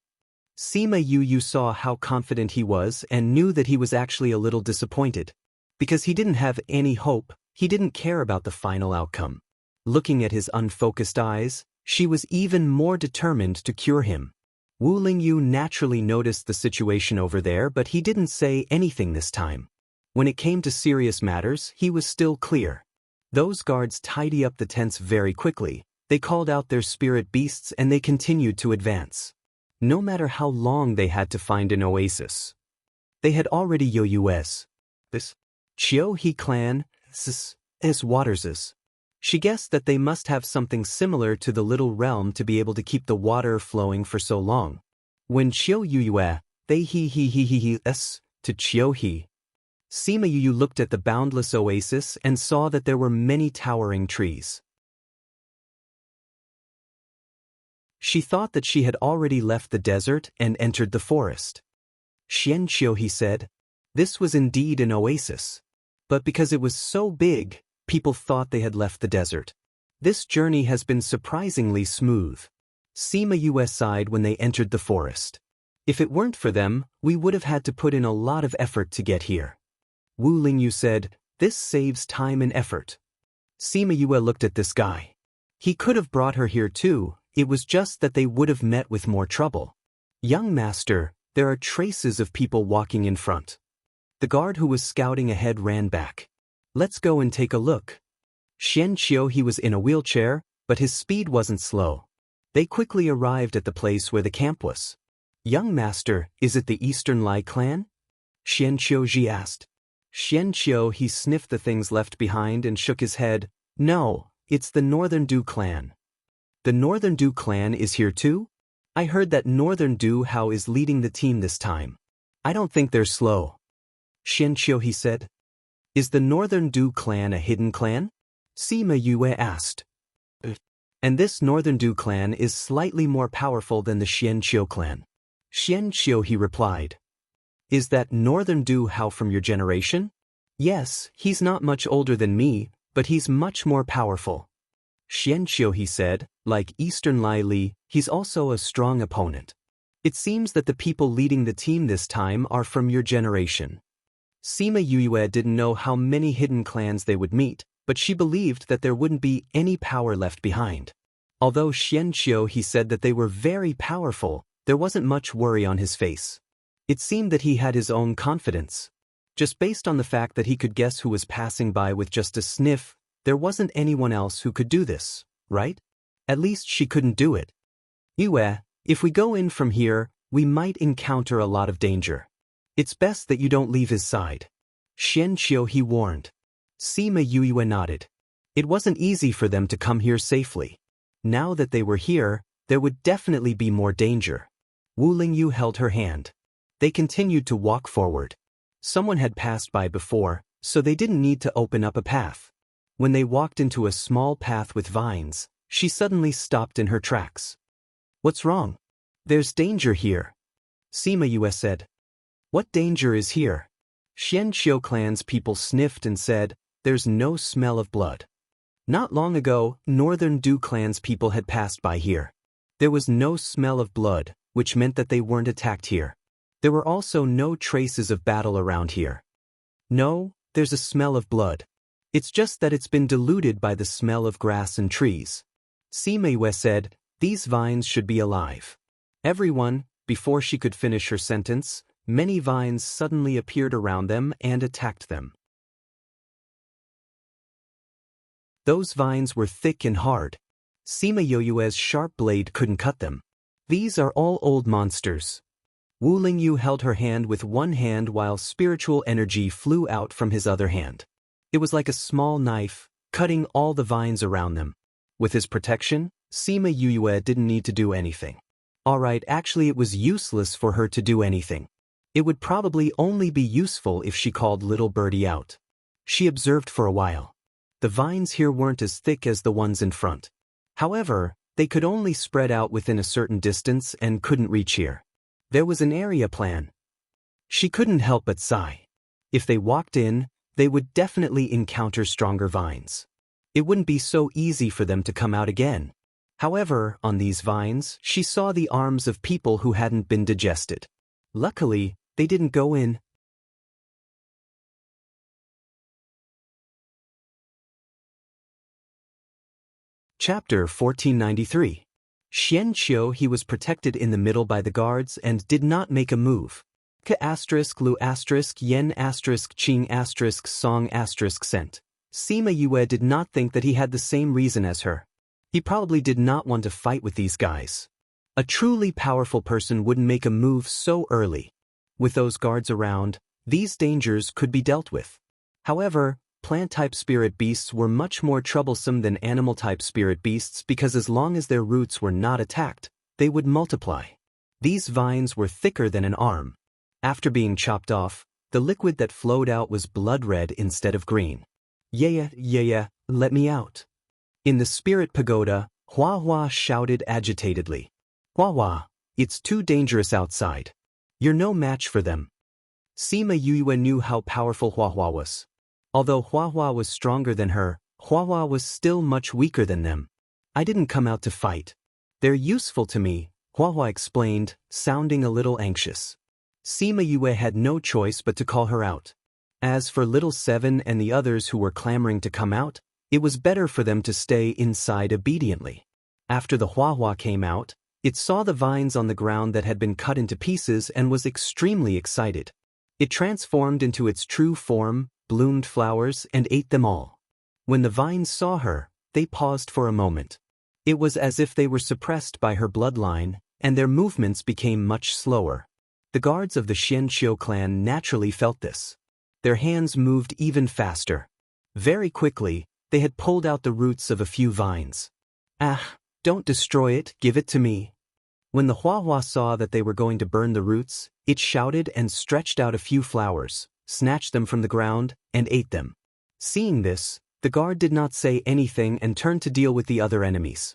Sima Yue saw how confident he was and knew that he was actually a little disappointed. Because he didn't have any hope, he didn't care about the final outcome. Looking at his unfocused eyes, she was even more determined to cure him. Wu Lingyu naturally noticed the situation over there, but he didn't say anything this time. When it came to serious matters, he was still clear. Those guards tidy up the tents very quickly, they called out their spirit beasts and they continued to advance. No matter how long they had to find an oasis. They had already Yo-Us. This Chio-He clan, as Waterses. She guessed that they must have something similar to the little realm to be able to keep the water flowing for so long. When Chio-Yue, they he to Chio-He. Sima Yu looked at the boundless oasis and saw that there were many towering trees. She thought that she had already left the desert and entered the forest. Xianqiu, he said. This was indeed an oasis. But because it was so big, people thought they had left the desert. This journey has been surprisingly smooth. Sima Yu sighed when they entered the forest. If it weren't for them, we would have had to put in a lot of effort to get here. Wu Lingyu said, this saves time and effort. Sima Yue looked at this guy. He could have brought her here too, it was just that they would have met with more trouble. Young master, there are traces of people walking in front. The guard who was scouting ahead ran back. Let's go and take a look. Xianqiu, he was in a wheelchair, but his speed wasn't slow. They quickly arrived at the place where the camp was. Young master, is it the Eastern Lai clan? Xianqiu Ji asked. Xianqiu, he sniffed the things left behind and shook his head. No, it's the Northern Du clan. The Northern Du clan is here too? I heard that Northern Du Hao is leading the team this time. I don't think they're slow. Xianqiu, he said. Is the Northern Du clan a hidden clan? Sima Yue asked. And this Northern Du clan is slightly more powerful than the Xianqiu clan. Xianqiu, he replied. Is that Northern Du Hao from your generation? Yes, he's not much older than me, but he's much more powerful. Xianqiu, he said, like Eastern Lai Li, he's also a strong opponent. It seems that the people leading the team this time are from your generation. Sima Yue didn't know how many hidden clans they would meet, but she believed that there wouldn't be any power left behind. Although Xianqiu, he said that they were very powerful, there wasn't much worry on his face. It seemed that he had his own confidence. Just based on the fact that he could guess who was passing by with just a sniff, there wasn't anyone else who could do this, right? At least she couldn't do it. Yue, if we go in from here, we might encounter a lot of danger. It's best that you don't leave his side. Xianqiu, he warned. Sima Yue nodded. It wasn't easy for them to come here safely. Now that they were here, there would definitely be more danger. Wu Lingyu held her hand. They continued to walk forward. Someone had passed by before, so they didn't need to open up a path. When they walked into a small path with vines, she suddenly stopped in her tracks. What's wrong? There's danger here. Sima Yue said. What danger is here? Xianqiu clan's people sniffed and said, there's no smell of blood. Not long ago, Northern Du clan's people had passed by here. There was no smell of blood, which meant that they weren't attacked here. There were also no traces of battle around here. No, there's a smell of blood. It's just that it's been diluted by the smell of grass and trees. Sima Yue said, these vines should be alive. Everyone, before she could finish her sentence, many vines suddenly appeared around them and attacked them. Those vines were thick and hard. Sima Yue's sharp blade couldn't cut them. These are all old monsters. Wu Lingyu held her hand with one hand while spiritual energy flew out from his other hand. It was like a small knife, cutting all the vines around them. With his protection, Sima Yue didn't need to do anything. Alright, actually it was useless for her to do anything. It would probably only be useful if she called little birdie out. She observed for a while. The vines here weren't as thick as the ones in front. However, they could only spread out within a certain distance and couldn't reach here. There was an area plan. She couldn't help but sigh. If they walked in, they would definitely encounter stronger vines. It wouldn't be so easy for them to come out again. However, on these vines, she saw the arms of people who hadn't been digested. Luckily, they didn't go in. Chapter 1493. Xianqiu, he was protected in the middle by the guards and did not make a move. K asterisk lu asterisk yen asterisk ching asterisk song asterisk sent. Sima Yue did not think that he had the same reason as her. He probably did not want to fight with these guys. A truly powerful person wouldn't make a move so early. With those guards around, these dangers could be dealt with. However, plant-type spirit beasts were much more troublesome than animal-type spirit beasts because as long as their roots were not attacked, they would multiply. These vines were thicker than an arm. After being chopped off, the liquid that flowed out was blood red instead of green. Yeah, let me out. In the spirit pagoda, Hua Hua shouted agitatedly. Hua Hua, it's too dangerous outside. You're no match for them. Sima Yue knew how powerful Hua Hua was. Although Hua Hua was stronger than her, Hua Hua was still much weaker than them. I didn't come out to fight. They're useful to me, Hua Hua explained, sounding a little anxious. Sima Yue had no choice but to call her out. As for Little Seven and the others who were clamoring to come out, it was better for them to stay inside obediently. After the Hua Hua came out, it saw the vines on the ground that had been cut into pieces and was extremely excited. It transformed into its true form, bloomed flowers, and ate them all. When the vines saw her, they paused for a moment. It was as if they were suppressed by her bloodline, and their movements became much slower. The guards of the Xianqiu clan naturally felt this. Their hands moved even faster. Very quickly, they had pulled out the roots of a few vines. Ah, don't destroy it, give it to me. When the Hua Hua saw that they were going to burn the roots, it shouted and stretched out a few flowers, snatched them from the ground, and ate them. Seeing this, the guard did not say anything and turned to deal with the other enemies.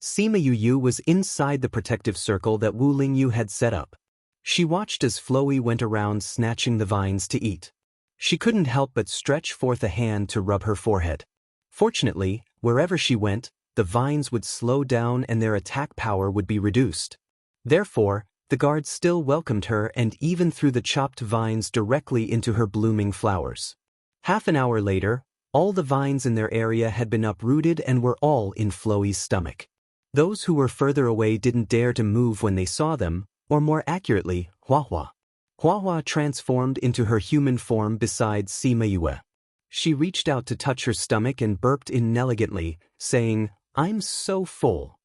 Sima Yu was inside the protective circle that Wu Lingyu had set up. She watched as Floey went around snatching the vines to eat. She couldn't help but stretch forth a hand to rub her forehead. Fortunately, wherever she went, the vines would slow down and their attack power would be reduced. Therefore, the guards still welcomed her and even threw the chopped vines directly into her blooming flowers. Half an hour later, all the vines in their area had been uprooted and were all in Floey's stomach. Those who were further away didn't dare to move when they saw them, or more accurately, Hua Hua. Hua Hua transformed into her human form beside Sima Yue. She reached out to touch her stomach and burped inelegantly, saying, "I'm so full."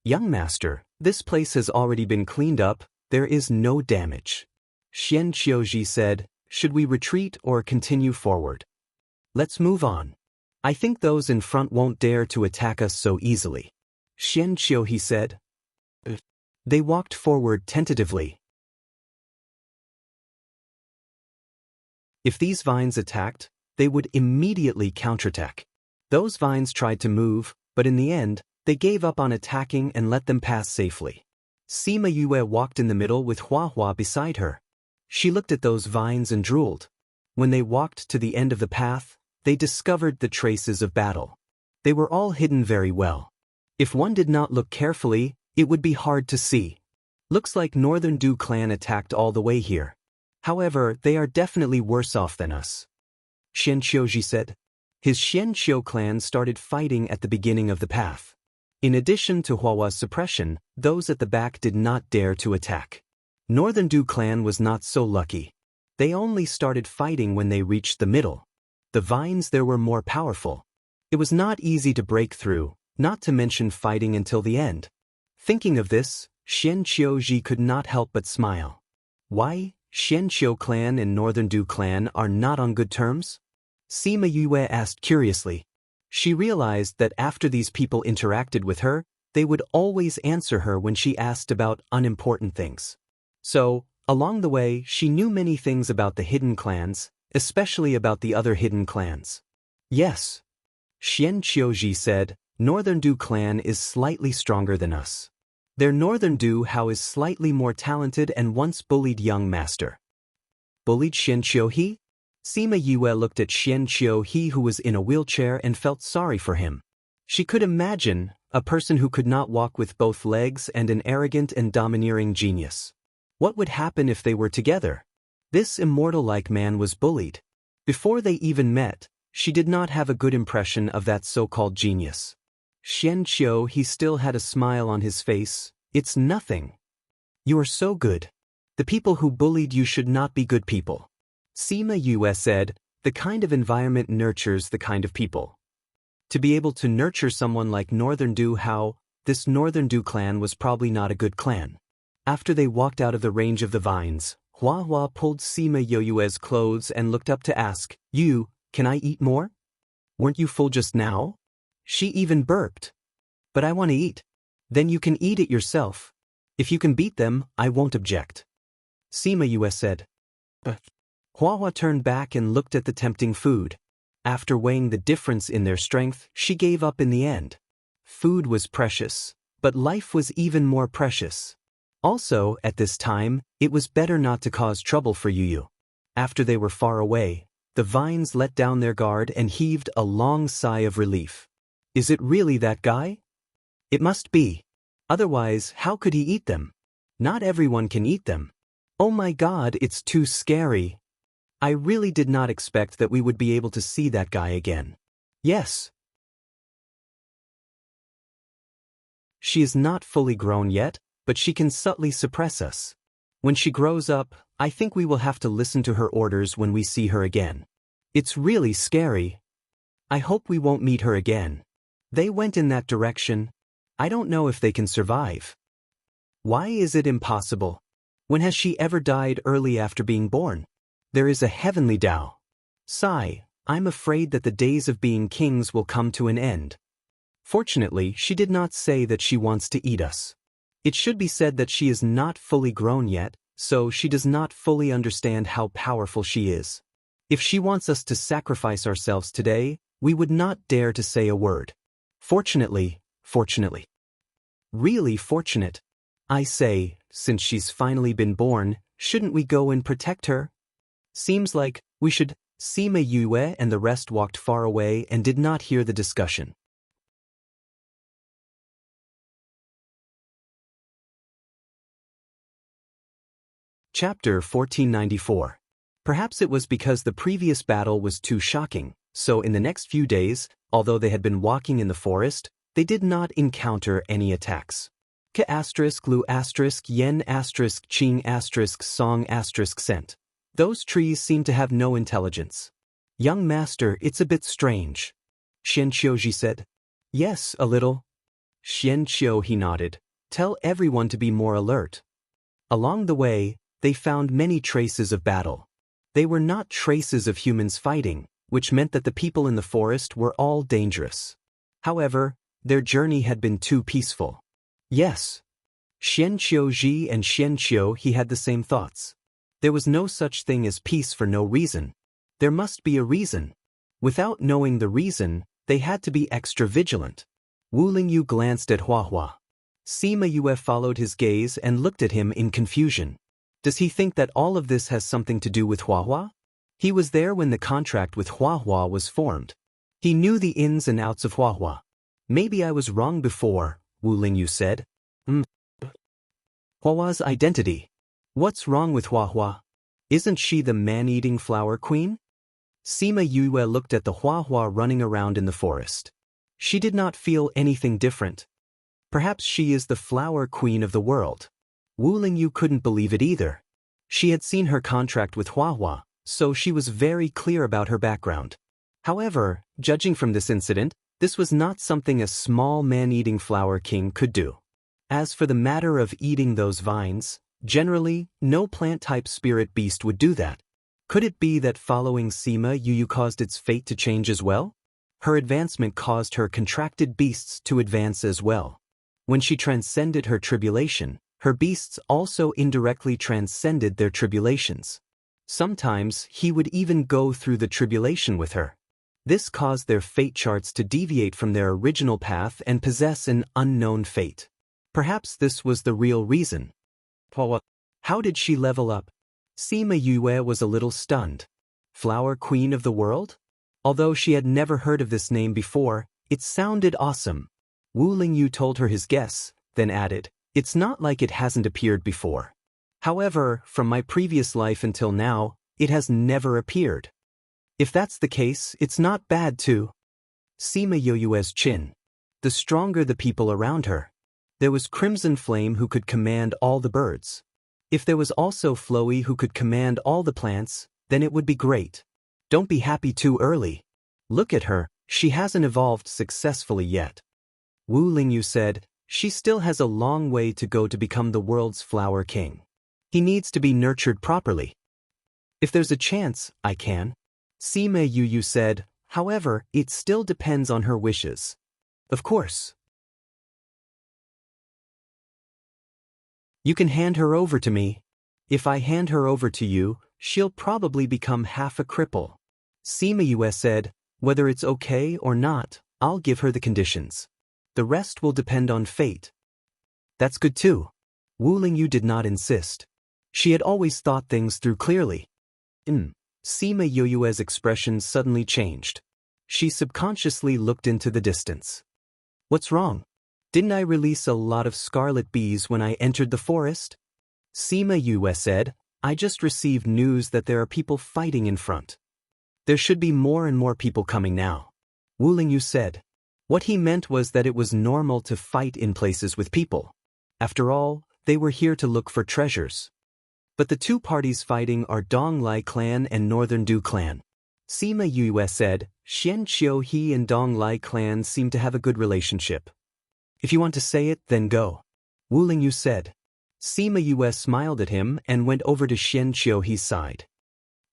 "Young master, this place has already been cleaned up, there is no damage." Xian Qiuji said, "Should we retreat or continue forward?" "Let's move on. I think those in front won't dare to attack us so easily." Xian Qiuji said. They walked forward tentatively. If these vines attacked, they would immediately counterattack. Those vines tried to move, but in the end, they gave up on attacking and let them pass safely. Sima Yue walked in the middle with Hua Hua beside her. She looked at those vines and drooled. When they walked to the end of the path, they discovered the traces of battle. They were all hidden very well. If one did not look carefully, it would be hard to see. Looks like Northern Du clan attacked all the way here. However, they are definitely worse off than us. Xian Qiuji said. His Xianqiu clan started fighting at the beginning of the path. In addition to Huahua's suppression, those at the back did not dare to attack. Northern Du clan was not so lucky. They only started fighting when they reached the middle. The vines there were more powerful. It was not easy to break through, not to mention fighting until the end. Thinking of this, Xian Qiuji could not help but smile. Why, Xianqiu clan and Northern Du clan are not on good terms? Sima Yue asked curiously. She realized that after these people interacted with her, they would always answer her when she asked about unimportant things. So, along the way, she knew many things about the hidden clans, especially about the other hidden clans. Yes. Xian Qiuji said, Northern Du clan is slightly stronger than us. Their Northern Du Hao is slightly more talented and once bullied young master. Bullied Xian Qiuhi? Sima Yue looked at Xian Qiuhi who was in a wheelchair and felt sorry for him. She could imagine a person who could not walk with both legs and an arrogant and domineering genius. What would happen if they were together? This immortal-like man was bullied. Before they even met, she did not have a good impression of that so-called genius. Xian Qiuhi still had a smile on his face. It's nothing. You are so good. The people who bullied you should not be good people. Sima Yue said, the kind of environment nurtures the kind of people. To be able to nurture someone like Northern Du Hao, this Northern Du clan was probably not a good clan. After they walked out of the range of the vines, Hua Hua pulled Sima Yue's clothes and looked up to ask, "You, can I eat more? Weren't you full just now?" She even burped. "But I want to eat." "Then you can eat it yourself. If you can beat them, I won't object." Sima Yue said. But Hua Hua turned back and looked at the tempting food. After weighing the difference in their strength, she gave up in the end. Food was precious, but life was even more precious. Also, at this time, it was better not to cause trouble for Yu. After they were far away, the vines let down their guard and heaved a long sigh of relief. Is it really that guy? It must be. Otherwise, how could he eat them? Not everyone can eat them. Oh my God, it's too scary. I really did not expect that we would be able to see that guy again. Yes. She is not fully grown yet, but she can subtly suppress us. When she grows up, I think we will have to listen to her orders when we see her again. It's really scary. I hope we won't meet her again. They went in that direction. I don't know if they can survive. Why is it impossible? When has she ever died early after being born? There is a heavenly Tao. Sigh, I'm afraid that the days of being kings will come to an end. Fortunately, she did not say that she wants to eat us. It should be said that she is not fully grown yet, so she does not fully understand how powerful she is. If she wants us to sacrifice ourselves today, we would not dare to say a word. Fortunately. Really fortunate. I say, since she's finally been born, shouldn't we go and protect her? Seems like we should. Sima Yue and the rest walked far away and did not hear the discussion. Chapter 1494. Perhaps it was because the previous battle was too shocking, so in the next few days, although they had been walking in the forest, they did not encounter any attacks. K*** lu** yen** qing** song **sent. Those trees seem to have no intelligence. Young master, it's a bit strange. Xian Qiuji said. Yes, a little. Xian Qiu, he nodded. Tell everyone to be more alert. Along the way, they found many traces of battle. They were not traces of humans fighting, which meant that the people in the forest were all dangerous. However, their journey had been too peaceful. Yes. Xian Qiuji and Xian Qiu, he had the same thoughts. There was no such thing as peace for no reason. There must be a reason. Without knowing the reason, they had to be extra vigilant. Wu Lingyu glanced at Hua Hua. Sima Yue followed his gaze and looked at him in confusion. Does he think that all of this has something to do with Hua Hua? He was there when the contract with Hua Hua was formed. He knew the ins and outs of Hua Hua. Maybe I was wrong before, Wu Lingyu said. Hua Hua's identity. What's wrong with Hua Hua? Isn't she the man-eating flower queen? Sima Yue looked at the Hua Hua running around in the forest. She did not feel anything different. Perhaps she is the flower queen of the world. Wu Lingyu couldn't believe it either. She had seen her contract with Hua Hua, so she was very clear about her background. However, judging from this incident, this was not something a small man-eating flower king could do. As for the matter of eating those vines, generally, no plant-type spirit beast would do that. Could it be that following Sima Yue caused its fate to change as well? Her advancement caused her contracted beasts to advance as well. When she transcended her tribulation, her beasts also indirectly transcended their tribulations. Sometimes he would even go through the tribulation with her. This caused their fate charts to deviate from their original path and possess an unknown fate. Perhaps this was the real reason. How did she level up? Sima Yue was a little stunned. Flower Queen of the World? Although she had never heard of this name before, it sounded awesome. Wu Lingyu told her his guess, then added, It's not like it hasn't appeared before. However, from my previous life until now, it has never appeared. If that's the case, it's not bad too. Sima Yue's chin. The stronger the people around her. There was Crimson Flame who could command all the birds. If there was also Floey who could command all the plants, then it would be great. Don't be happy too early. Look at her, she hasn't evolved successfully yet. Wu Lingyu said, she still has a long way to go to become the world's flower king. He needs to be nurtured properly. If there's a chance, I can. Sima Yuyu said, however, it still depends on her wishes. Of course. You can hand her over to me. If I hand her over to you, she'll probably become half a cripple. Sima Yue said, whether it's okay or not, I'll give her the conditions. The rest will depend on fate. That's good too. Wu Lingyu did not insist. She had always thought things through clearly. Sima Yue's expression suddenly changed. She subconsciously looked into the distance. What's wrong? Didn't I release a lot of scarlet bees when I entered the forest? Sima Yue said, I just received news that there are people fighting in front. There should be more and more people coming now. Wu Lingyu said. What he meant was that it was normal to fight in places with people. After all, they were here to look for treasures. But the two parties fighting are Donglai clan and Northern Du clan. Sima Yue said, Xian Qiu He and Donglai clan seem to have a good relationship. If you want to say it, then go. Wu Lingyu said. Sima Yue smiled at him and went over to Xian Qiu He's side.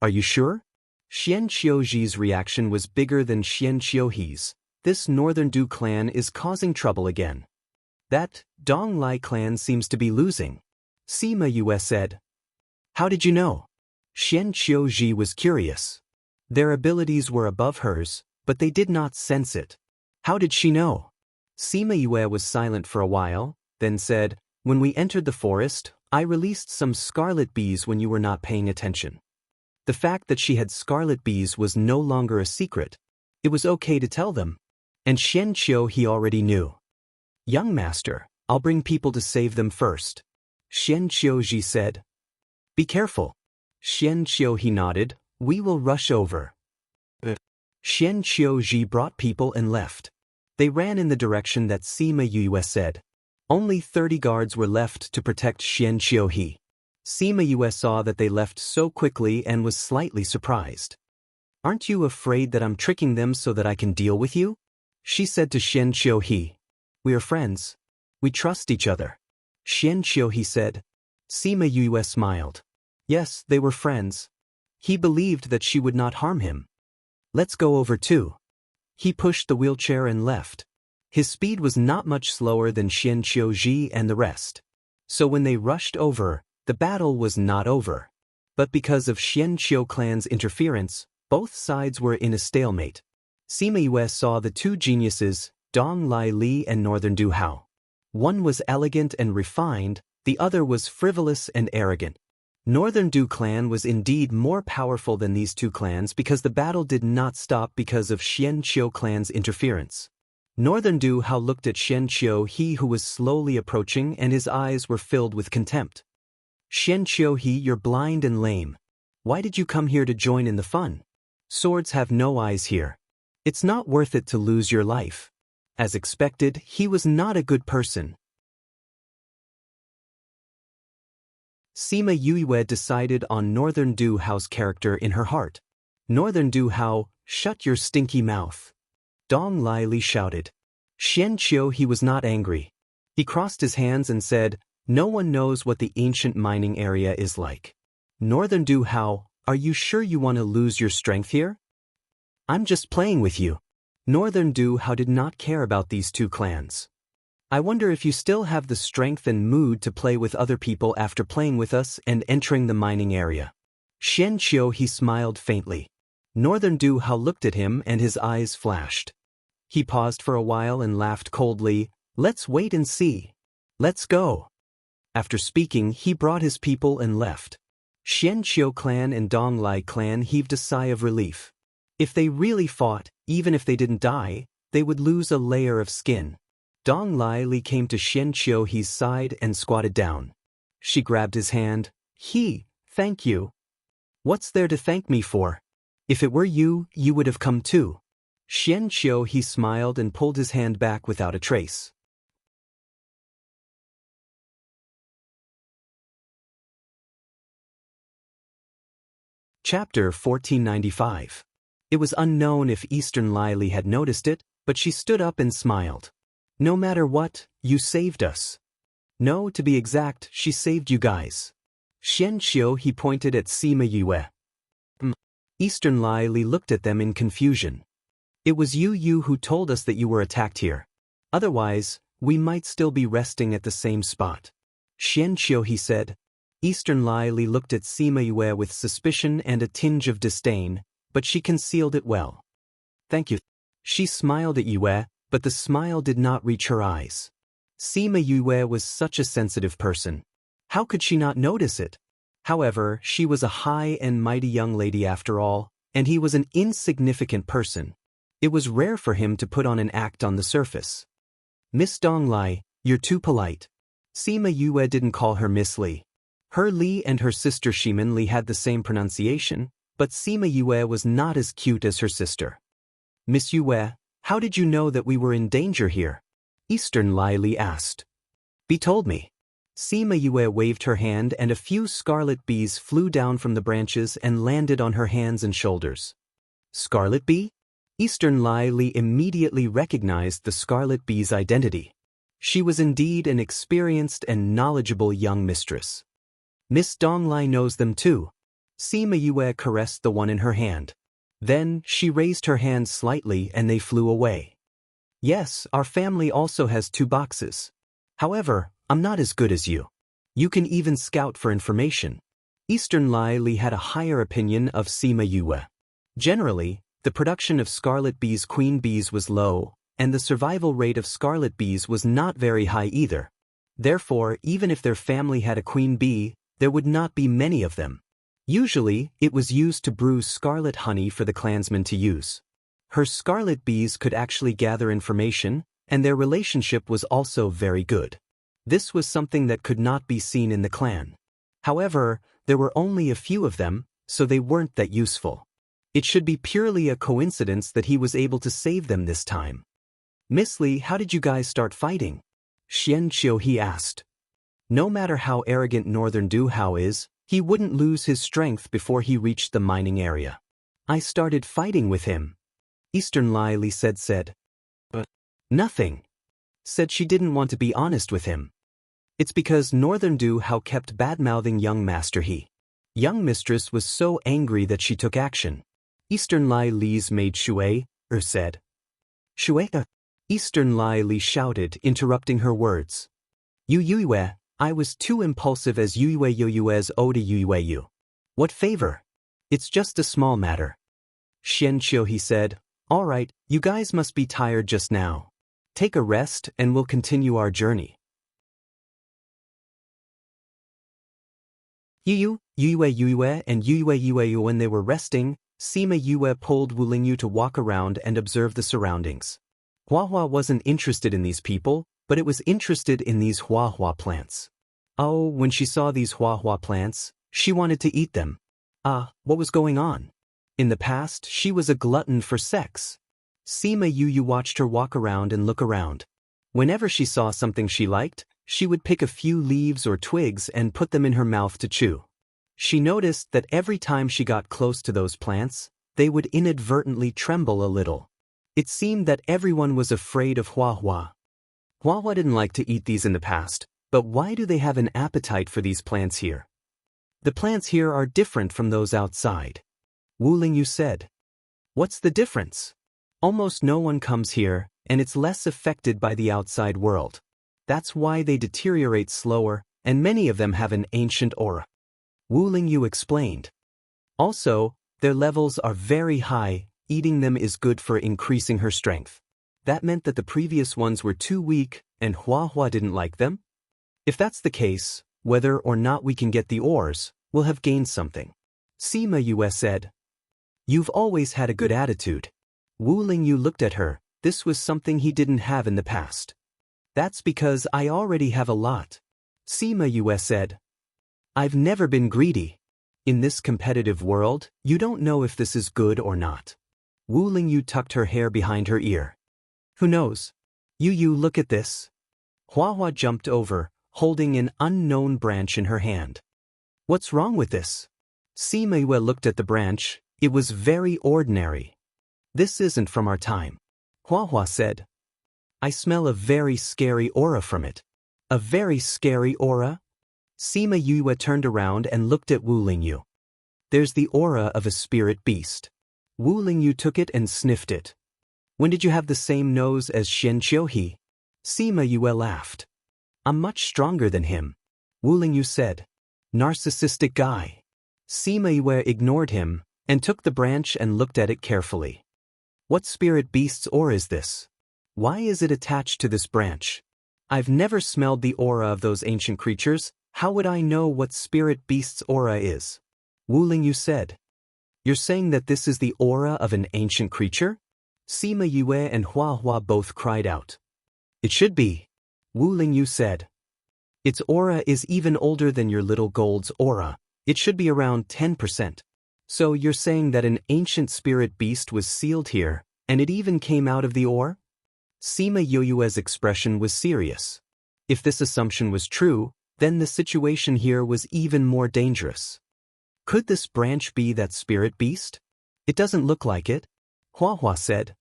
Are you sure? Xian Qiu Ji's reaction was bigger than Xian Qiu He's. This Northern Du clan is causing trouble again. That Donglai clan seems to be losing. Sima Yue said. How did you know? Xian Qiu Ji was curious. Their abilities were above hers, but they did not sense it. How did she know? Sima Yue was silent for a while, then said, when we entered the forest, I released some scarlet bees when you were not paying attention. The fact that she had scarlet bees was no longer a secret. It was okay to tell them. And Xian Qiu he already knew. Young master, I'll bring people to save them first. Xian Qiu Ji said. Be careful. Xian Qiu he nodded, we will rush over. Xian Qiu Ji brought people and left. They ran in the direction that Sima Yue said. Only 30 guards were left to protect Xian Qiu he. Sima Yue saw that they left so quickly and was slightly surprised. Aren't you afraid that I'm tricking them so that I can deal with you? She said to Xian Qiu he. We are friends. We trust each other. Xian Qiu he said. Sima Yue smiled. Yes, they were friends. He believed that she would not harm him. Let's go over too. He pushed the wheelchair and left. His speed was not much slower than Xian Qiu Ji and the rest. So when they rushed over, the battle was not over. But because of Xian Qiu clan's interference, both sides were in a stalemate. Sima Yue saw the two geniuses, Dong Lai Li and Northern Du Hao. One was elegant and refined, the other was frivolous and arrogant. Northern Du clan was indeed more powerful than these two clans because the battle did not stop because of Xian Qiu clan's interference. Northern Du Hao looked at Xian Qiu he who was slowly approaching and his eyes were filled with contempt. Xian Qiu he, you're blind and lame. Why did you come here to join in the fun? Swords have no eyes here. It's not worth it to lose your life. As expected, he was not a good person. Sima Yue decided on Northern Du Hao's character in her heart. Northern Du Hao, shut your stinky mouth. Dong Lai Li shouted. Xian Qiu he was not angry. He crossed his hands and said, no one knows what the ancient mining area is like. Northern Du Hao, are you sure you want to lose your strength here? I'm just playing with you. Northern Du Hao did not care about these two clans. I wonder if you still have the strength and mood to play with other people after playing with us and entering the mining area. Xian Qiu he smiled faintly. Northern Du Hao looked at him and his eyes flashed. He paused for a while and laughed coldly. Let's wait and see. Let's go. After speaking, he brought his people and left. Xian Qiu clan and Dong Lai clan heaved a sigh of relief. If they really fought, even if they didn't die, they would lose a layer of skin. Dong Lai Li came to Xian Qiu he's side and squatted down. She grabbed his hand. Thank you. What's there to thank me for? If it were you, you would have come too. Xian Qiu he smiled and pulled his hand back without a trace. Chapter 1495. It was unknown if Eastern Lily had noticed it, but she stood up and smiled. No matter what, you saved us. No, to be exact, she saved you guys. Xian Qiu, he pointed at Sima Yue. Eastern Lily looked at them in confusion. It was you who told us that you were attacked here. Otherwise, we might still be resting at the same spot. Xian Qiu, he said. Eastern Lily looked at Sima Yue with suspicion and a tinge of disdain, but she concealed it well. Thank you. She smiled at Yue, but the smile did not reach her eyes. Sima Yue was such a sensitive person. How could she not notice it? However, she was a high and mighty young lady after all, and he was an insignificant person. It was rare for him to put on an act on the surface. Miss Donglai, you're too polite. Sima Yue didn't call her Miss Li. Her Li and her sister Shimin Li had the same pronunciation, but Sima Yue was not as cute as her sister. Miss Yue, how did you know that we were in danger here? Eastern Lily asked. Be told me. Sima Yue waved her hand and a few scarlet bees flew down from the branches and landed on her hands and shoulders. Scarlet bee? Eastern Lily immediately recognized the scarlet bee's identity. She was indeed an experienced and knowledgeable young mistress. Miss Donglai knows them too. Sima Yue caressed the one in her hand. Then, she raised her hand slightly and they flew away. Yes, our family also has 2 boxes. However, I'm not as good as you. You can even scout for information. Eastern Lily had a higher opinion of Sima Yue. Generally, the production of scarlet bees' queen bees was low, and the survival rate of scarlet bees was not very high either. Therefore, even if their family had a queen bee, there would not be many of them. Usually, it was used to brew scarlet honey for the clansmen to use. Her scarlet bees could actually gather information, and their relationship was also very good. This was something that could not be seen in the clan. However, there were only a few of them, so they weren't that useful. It should be purely a coincidence that he was able to save them this time. Miss Li, how did you guys start fighting? Xian Qiu, he asked. No matter how arrogant Northern Du Hao is, he wouldn't lose his strength before he reached the mining area. I started fighting with him. Eastern Lily said. But nothing. Said she didn't want to be honest with him. It's because Northern Du Hao kept bad-mouthing young master he. Young mistress was so angry that she took action. Eastern Lily's maid Shui said. Shui? Eastern Lily shouted, interrupting her words. Yue, I was too impulsive as Yue's ode Yue. What favor? It's just a small matter. Xian Qiu, he said. All right, you guys must be tired just now. Take a rest and we'll continue our journey. Yue and Yue when they were resting, Sima Yue pulled Wu Lingyu to walk around and observe the surroundings. Huahua wasn't interested in these people, but it was interested in these Huahua plants. Oh, when she saw these Huahua plants, she wanted to eat them. What was going on? In the past, she was a glutton for sex. Sima Yu watched her walk around and look around. Whenever she saw something she liked, she would pick a few leaves or twigs and put them in her mouth to chew. She noticed that every time she got close to those plants, they would inadvertently tremble a little. It seemed that everyone was afraid of Huahua. Huahua didn't like to eat these in the past, but why do they have an appetite for these plants here? The plants here are different from those outside. Wu Lingyu said. What's the difference? Almost no one comes here, and it's less affected by the outside world. That's why they deteriorate slower, and many of them have an ancient aura. Wu Lingyu explained. Also, their levels are very high, eating them is good for increasing her strength. That meant that the previous ones were too weak, and Huahua didn't like them? If that's the case, whether or not we can get the ores, we'll have gained something. Sima Yue said. You've always had a good attitude. Wu Lingyu looked at her. This was something he didn't have in the past. That's because I already have a lot. Sima Yue said. I've never been greedy. In this competitive world, you don't know if this is good or not. Wu Lingyu tucked her hair behind her ear. Who knows? Yu, look at this. Huahua jumped over, holding an unknown branch in her hand. What's wrong with this? Sima Yue looked at the branch. It was very ordinary. This isn't from our time. Hua Hua said. I smell a very scary aura from it. A very scary aura? Sima Yue turned around and looked at Wu Lingyu. There's the aura of a spirit beast. Wu Lingyu took it and sniffed it. When did you have the same nose as Xian Qiuhe? Sima Yue laughed. I'm much stronger than him. Wu Lingyu said. Narcissistic guy. Sima Yue ignored him and took the branch and looked at it carefully. What spirit beast's aura is this? Why is it attached to this branch? I've never smelled the aura of those ancient creatures. How would I know what spirit beast's aura is? Wu Lingyu said. You're saying that this is the aura of an ancient creature? Sima Yue and Hua Hua both cried out. It should be. Wu Lingyu said. Its aura is even older than your little gold's aura. It should be around 10%. So you're saying that an ancient spirit beast was sealed here, and it even came out of the ore? Sima Yue's expression was serious. If this assumption was true, then the situation here was even more dangerous. Could this branch be that spirit beast? It doesn't look like it, Hua Hua said.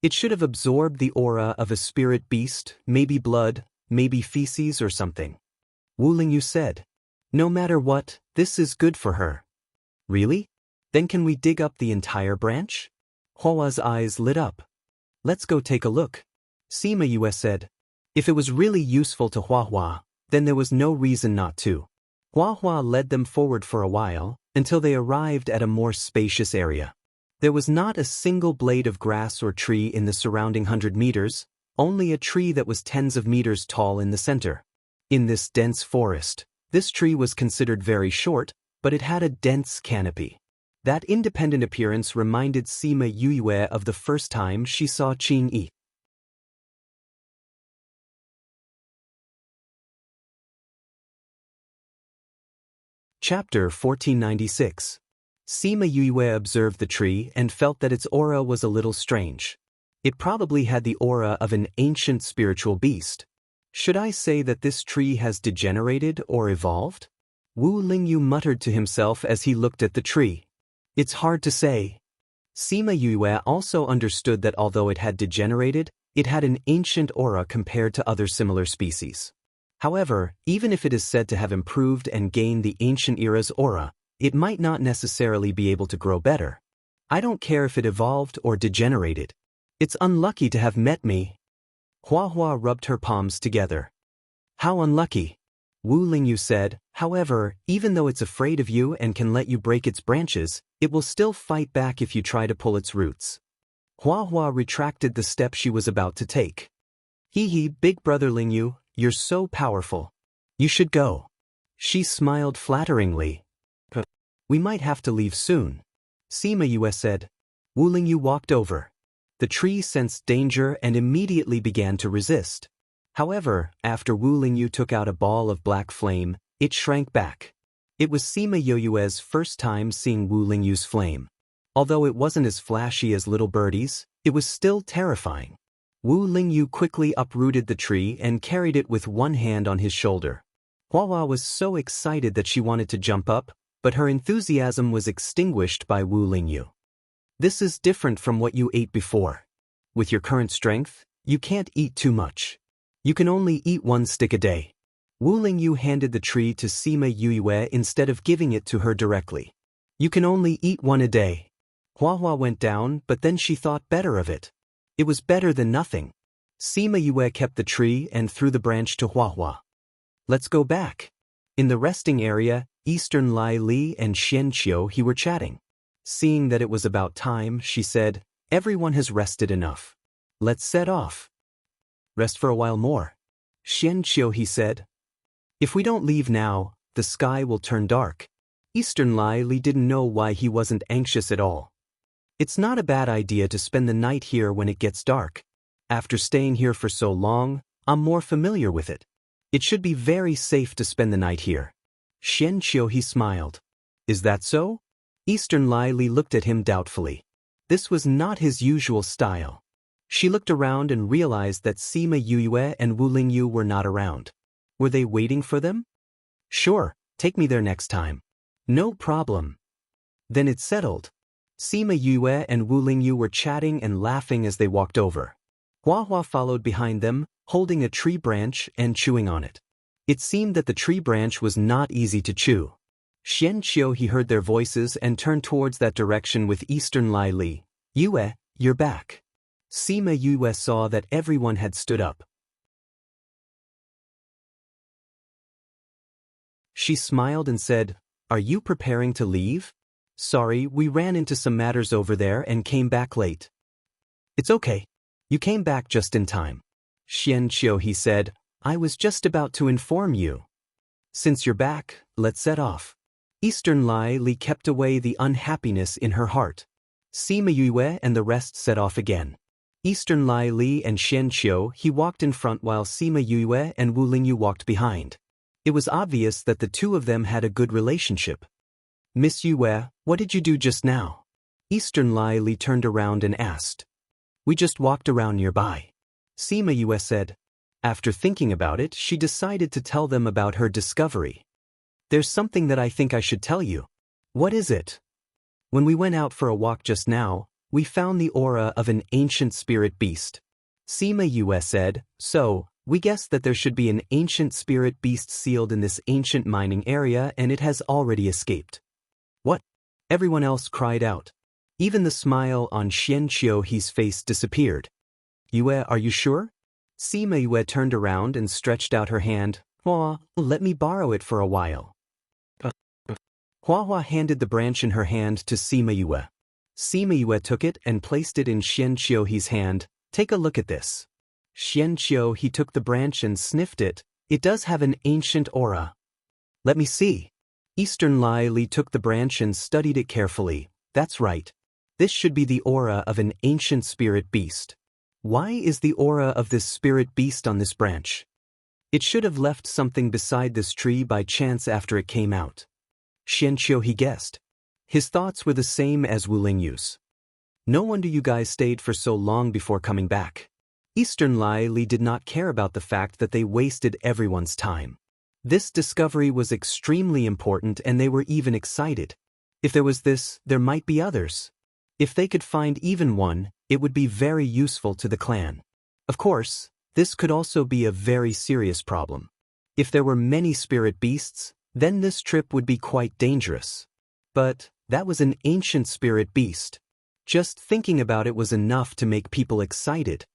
It should have absorbed the aura of a spirit beast, maybe blood, maybe feces or something. Wu Lingyu said. No matter what, this is good for her. Really? Then can we dig up the entire branch? Hua Hua's eyes lit up. Let's go take a look. Sima Yue said. If it was really useful to Hua Hua, then there was no reason not to. Hua Hua led them forward for a while, until they arrived at a more spacious area. There was not a single blade of grass or tree in the surrounding 100 meters, only a tree that was tens of meters tall in the center. In this dense forest, this tree was considered very short, but it had a dense canopy. That independent appearance reminded Sima Yue of the first time she saw Qing Yi. Chapter 1496. Sima Yue observed the tree and felt that its aura was a little strange. It probably had the aura of an ancient spiritual beast. Should I say that this tree has degenerated or evolved? Wu Lingyu muttered to himself as he looked at the tree. It's hard to say. Sima Yue also understood that although it had degenerated, it had an ancient aura compared to other similar species. However, even if it is said to have improved and gained the ancient era's aura, it might not necessarily be able to grow better. I don't care if it evolved or degenerated. It's unlucky to have met me. Hua Hua rubbed her palms together. How unlucky. Wu Lingyu said, however, even though it's afraid of you and can let you break its branches, it will still fight back if you try to pull its roots. Hua Hua retracted the step she was about to take. Hee, big brother Lingyu, you're so powerful. You should go. She smiled flatteringly. We might have to leave soon. Sima Yue said. Wu Lingyu walked over. The tree sensed danger and immediately began to resist. However, after Wu Lingyu took out a ball of black flame, it shrank back. It was Sima Yue's first time seeing Wu Lingyu's flame. Although it wasn't as flashy as little birdies, it was still terrifying. Wu Lingyu quickly uprooted the tree and carried it with one hand on his shoulder. Hua Hua was so excited that she wanted to jump up, but her enthusiasm was extinguished by Wu Lingyu. This is different from what you ate before. With your current strength, you can't eat too much. You can only eat one stick a day. Wu Lingyu handed the tree to Sima Yue instead of giving it to her directly. You can only eat one a day. Hua Hua went down, but then she thought better of it. It was better than nothing. Sima Yue kept the tree and threw the branch to Hua Hua. Let's go back. In the resting area, Eastern Lai Li and Xian Qiuhe were chatting. Seeing that it was about time, she said, everyone has rested enough. Let's set off. Rest for a while more. Xian Qiuhe said. If we don't leave now, the sky will turn dark. Eastern Lai Li didn't know why he wasn't anxious at all. It's not a bad idea to spend the night here when it gets dark. After staying here for so long, I'm more familiar with it. It should be very safe to spend the night here. Xian Qiuhe smiled. Is that so? Eastern Lai Li looked at him doubtfully. This was not his usual style. She looked around and realized that Sima Yue and Wu Lingyu were not around. Were they waiting for them? Sure, take me there next time. No problem. Then it's settled. Sima Yue and Wu Lingyu were chatting and laughing as they walked over. Hua Hua followed behind them, holding a tree branch and chewing on it. It seemed that the tree branch was not easy to chew. Xian Qiu he heard their voices and turned towards that direction with Eastern Lai Li. Yue, you're back. Sima Yue saw that everyone had stood up. She smiled and said, Are you preparing to leave? Sorry, we ran into some matters over there and came back late. It's okay. You came back just in time. Xian Qiu he said, I was just about to inform you. Since you're back, let's set off. Eastern Lai Li kept away the unhappiness in her heart. Sima Yue and the rest set off again. Eastern Lai Li and Xian Qiu he walked in front while Sima Yue and Wu Lingyu walked behind. It was obvious that the two of them had a good relationship. Miss Yue, what did you do just now? Eastern Lai Li turned around and asked. We just walked around nearby. Sima Yue said. After thinking about it, she decided to tell them about her discovery. There's something that I think I should tell you. What is it? When we went out for a walk just now, we found the aura of an ancient spirit beast. Sima Yue said, so, we guessed that there should be an ancient spirit beast sealed in this ancient mining area and it has already escaped. What? Everyone else cried out. Even the smile on Xian Qiu he's face disappeared. Yue, are you sure? Sima Yue turned around and stretched out her hand. Hua, let me borrow it for a while. Hua Hua handed the branch in her hand to Sima Yue. Sima Yue took it and placed it in Xian Qiu he's hand. Take a look at this. Xian Qiu he took the branch and sniffed it. It does have an ancient aura. Let me see. Eastern Lai Li took the branch and studied it carefully. That's right. This should be the aura of an ancient spirit beast. Why is the aura of this spirit beast on this branch? It should have left something beside this tree by chance after it came out. Xian Qiu he guessed. His thoughts were the same as Wu Lingyu's. No wonder you guys stayed for so long before coming back. Eastern Lai Li did not care about the fact that they wasted everyone's time. This discovery was extremely important and they were even excited. If there was this, there might be others. If they could find even one, it would be very useful to the clan. Of course, this could also be a very serious problem. If there were many spirit beasts, then this trip would be quite dangerous. But that was an ancient spirit beast. Just thinking about it was enough to make people excited.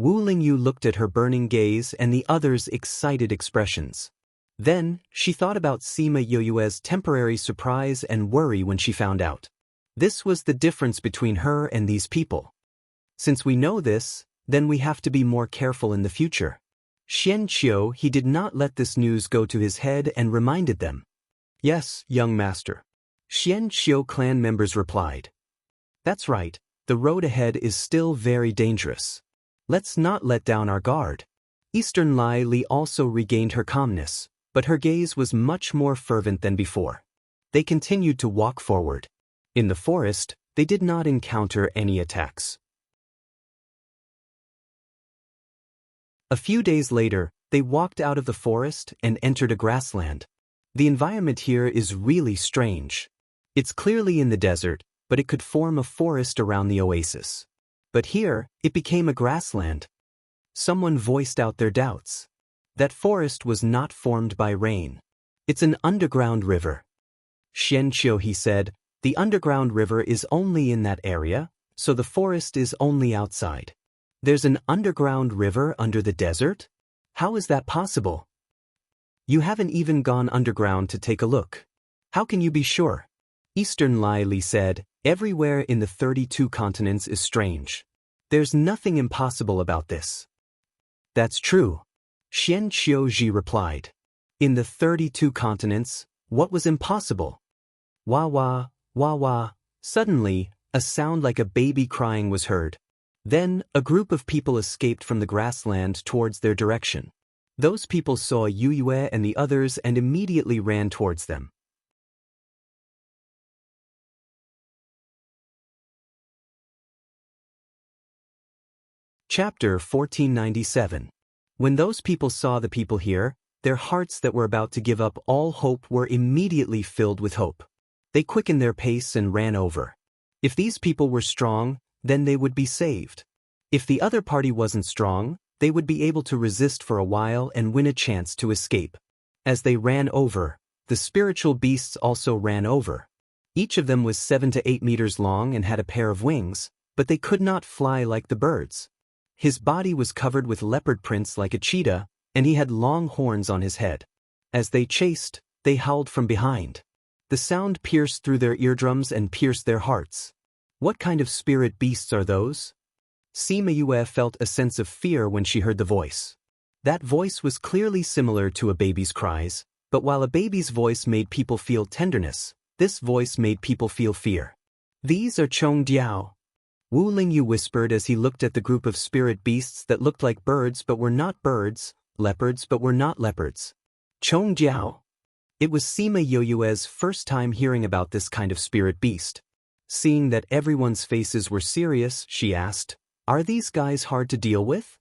Wu Lingyu looked at her burning gaze and the others' excited expressions. Then, she thought about Sima Yue's temporary surprise and worry when she found out. This was the difference between her and these people. Since we know this, then we have to be more careful in the future. Xian Qiu he did not let this news go to his head and reminded them. Yes, young master. Xian Qiu clan members replied. That's right, the road ahead is still very dangerous. Let's not let down our guard. Eastern Lai Li also regained her calmness, but her gaze was much more fervent than before. They continued to walk forward. In the forest, they did not encounter any attacks. A few days later, they walked out of the forest and entered a grassland. The environment here is really strange. It's clearly in the desert, but it could form a forest around the oasis. But here, it became a grassland. Someone voiced out their doubts. That forest was not formed by rain. It's an underground river. Xian Qiu he said, the underground river is only in that area, so the forest is only outside. There's an underground river under the desert? How is that possible? You haven't even gone underground to take a look. How can you be sure? Eastern Lai Li said, everywhere in the 32 continents is strange. There's nothing impossible about this. That's true. Xian Qiu Ji replied. In the 32 continents, what was impossible? Wah wah, wah wah. Suddenly, a sound like a baby crying was heard. Then, a group of people escaped from the grassland towards their direction. Those people saw Yu Yue and the others and immediately ran towards them. Chapter 1497. When those people saw the people here, Their hearts that were about to give up all hope were immediately filled with hope. They quickened their pace and ran over. If these people were strong, then they would be saved. If the other party wasn't strong, they would be able to resist for a while and win a chance to escape. As they ran over, the spiritual beasts also ran over. Each of them was 7 to 8 meters long and had a pair of wings, but they could not fly like the birds. His body was covered with leopard prints like a cheetah, and he had long horns on his head. As they chased, they howled from behind. The sound pierced through their eardrums and pierced their hearts. What kind of spirit beasts are those? Sima Yue felt a sense of fear when she heard the voice. That voice was clearly similar to a baby's cries, but while a baby's voice made people feel tenderness, this voice made people feel fear. These are Chong Diao. Wu Lingyu whispered as he looked at the group of spirit beasts that looked like birds but were not birds, leopards but were not leopards. Chong Diao. It was Sima Yue's first time hearing about this kind of spirit beast. Seeing that everyone's faces were serious, she asked, "Are these guys hard to deal with?"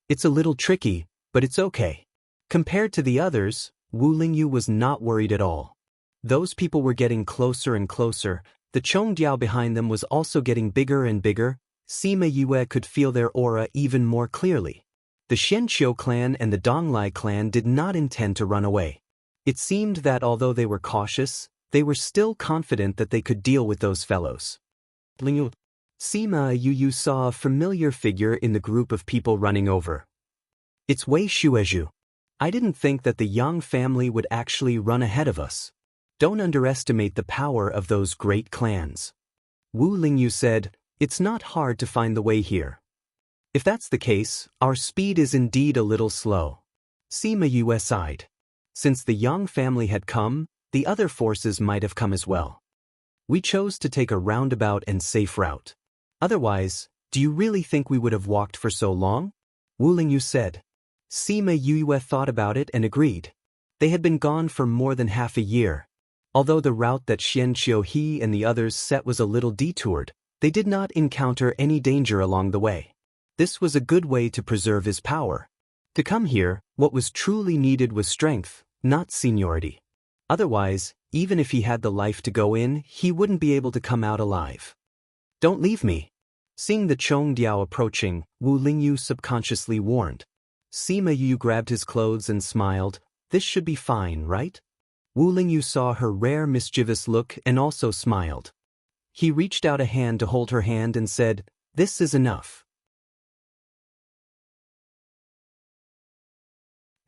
"It's a little tricky, but it's okay." Compared to the others, Wu Lingyu was not worried at all. Those people were getting closer and closer. The Chong Diao behind them was also getting bigger and bigger. Sima Yue could feel their aura even more clearly. The Xianqiu clan and the Donglai clan did not intend to run away. It seemed that although they were cautious, they were still confident that they could deal with those fellows. Lingyu. Sima Yu saw a familiar figure in the group of people running over. "It's Wei Shuezhu. I didn't think that the Yang family would actually run ahead of us. Don't underestimate the power of those great clans." Wu Lingyu said, "It's not hard to find the way here." "If that's the case, our speed is indeed a little slow." Sima Yue sighed. Since the Yang family had come, the other forces might have come as well. "We chose to take a roundabout and safe route. Otherwise, do you really think we would have walked for so long?" Wu Lingyu said. Sima Yue thought about it and agreed. They had been gone for more than half a year. Although the route that Xianqiu He and the others set was a little detoured, they did not encounter any danger along the way. This was a good way to preserve his power. To come here, what was truly needed was strength, not seniority. Otherwise, even if he had the life to go in, he wouldn't be able to come out alive. "Don't leave me." Seeing the Chong Diao approaching, Wu Lingyu subconsciously warned. Sima Yu grabbed his clothes and smiled. "This should be fine, right?" Wu Lingyu saw her rare mischievous look and also smiled. He reached out a hand to hold her hand and said, "This is enough."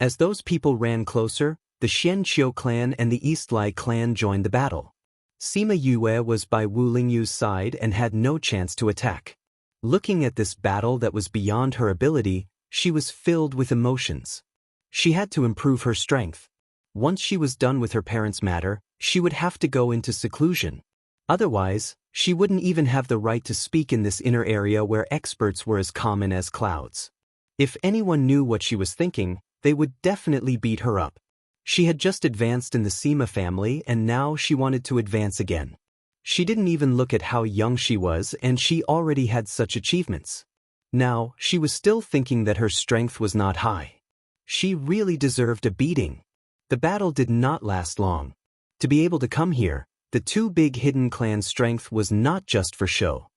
As those people ran closer, the Xianqiu clan and the East Lai clan joined the battle. Sima Yue was by Wu Lingyu's side and had no chance to attack. Looking at this battle that was beyond her ability, she was filled with emotions. She had to improve her strength. Once she was done with her parents' matter, she would have to go into seclusion. Otherwise, she wouldn't even have the right to speak in this inner area where experts were as common as clouds. If anyone knew what she was thinking, they would definitely beat her up. She had just advanced in the Sima family and now she wanted to advance again. She didn't even look at how young she was and she already had such achievements. Now, she was still thinking that her strength was not high. She really deserved a beating. The battle did not last long. To be able to come here, the two big hidden clans' strength was not just for show.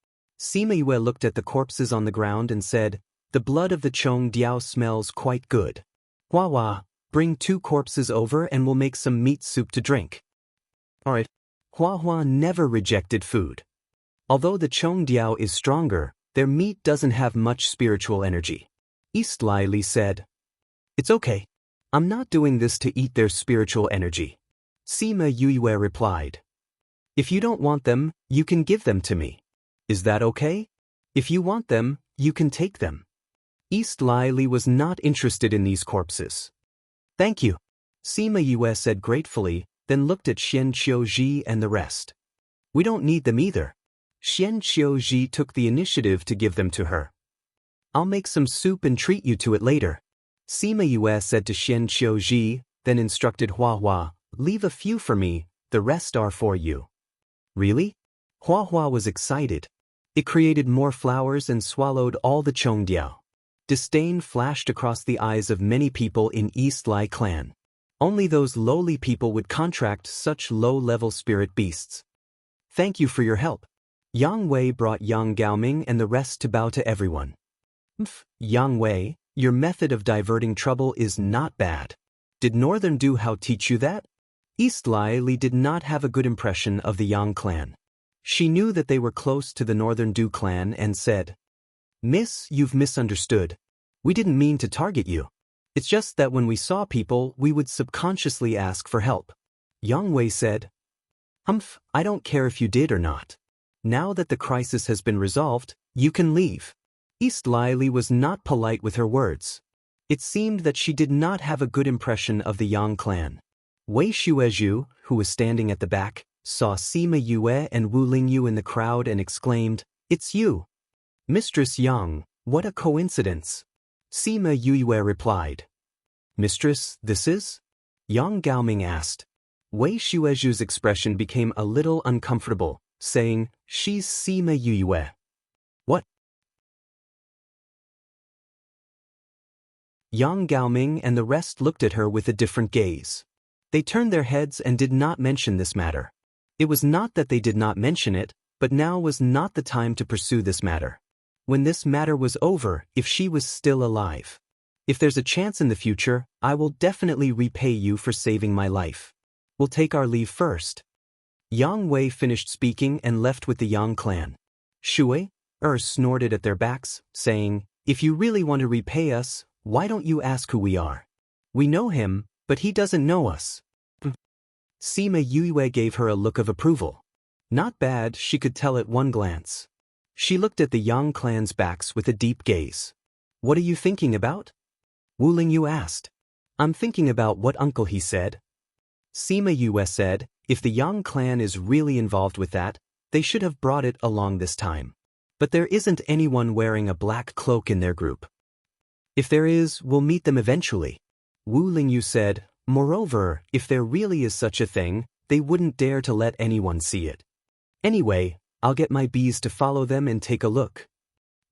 Sima Yue looked at the corpses on the ground and said, "The blood of the Chong Diao smells quite good. Hua, bring 2 corpses over and we'll make some meat soup to drink." Alright. Hua never rejected food. Although the Chong Diao is stronger, their meat doesn't have much spiritual energy. East Lai Li said, "It's okay. I'm not doing this to eat their spiritual energy." Sima Yue replied, "If you don't want them, you can give them to me. Is that okay? If you want them, you can take them." East Lai Li was not interested in these corpses. "Thank you," Sima Yue said gratefully, then looked at Xianqiu Ji and the rest. "We don't need them either." Xianqiu Ji took the initiative to give them to her. "I'll make some soup and treat you to it later." Sima Yue said to Xianqiu Ji, then instructed Hua, "Leave a few for me, the rest are for you." "Really?" Hua was excited. It created more flowers and swallowed all the Chong Diao. Disdain flashed across the eyes of many people in East Lai clan. Only those lowly people would contract such low-level spirit beasts. Thank you for your help. Yang Wei brought Yang Gaoming and the rest to bow to everyone. Yang Wei, your method of diverting trouble is not bad. Did Northern Du Hao teach you that? East Lai Li did not have a good impression of the Yang clan. She knew that they were close to the Northern Du clan and said, Miss, you've misunderstood. We didn't mean to target you. It's just that when we saw people, we would subconsciously ask for help. Yang Wei said, I don't care if you did or not. Now that the crisis has been resolved, you can leave. East Lai Li was not polite with her words. It seemed that she did not have a good impression of the Yang clan. Wei Shuezhu, who was standing at the back, saw Sima Yue and Wu Lingyu in the crowd and exclaimed, It's you. Mistress Yang, what a coincidence. Sima Yue replied. Mistress, this is? Yang Gaoming asked. Wei Shuezhu's expression became a little uncomfortable, saying, She's Sima Yue. What? Yang Gaoming and the rest looked at her with a different gaze. They turned their heads and did not mention this matter. It was not that they did not mention it, but now was not the time to pursue this matter. When this matter was over, if she was still alive. If there's a chance in the future, I will definitely repay you for saving my life. We'll take our leave first. Yang Wei finished speaking and left with the Yang clan. Shui, snorted at their backs, saying, If you really want to repay us, why don't you ask who we are? We know him, but he doesn't know us. Sima Yue gave her a look of approval. Not bad, she could tell at one glance. She looked at the Yang clan's backs with a deep gaze. What are you thinking about? Wu Lingyu asked. I'm thinking about what uncle he said. Sima Yue said, if the Yang clan is really involved with that, they should have brought it along this time. But there isn't anyone wearing a black cloak in their group. If there is, we'll meet them eventually. Wu Lingyu said, moreover, if there really is such a thing, they wouldn't dare to let anyone see it. Anyway, I'll get my bees to follow them and take a look.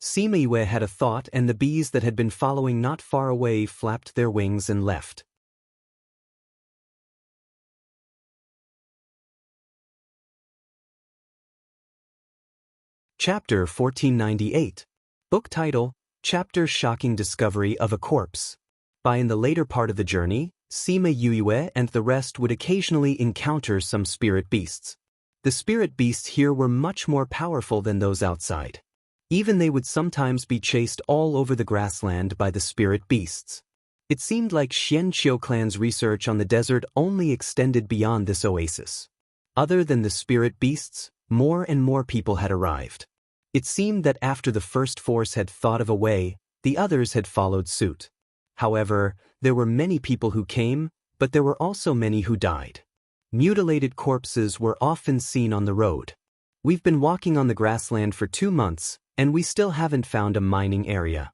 Sima Yue had a thought, and the bees that had been following not far away flapped their wings and left. Chapter 1498. Book title, Chapter Shocking Discovery of a Corpse. By in the later part of the journey, Sima Yue and the rest would occasionally encounter some spirit beasts. The spirit beasts here were much more powerful than those outside. Even they would sometimes be chased all over the grassland by the spirit beasts. It seemed like Xianqiu clan's research on the desert only extended beyond this oasis. Other than the spirit beasts, more and more people had arrived. It seemed that after the first force had thought of a way, the others had followed suit. However, there were many people who came, but there were also many who died. Mutilated corpses were often seen on the road. We've been walking on the grassland for 2 months, and we still haven't found a mining area.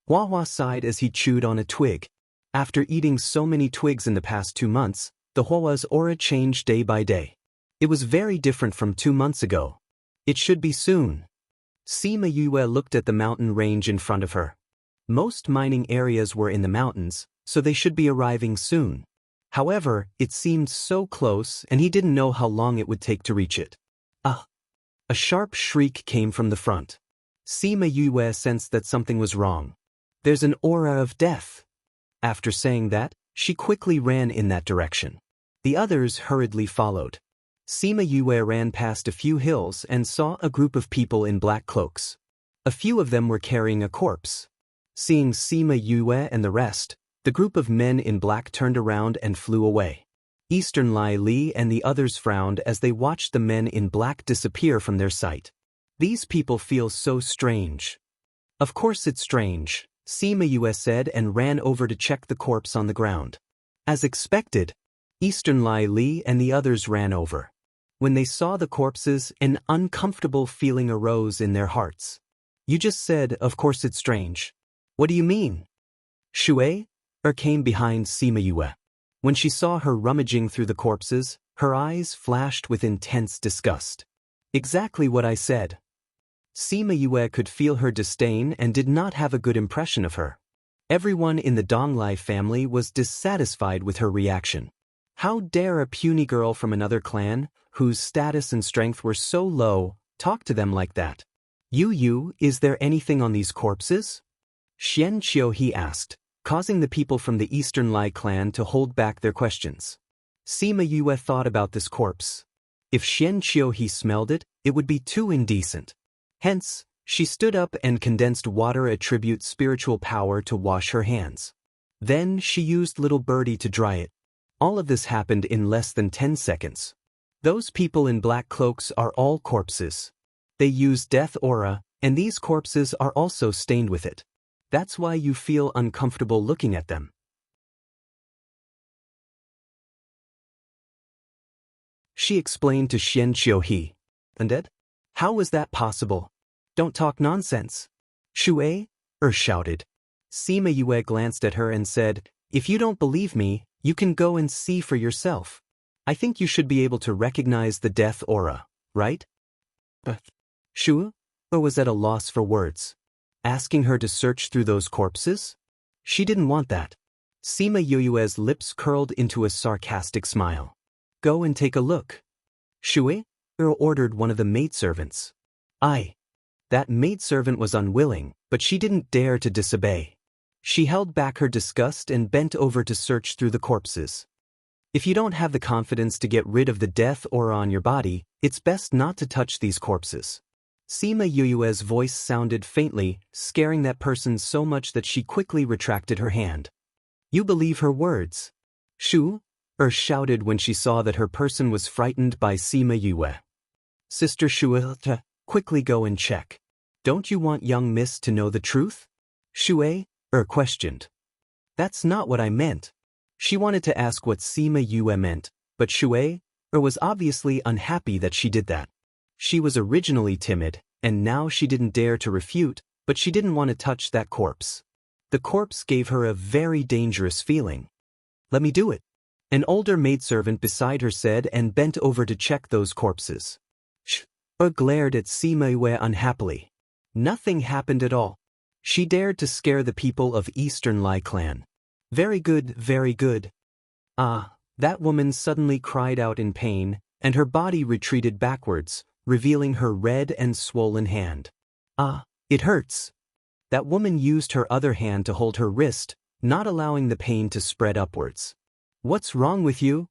Hua Hua sighed as he chewed on a twig. After eating so many twigs in the past 2 months, the Hua's aura changed day by day. It was very different from 2 months ago. It should be soon. Sima Yue looked at the mountain range in front of her. Most mining areas were in the mountains, so they should be arriving soon. However, it seemed so close and he didn't know how long it would take to reach it. Ah! A sharp shriek came from the front. Sima Yue sensed that something was wrong. There's an aura of death. After saying that, she quickly ran in that direction. The others hurriedly followed. Sima Yue ran past a few hills and saw a group of people in black cloaks. A few of them were carrying a corpse. Seeing Sima Yue and the rest, the group of men in black turned around and flew away. Eastern Lai Li and the others frowned as they watched the men in black disappear from their sight. These people feel so strange. Of course it's strange, Sima Yue said and ran over to check the corpse on the ground. As expected, Eastern Lai Li and the others ran over. When they saw the corpses, an uncomfortable feeling arose in their hearts. You just said, of course it's strange. What do you mean? Shui came behind Sima Yue. When she saw her rummaging through the corpses, her eyes flashed with intense disgust. Exactly what I said. Sima Yue could feel her disdain and did not have a good impression of her. Everyone in the Donglai family was dissatisfied with her reaction. How dare a puny girl from another clan, whose status and strength were so low, talk to them like that? Yu, is there anything on these corpses? Xian Qiuhe asked, causing the people from the Eastern Lai clan to hold back their questions. Sima Yue thought about this corpse. If Xian Qiuhe smelled it, it would be too indecent. Hence, she stood up and condensed water attribute spiritual power to wash her hands. Then she used Little Birdie to dry it. All of this happened in less than 10 seconds. Those people in black cloaks are all corpses. They use death aura, and these corpses are also stained with it. That's why you feel uncomfortable looking at them. She explained to Xian Qiuhe. Undead? How was that possible? Don't talk nonsense. Shui shouted. Sima Yue glanced at her and said, if you don't believe me, you can go and see for yourself. I think you should be able to recognize the death aura, right? But Shui was at a loss for words. Asking her to search through those corpses? She didn't want that. Sima Yue's lips curled into a sarcastic smile. Go and take a look. Shui ordered one of the maidservants. That maidservant was unwilling, but she didn't dare to disobey. She held back her disgust and bent over to search through the corpses. If you don't have the confidence to get rid of the death aura on your body, it's best not to touch these corpses. Sima Yue's voice sounded faintly, scaring that person so much that she quickly retracted her hand. You believe her words? Shu shouted when she saw that her person was frightened by Sima Yue. Sister Shu, quickly go and check. Don't you want young miss to know the truth? Shu questioned. That's not what I meant. She wanted to ask what Sima Yue meant, but Shu was obviously unhappy that she did that. She was originally timid, and now she didn't dare to refute, but she didn't want to touch that corpse. The corpse gave her a very dangerous feeling. Let me do it. An older maidservant beside her said and bent over to check those corpses. Glared at Sima Yue unhappily. Nothing happened at all. She dared to scare the people of Eastern Lai clan. Very good, very good. That woman suddenly cried out in pain, and her body retreated backwards, revealing her red and swollen hand. It hurts. That woman used her other hand to hold her wrist, not allowing the pain to spread upwards. What's wrong with you?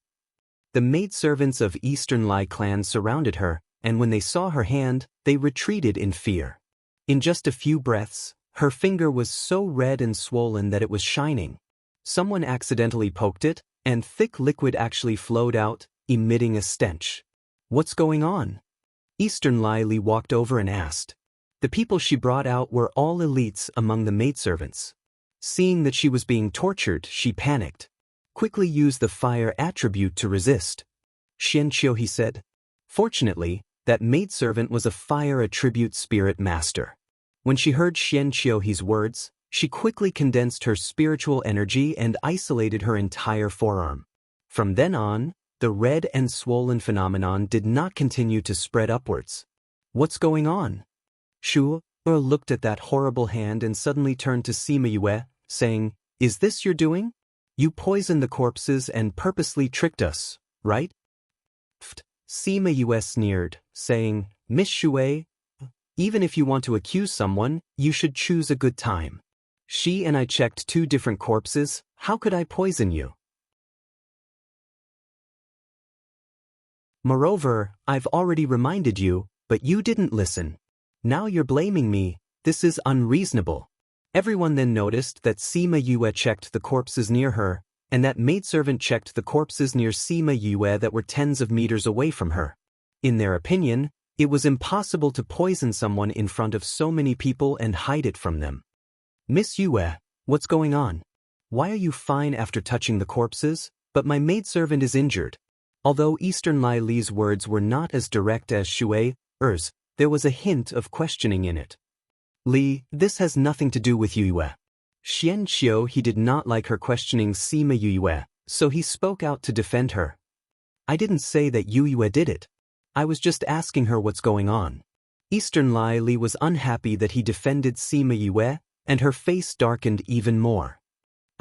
The maidservants of Eastern Lai clan surrounded her, and when they saw her hand, they retreated in fear. In just a few breaths, her finger was so red and swollen that it was shining. Someone accidentally poked it, and thick liquid actually flowed out, emitting a stench. What's going on? Eastern Lai Li walked over and asked. The people she brought out were all elites among the maidservants. Seeing that she was being tortured, she panicked. Quickly used the fire attribute to resist. Xian Qiuhe said. Fortunately, that maidservant was a fire attribute spirit master. When she heard Xian Qiuhe's words, she quickly condensed her spiritual energy and isolated her entire forearm. From then on, the red and swollen phenomenon did not continue to spread upwards. What's going on? Shu looked at that horrible hand and suddenly turned to Sima Yue, saying, Is this your doing? You poisoned the corpses and purposely tricked us, right? Sima Yue sneered, saying, Miss Shui, even if you want to accuse someone, you should choose a good time. She and I checked 2 different corpses, how could I poison you? Moreover, I've already reminded you, but you didn't listen. Now you're blaming me, this is unreasonable. Everyone then noticed that Sima Yue checked the corpses near her, and that maidservant checked the corpses near Sima Yue that were tens of meters away from her. In their opinion, it was impossible to poison someone in front of so many people and hide it from them. Miss Yue, what's going on? Why are you fine after touching the corpses, but my maidservant is injured? Although Eastern Lai Li's words were not as direct as Shui's, there was a hint of questioning in it. Li, this has nothing to do with Yue. Xian Qiuhe did not like her questioning Sima Yue, so he spoke out to defend her. I didn't say that Yue did it. I was just asking her what's going on. Eastern Lai Li was unhappy that he defended Sima Yue, and her face darkened even more.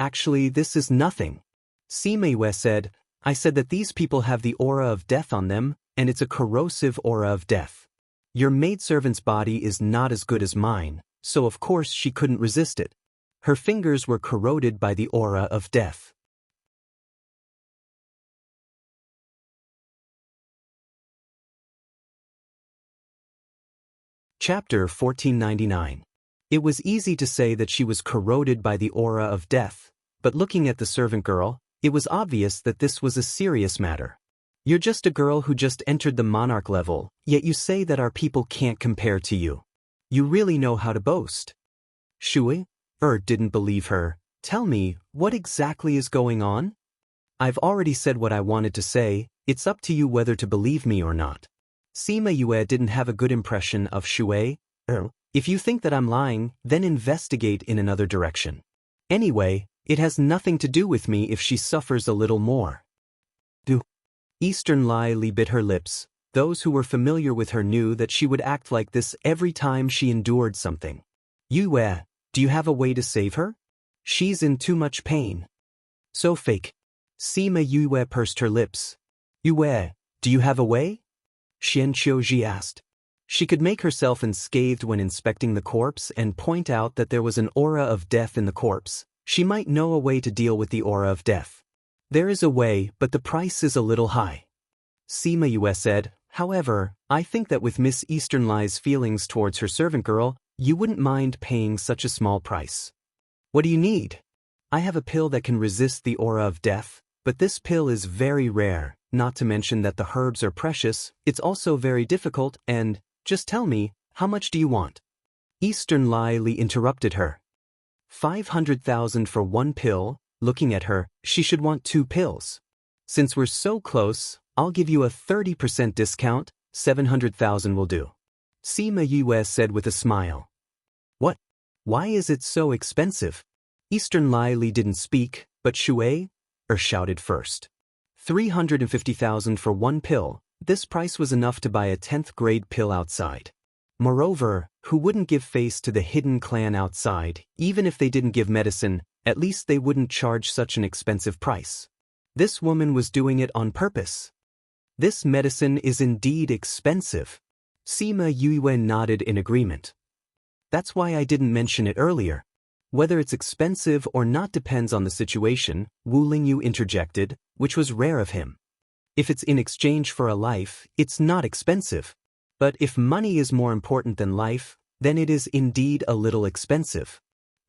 Actually, this is nothing. Sima Yue said, I said that these people have the aura of death on them, and it's a corrosive aura of death. Your maidservant's body is not as good as mine, so of course she couldn't resist it. Her fingers were corroded by the aura of death. Chapter 1499. It was easy to say that she was corroded by the aura of death, but looking at the servant girl, it was obvious that this was a serious matter. You're just a girl who just entered the monarch level, yet you say that our people can't compare to you. You really know how to boast. Shui didn't believe her. Tell me, what exactly is going on? I've already said what I wanted to say, it's up to you whether to believe me or not. Sima Yue didn't have a good impression of Shui. If you think that I'm lying, then investigate in another direction. Anyway, it has nothing to do with me if she suffers a little more. Eastern Lai Li bit her lips. Those who were familiar with her knew that she would act like this every time she endured something. Yue, do you have a way to save her? She's in too much pain. So fake. Sima Yue pursed her lips. Yue, do you have a way? Xian Qiuji asked. She could make herself unscathed when inspecting the corpse and point out that there was an aura of death in the corpse. She might know a way to deal with the aura of death. There is a way, but the price is a little high. Sima Yue said, however, I think that with Miss Eastern Lai's feelings towards her servant girl, you wouldn't mind paying such a small price. What do you need? I have a pill that can resist the aura of death, but this pill is very rare, not to mention that the herbs are precious, it's also very difficult, and, just tell me, how much do you want? Eastern Lai Li interrupted her. 500,000 for one pill. Looking at her, she should want 2 pills. Since we're so close, I'll give you a 30% discount, 700,000 will do. Sima Yue said with a smile. What? Why is it so expensive? Eastern Lai Li didn't speak, but Shui shouted first. 350,000 for one pill, this price was enough to buy a 10th grade pill outside. Moreover, who wouldn't give face to the hidden clan outside, even if they didn't give medicine? At least they wouldn't charge such an expensive price. This woman was doing it on purpose. This medicine is indeed expensive. Sima Yue nodded in agreement. That's why I didn't mention it earlier. Whether it's expensive or not depends on the situation, Wu Lingyu interjected, which was rare of him. If it's in exchange for a life, it's not expensive. But if money is more important than life, then it is indeed a little expensive.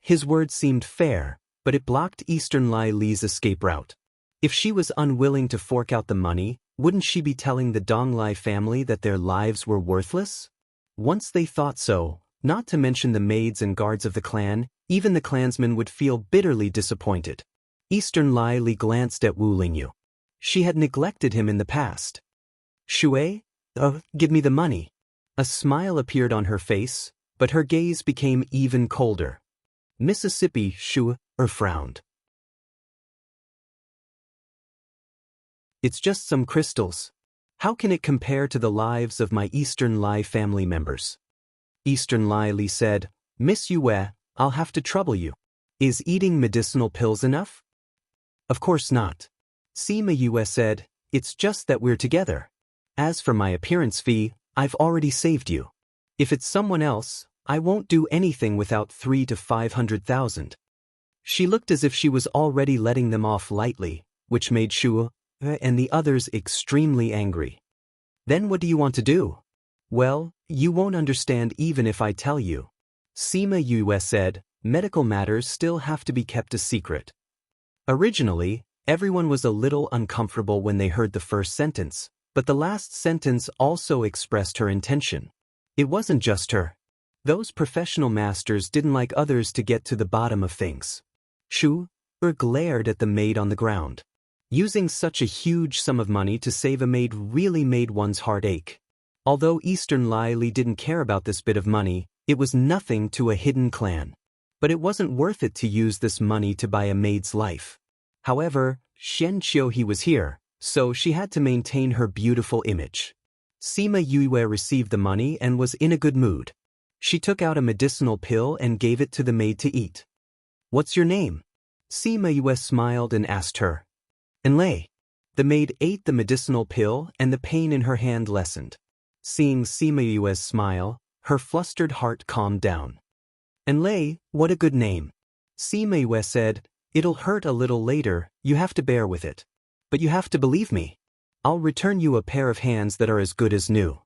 His words seemed fair, but it blocked Eastern Lai Li's escape route. If she was unwilling to fork out the money, wouldn't she be telling the Dong Lai family that their lives were worthless? Once they thought so, not to mention the maids and guards of the clan, even the clansmen would feel bitterly disappointed. Eastern Lai Li glanced at Wu Lingyu. She had neglected him in the past. Shui, give me the money. A smile appeared on her face, but her gaze became even colder. Mississippi Shui frowned. It's just some crystals. How can it compare to the lives of my Eastern Lai family members? Eastern Lai Li said, Miss Yue, I'll have to trouble you. Is eating medicinal pills enough? Of course not. Sima Yue said, it's just that we're together. As for my appearance fee, I've already saved you. If it's someone else, I won't do anything without 300,000 to 500,000. She looked as if she was already letting them off lightly, which made Shu and the others extremely angry. Then what do you want to do? Well, you won't understand even if I tell you. Sima Yue said, medical matters still have to be kept a secret. Originally, everyone was a little uncomfortable when they heard the first sentence, but the last sentence also expressed her intention. It wasn't just her. Those professional masters didn't like others to get to the bottom of things. Shu glared at the maid on the ground. Using such a huge sum of money to save a maid really made one's heart ache. Although Eastern Lai Li didn't care about this bit of money, it was nothing to a hidden clan. But it wasn't worth it to use this money to buy a maid's life. However, Xian Qiuji was here, so she had to maintain her beautiful image. Sima Yue received the money and was in a good mood. She took out a medicinal pill and gave it to the maid to eat. "What's your name?" Sima Yue smiled and asked her. "Enlei." The maid ate the medicinal pill and the pain in her hand lessened. Seeing Sima Yue's smile, her flustered heart calmed down. "Enlei, what a good name." Sima Yue said, "It'll hurt a little later, you have to bear with it. But you have to believe me. I'll return you a pair of hands that are as good as new."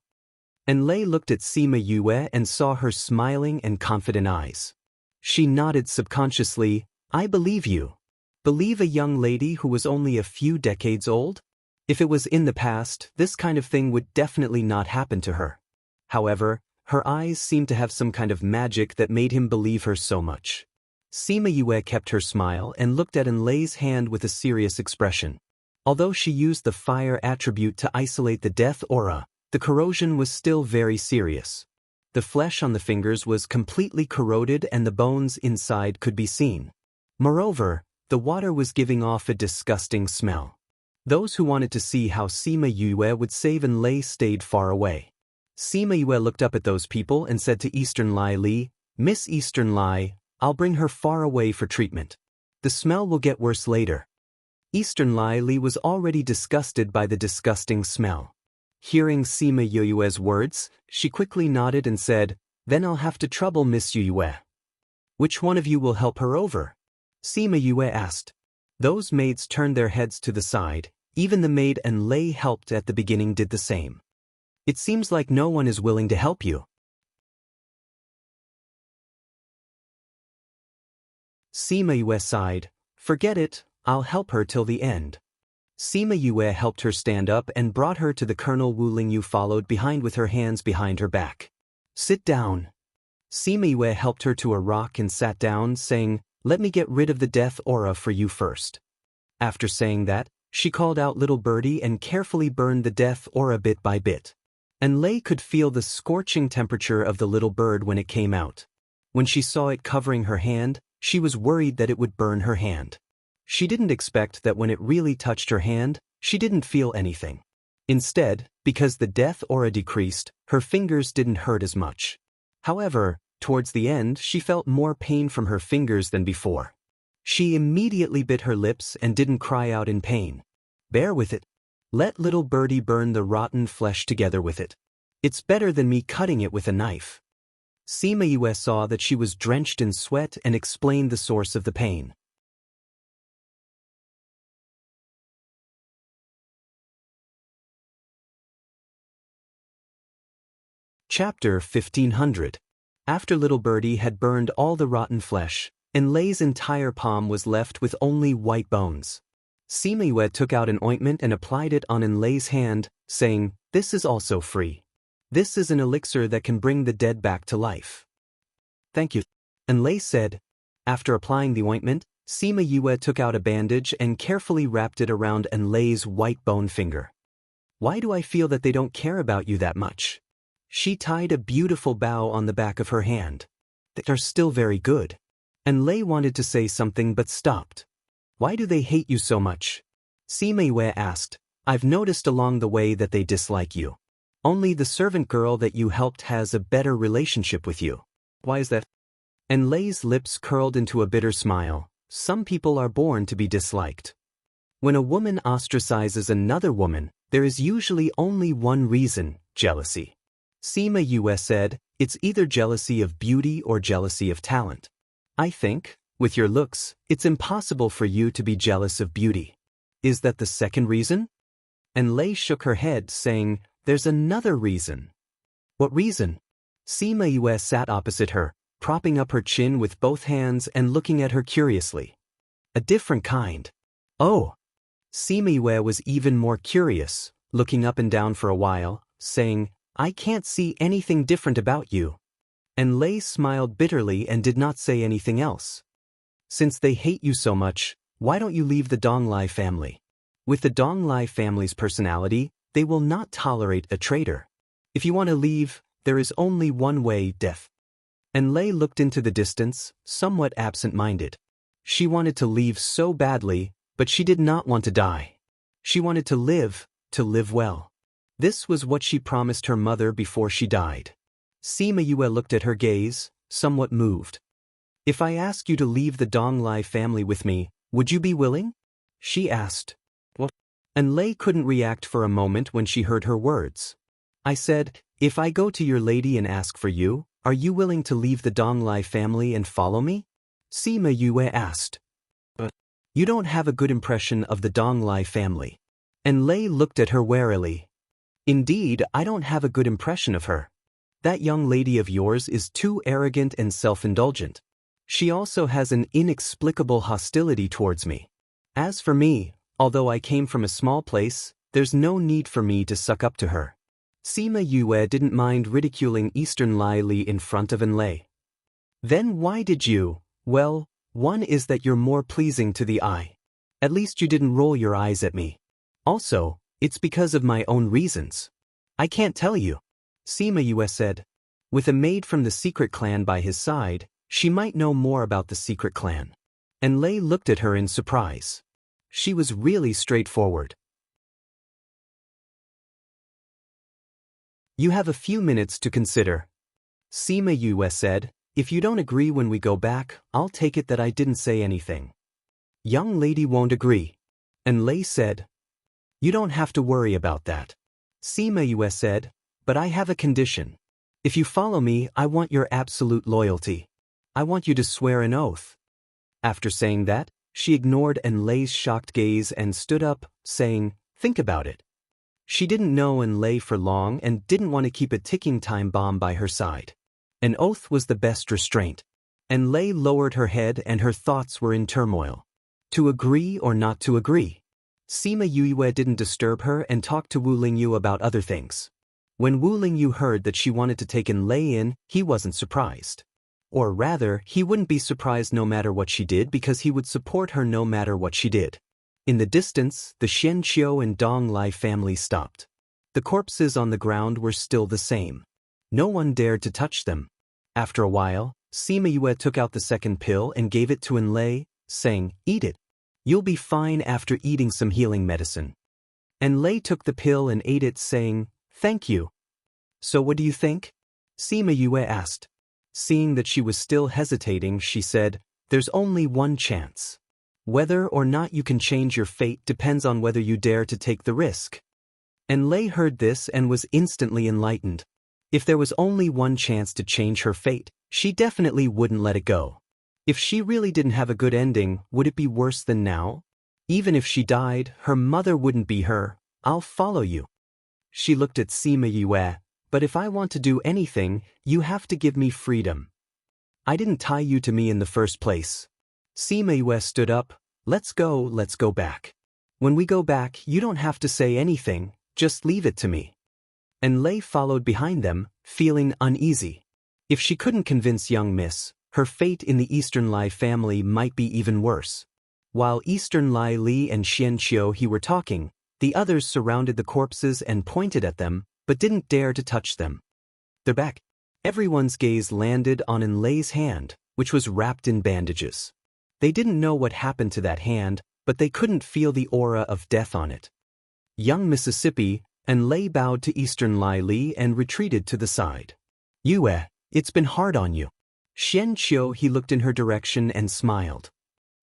Enlei looked at Sima Yue and saw her smiling and confident eyes. She nodded subconsciously, "I believe you." Believe a young lady who was only a few decades old? If it was in the past, this kind of thing would definitely not happen to her. However, her eyes seemed to have some kind of magic that made him believe her so much. Sima Yue kept her smile and looked at Enlei's hand with a serious expression. Although she used the fire attribute to isolate the death aura, the corrosion was still very serious. The flesh on the fingers was completely corroded and the bones inside could be seen. Moreover, the water was giving off a disgusting smell. Those who wanted to see how Sima Yue would save Enlei stayed far away. Sima Yue looked up at those people and said to Eastern Lai Li, "Miss Eastern Lai, I'll bring her far away for treatment. The smell will get worse later." Eastern Lai Li was already disgusted by the disgusting smell. Hearing Sima Yue's words, she quickly nodded and said, "Then I'll have to trouble Miss Yue." "Which one of you will help her over?" Sima Yue asked. Those maids turned their heads to the side, even the maid Enlei helped at the beginning did the same. "It seems like no one is willing to help you." Sima Yue sighed, "Forget it, I'll help her till the end." Sima Yue helped her stand up and brought her to the Colonel Wu Lingyu followed behind with her hands behind her back. "Sit down." Sima Yue helped her to a rock and sat down, saying, "Let me get rid of the death aura for you first." After saying that, she called out Little Birdie and carefully burned the death aura bit by bit. Enlei could feel the scorching temperature of the little bird when it came out. When she saw it covering her hand, she was worried that it would burn her hand. She didn't expect that when it really touched her hand, she didn't feel anything. Instead, because the death aura decreased, her fingers didn't hurt as much. However, towards the end she felt more pain from her fingers than before. She immediately bit her lips and didn't cry out in pain. "Bear with it. Let Little Birdie burn the rotten flesh together with it. It's better than me cutting it with a knife." Sima Yue saw that she was drenched in sweat and explained the source of the pain. Chapter 1500. After Little Birdie had burned all the rotten flesh, Enlei's entire palm was left with only white bones. Sima Yue took out an ointment and applied it on Enlei's hand, saying, "This is also free. This is an elixir that can bring the dead back to life." "Thank you," Enlei said. After applying the ointment, Sima Yue took out a bandage and carefully wrapped it around Enlei's white bone finger. "Why do I feel that they don't care about you that much?" She tied a beautiful bow on the back of her hand. "They are still very good." Enlei wanted to say something but stopped. "Why do they hate you so much?" Sima Yue asked. "I've noticed along the way that they dislike you. Only the servant girl that you helped has a better relationship with you. Why is that?" Enlei's lips curled into a bitter smile. "Some people are born to be disliked. When a woman ostracizes another woman, there is usually only one reason: jealousy." Sima Yue said, "It's either jealousy of beauty or jealousy of talent. I think, with your looks, it's impossible for you to be jealous of beauty. Is that the second reason?" Enlei shook her head, saying, "There's another reason." "What reason?" Sima Yue sat opposite her, propping up her chin with both hands and looking at her curiously. "A different kind." "Oh." Sima Yue was even more curious, looking up and down for a while, saying, "I can't see anything different about you." Enlei smiled bitterly and did not say anything else. "Since they hate you so much, why don't you leave the Donglai family? With the Donglai family's personality, they will not tolerate a traitor. If you want to leave, there is only one way: death." Enlei looked into the distance, somewhat absent-minded. She wanted to leave so badly, but she did not want to die. She wanted to live well. This was what she promised her mother before she died. Sima Yue looked at her gaze, somewhat moved. If I ask you to leave the Donglai family with me, would you be willing? She asked. What? And Lei couldn't react for a moment when she heard her words. I said, if I go to your lady and ask for you, are you willing to leave the Donglai family and follow me? Sima Yue asked. But you don't have a good impression of the Donglai family. And Lei looked at her warily. Indeed, I don't have a good impression of her. That young lady of yours is too arrogant and self-indulgent. She also has an inexplicable hostility towards me. As for me, although I came from a small place, there's no need for me to suck up to her. Sima Yue didn't mind ridiculing Eastern Lai Li in front of Enlei. Then why did you? Well, one is that you're more pleasing to the eye. At least you didn't roll your eyes at me. Also, it's because of my own reasons. I can't tell you. Sima Yue said. With a maid from the secret clan by his side, she might know more about the secret clan. And Lei looked at her in surprise. She was really straightforward. You have a few minutes to consider. Sima Yue said, if you don't agree when we go back, I'll take it that I didn't say anything. Young lady won't agree. And Lei said, you don't have to worry about that. Sima Yue said, but I have a condition. If you follow me, I want your absolute loyalty. I want you to swear an oath. After saying that, she ignored Enlei's shocked gaze and stood up, saying, think about it. She didn't know Enlei for long and didn't want to keep a ticking time bomb by her side. An oath was the best restraint. Enlei lowered her head and her thoughts were in turmoil. To agree or not to agree? Sima Yue didn't disturb her and talked to Wu Lingyu about other things. When Wu Lingyu heard that she wanted to take Enlei in, he wasn't surprised. Or rather, he wouldn't be surprised no matter what she did because he would support her no matter what she did. In the distance, the Xianqiu and Dong Lai family stopped. The corpses on the ground were still the same. No one dared to touch them. After a while, Sima Yue took out the second pill and gave it to Enlei, saying, eat it. You'll be fine after eating some healing medicine. Enlei took the pill and ate it, saying, thank you. So what do you think? Sima Yue asked. Seeing that she was still hesitating, she said, there's only one chance. Whether or not you can change your fate depends on whether you dare to take the risk. Enlei heard this and was instantly enlightened. If there was only one chance to change her fate, she definitely wouldn't let it go. If she really didn't have a good ending, would it be worse than now? Even if she died, her mother wouldn't be her. I'll follow you. She looked at Sima Yue, but if I want to do anything, you have to give me freedom. I didn't tie you to me in the first place. Sima Yue stood up. Let's go back. When we go back, you don't have to say anything, just leave it to me. And Lei followed behind them, feeling uneasy. If she couldn't convince young Miss, her fate in the Eastern Lai family might be even worse. While Eastern Lai Li and Xianqiu he were talking, the others surrounded the corpses and pointed at them, but didn't dare to touch them. They're back. Everyone's gaze landed on Enlei's hand, which was wrapped in bandages. They didn't know what happened to that hand, but they couldn't feel the aura of death on it. Young Mississippi, Enlei bowed to Eastern Lai Li and retreated to the side. Yue, it's been hard on you. Xianqiu he looked in her direction and smiled.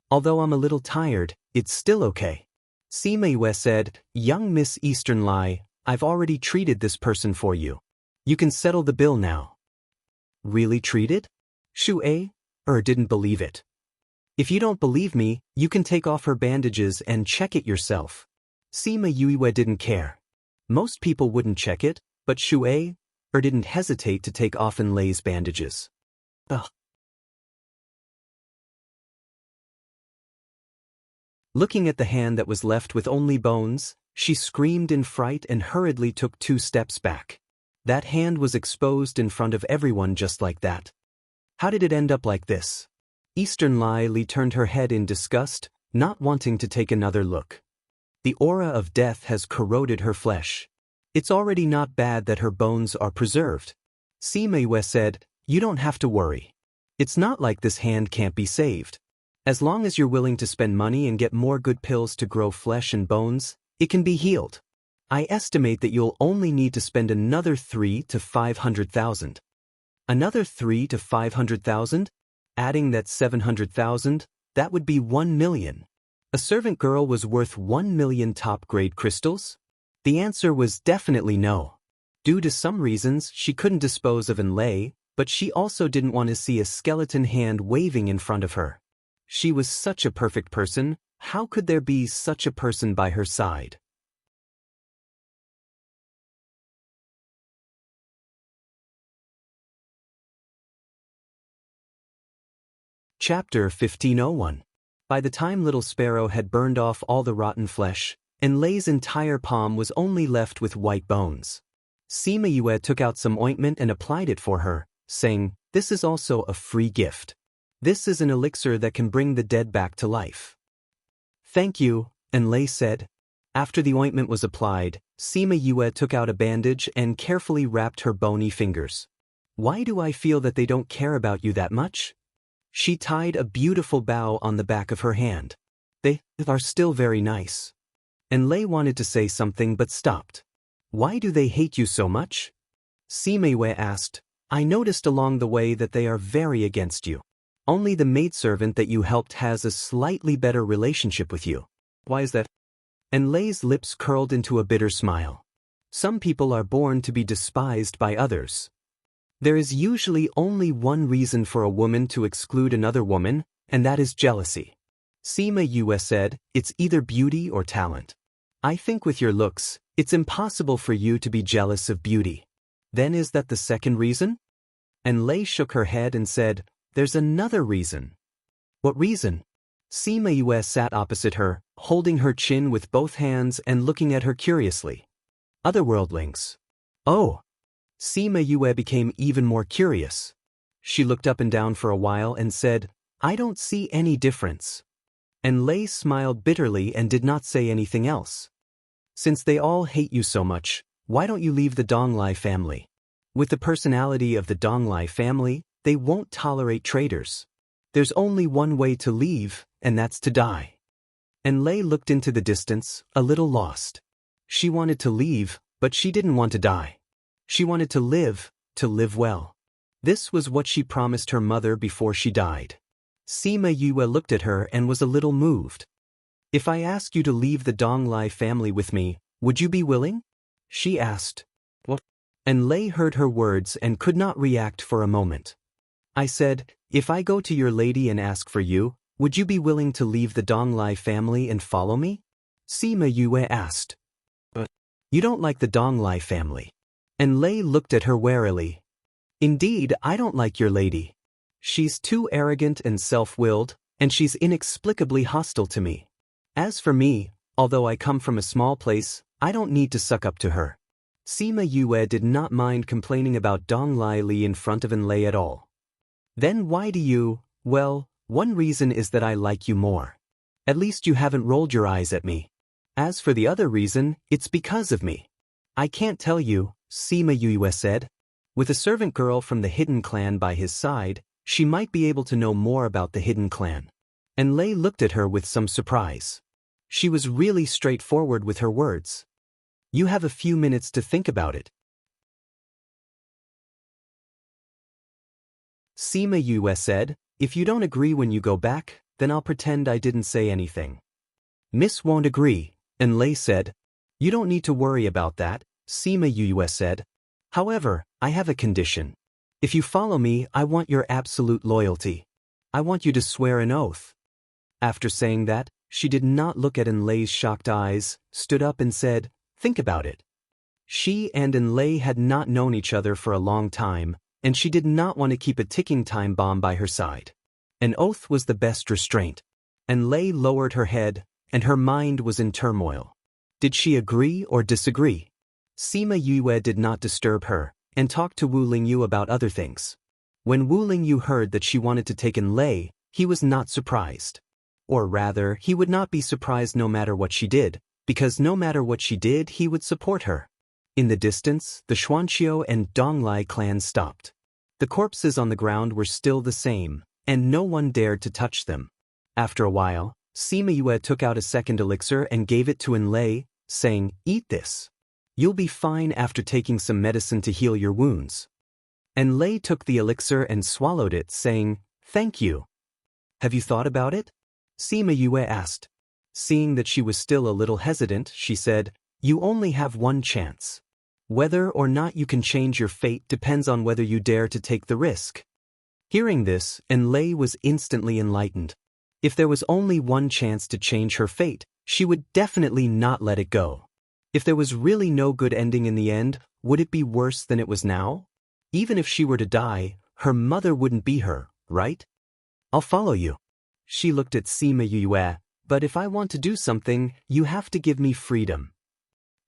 Although I'm a little tired, it's still okay. Sima Yue said, young Miss Eastern Lai, I've already treated this person for you. You can settle the bill now. Really treated? Shu didn't believe it. If you don't believe me, you can take off her bandages and check it yourself. Sima Yue didn't care. Most people wouldn't check it, but Shu didn't hesitate to take off Enlei's bandages. Ugh. Looking at the hand that was left with only bones, she screamed in fright and hurriedly took 2 steps back. That hand was exposed in front of everyone just like that. How did it end up like this? Eastern Lai Li turned her head in disgust, not wanting to take another look. The aura of death has corroded her flesh. It's already not bad that her bones are preserved. Sima Yue said, you don't have to worry. It's not like this hand can't be saved. As long as you're willing to spend money and get more good pills to grow flesh and bones, it can be healed. I estimate that you'll only need to spend another 3 to 500,000. Another 3 to 500,000? Adding that 700,000, that would be 1 million. A servant girl was worth 1 million top-grade crystals? The answer was definitely no. Due to some reasons, she couldn't dispose of Enlay, but she also didn't want to see a skeleton hand waving in front of her. She was such a perfect person, how could there be such a person by her side? Chapter 1501. By the time Little Sparrow had burned off all the rotten flesh, Enlay's entire palm was only left with white bones. Sima Yue took out some ointment and applied it for her, saying, "This is also a free gift. This is an elixir that can bring the dead back to life." "Thank you," Enlay said. After the ointment was applied, Sima Yue took out a bandage and carefully wrapped her bony fingers. "Why do I feel that they don't care about you that much?" She tied a beautiful bow on the back of her hand. "They are still very nice." Enlay wanted to say something but stopped. "Why do they hate you so much?" Sima Yue asked. "I noticed along the way that they are very against you. Only the maidservant that you helped has a slightly better relationship with you. Why is that?" Enlay's lips curled into a bitter smile. "Some people are born to be despised by others. There is usually only one reason for a woman to exclude another woman, and that is jealousy." Sima Yue said, "It's either beauty or talent. I think with your looks, it's impossible for you to be jealous of beauty. Then is that the second reason?" And Lei shook her head and said, "There's another reason." "What reason?" Sima Yue sat opposite her, holding her chin with both hands and looking at her curiously. "Otherworldlings." "Oh." Sima Yue became even more curious. She looked up and down for a while and said, "I don't see any difference." And Lei smiled bitterly and did not say anything else. "Since they all hate you so much, why don't you leave the Donglai family? With the personality of the Donglai family, they won't tolerate traitors. There's only one way to leave, and that's to die." And Lei looked into the distance, a little lost. She wanted to leave, but she didn't want to die. She wanted to live well. This was what she promised her mother before she died. Sima Yue looked at her and was a little moved. "If I ask you to leave the Donglai family with me, would you be willing?" she asked. "What?" And Lei heard her words and could not react for a moment. "I said, if I go to your lady and ask for you, would you be willing to leave the Donglai family and follow me?" Sima Yue asked. "But you don't like the Donglai family." And Lei looked at her warily. "Indeed, I don't like your lady. She's too arrogant and self-willed, and she's inexplicably hostile to me. As for me, although I come from a small place, I don't need to suck up to her." Sima Yue did not mind complaining about Dong Lai Li in front of Enlay at all. "Then why do you? Well, one reason is that I like you more. At least you haven't rolled your eyes at me. As for the other reason, it's because of me." "I can't tell you," Sima Yue said. With a servant girl from the Hidden Clan by his side, she might be able to know more about the Hidden Clan. And Lei looked at her with some surprise. She was really straightforward with her words. "You have a few minutes to think about it." Sima Yue said, "If you don't agree when you go back, then I'll pretend I didn't say anything." "Miss won't agree," and Lei said. "You don't need to worry about that," Sima Yue said. "However, I have a condition. If you follow me, I want your absolute loyalty. I want you to swear an oath." After saying that, she did not look at Enlay's shocked eyes, stood up and said, "Think about it." She and Enlay had not known each other for a long time, and she did not want to keep a ticking time bomb by her side. An oath was the best restraint. Enlay lowered her head, and her mind was in turmoil. Did she agree or disagree? Sima Yue did not disturb her, and talked to Wu Lingyu about other things. When Wu Lingyu heard that she wanted to take Enlay, he was not surprised. Or rather, he would not be surprised no matter what she did, because no matter what she did, he would support her. In the distance, the Xuanqiu and Donglai clans stopped. The corpses on the ground were still the same, and no one dared to touch them. After a while, Sima Yue took out a second elixir and gave it to Enlay, saying, "Eat this." You'll be fine after taking some medicine to heal your wounds. And Lei took the elixir and swallowed it, saying, "Thank you." "Have you thought about it?" Sima Yue asked. Seeing that she was still a little hesitant, she said, "You only have one chance. Whether or not you can change your fate depends on whether you dare to take the risk." Hearing this, Lei was instantly enlightened. If there was only one chance to change her fate, she would definitely not let it go. If there was really no good ending in the end, would it be worse than it was now? Even if she were to die, her mother wouldn't be her, right? "I'll follow you." She looked at Sima Yue, "But if I want to do something, you have to give me freedom."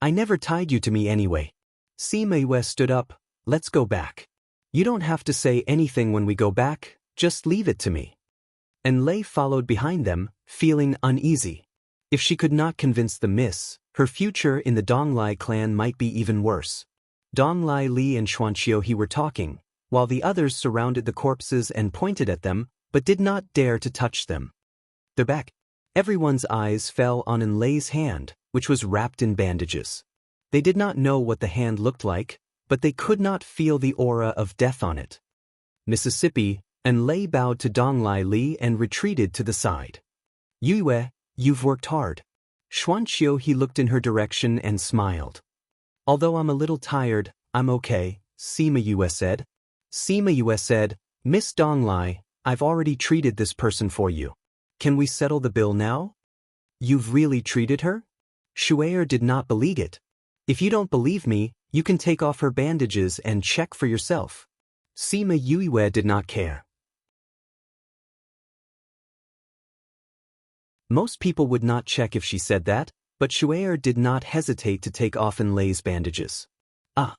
"I never tied you to me anyway." Sima Yue stood up. "Let's go back. You don't have to say anything when we go back, just leave it to me." And Lei followed behind them, feeling uneasy. If she could not convince the miss, her future in the Donglai clan might be even worse. Donglai Li and Xuanqiu were talking, while the others surrounded the corpses and pointed at them, but did not dare to touch them. They're back. Everyone's eyes fell on Lei's hand, which was wrapped in bandages. They did not know what the hand looked like, but they could not feel the aura of death on it. Mississippi, and Lei bowed to Donglai Li and retreated to the side. "Yue, you've worked hard." Xuanqiu looked in her direction and smiled. "Although I'm a little tired, I'm okay," Sima Yue said. Sima Yue said, "Miss Donglai, I've already treated this person for you. Can we settle the bill now?" "You've really treated her?" Shuair did not believe it. "If you don't believe me, you can take off her bandages and check for yourself." Sima Yue did not care. Most people would not check if she said that, but Shuair did not hesitate to take off Lei's bandages. "Ah!"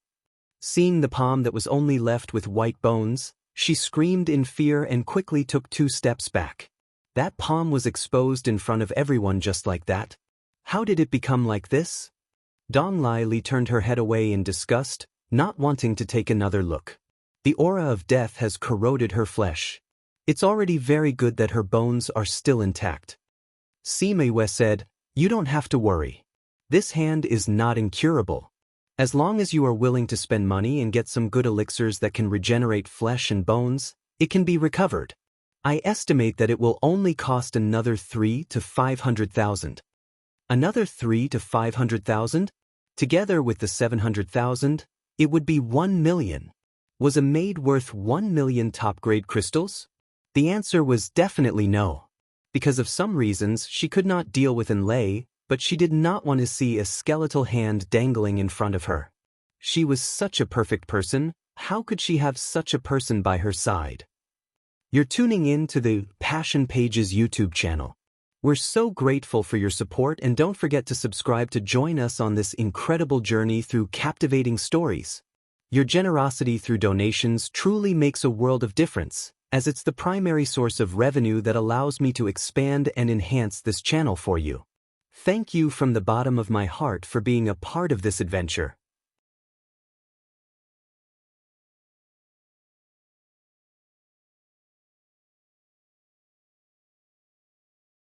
Seeing the palm that was only left with white bones, she screamed in fear and quickly took 2 steps back. That palm was exposed in front of everyone just like that. How did it become like this? Donglai Li turned her head away in disgust, not wanting to take another look. The aura of death has corroded her flesh. It's already very good that her bones are still intact. Sima Yue said, "You don't have to worry. This hand is not incurable. As long as you are willing to spend money and get some good elixirs that can regenerate flesh and bones, it can be recovered. I estimate that it will only cost another 3 to 500,000. Another 3 to 500,000? Together with the 700,000, it would be 1 million. Was a maid worth 1 million top-grade crystals? The answer was definitely no. Because of some reasons, she could not deal with Lei, but she did not want to see a skeletal hand dangling in front of her. She was such a perfect person, how could she have such a person by her side? You're tuning in to the Passion Pages YouTube channel. We're so grateful for your support, and don't forget to subscribe to join us on this incredible journey through captivating stories. Your generosity through donations truly makes a world of difference, as it's the primary source of revenue that allows me to expand and enhance this channel for you. Thank you from the bottom of my heart for being a part of this adventure.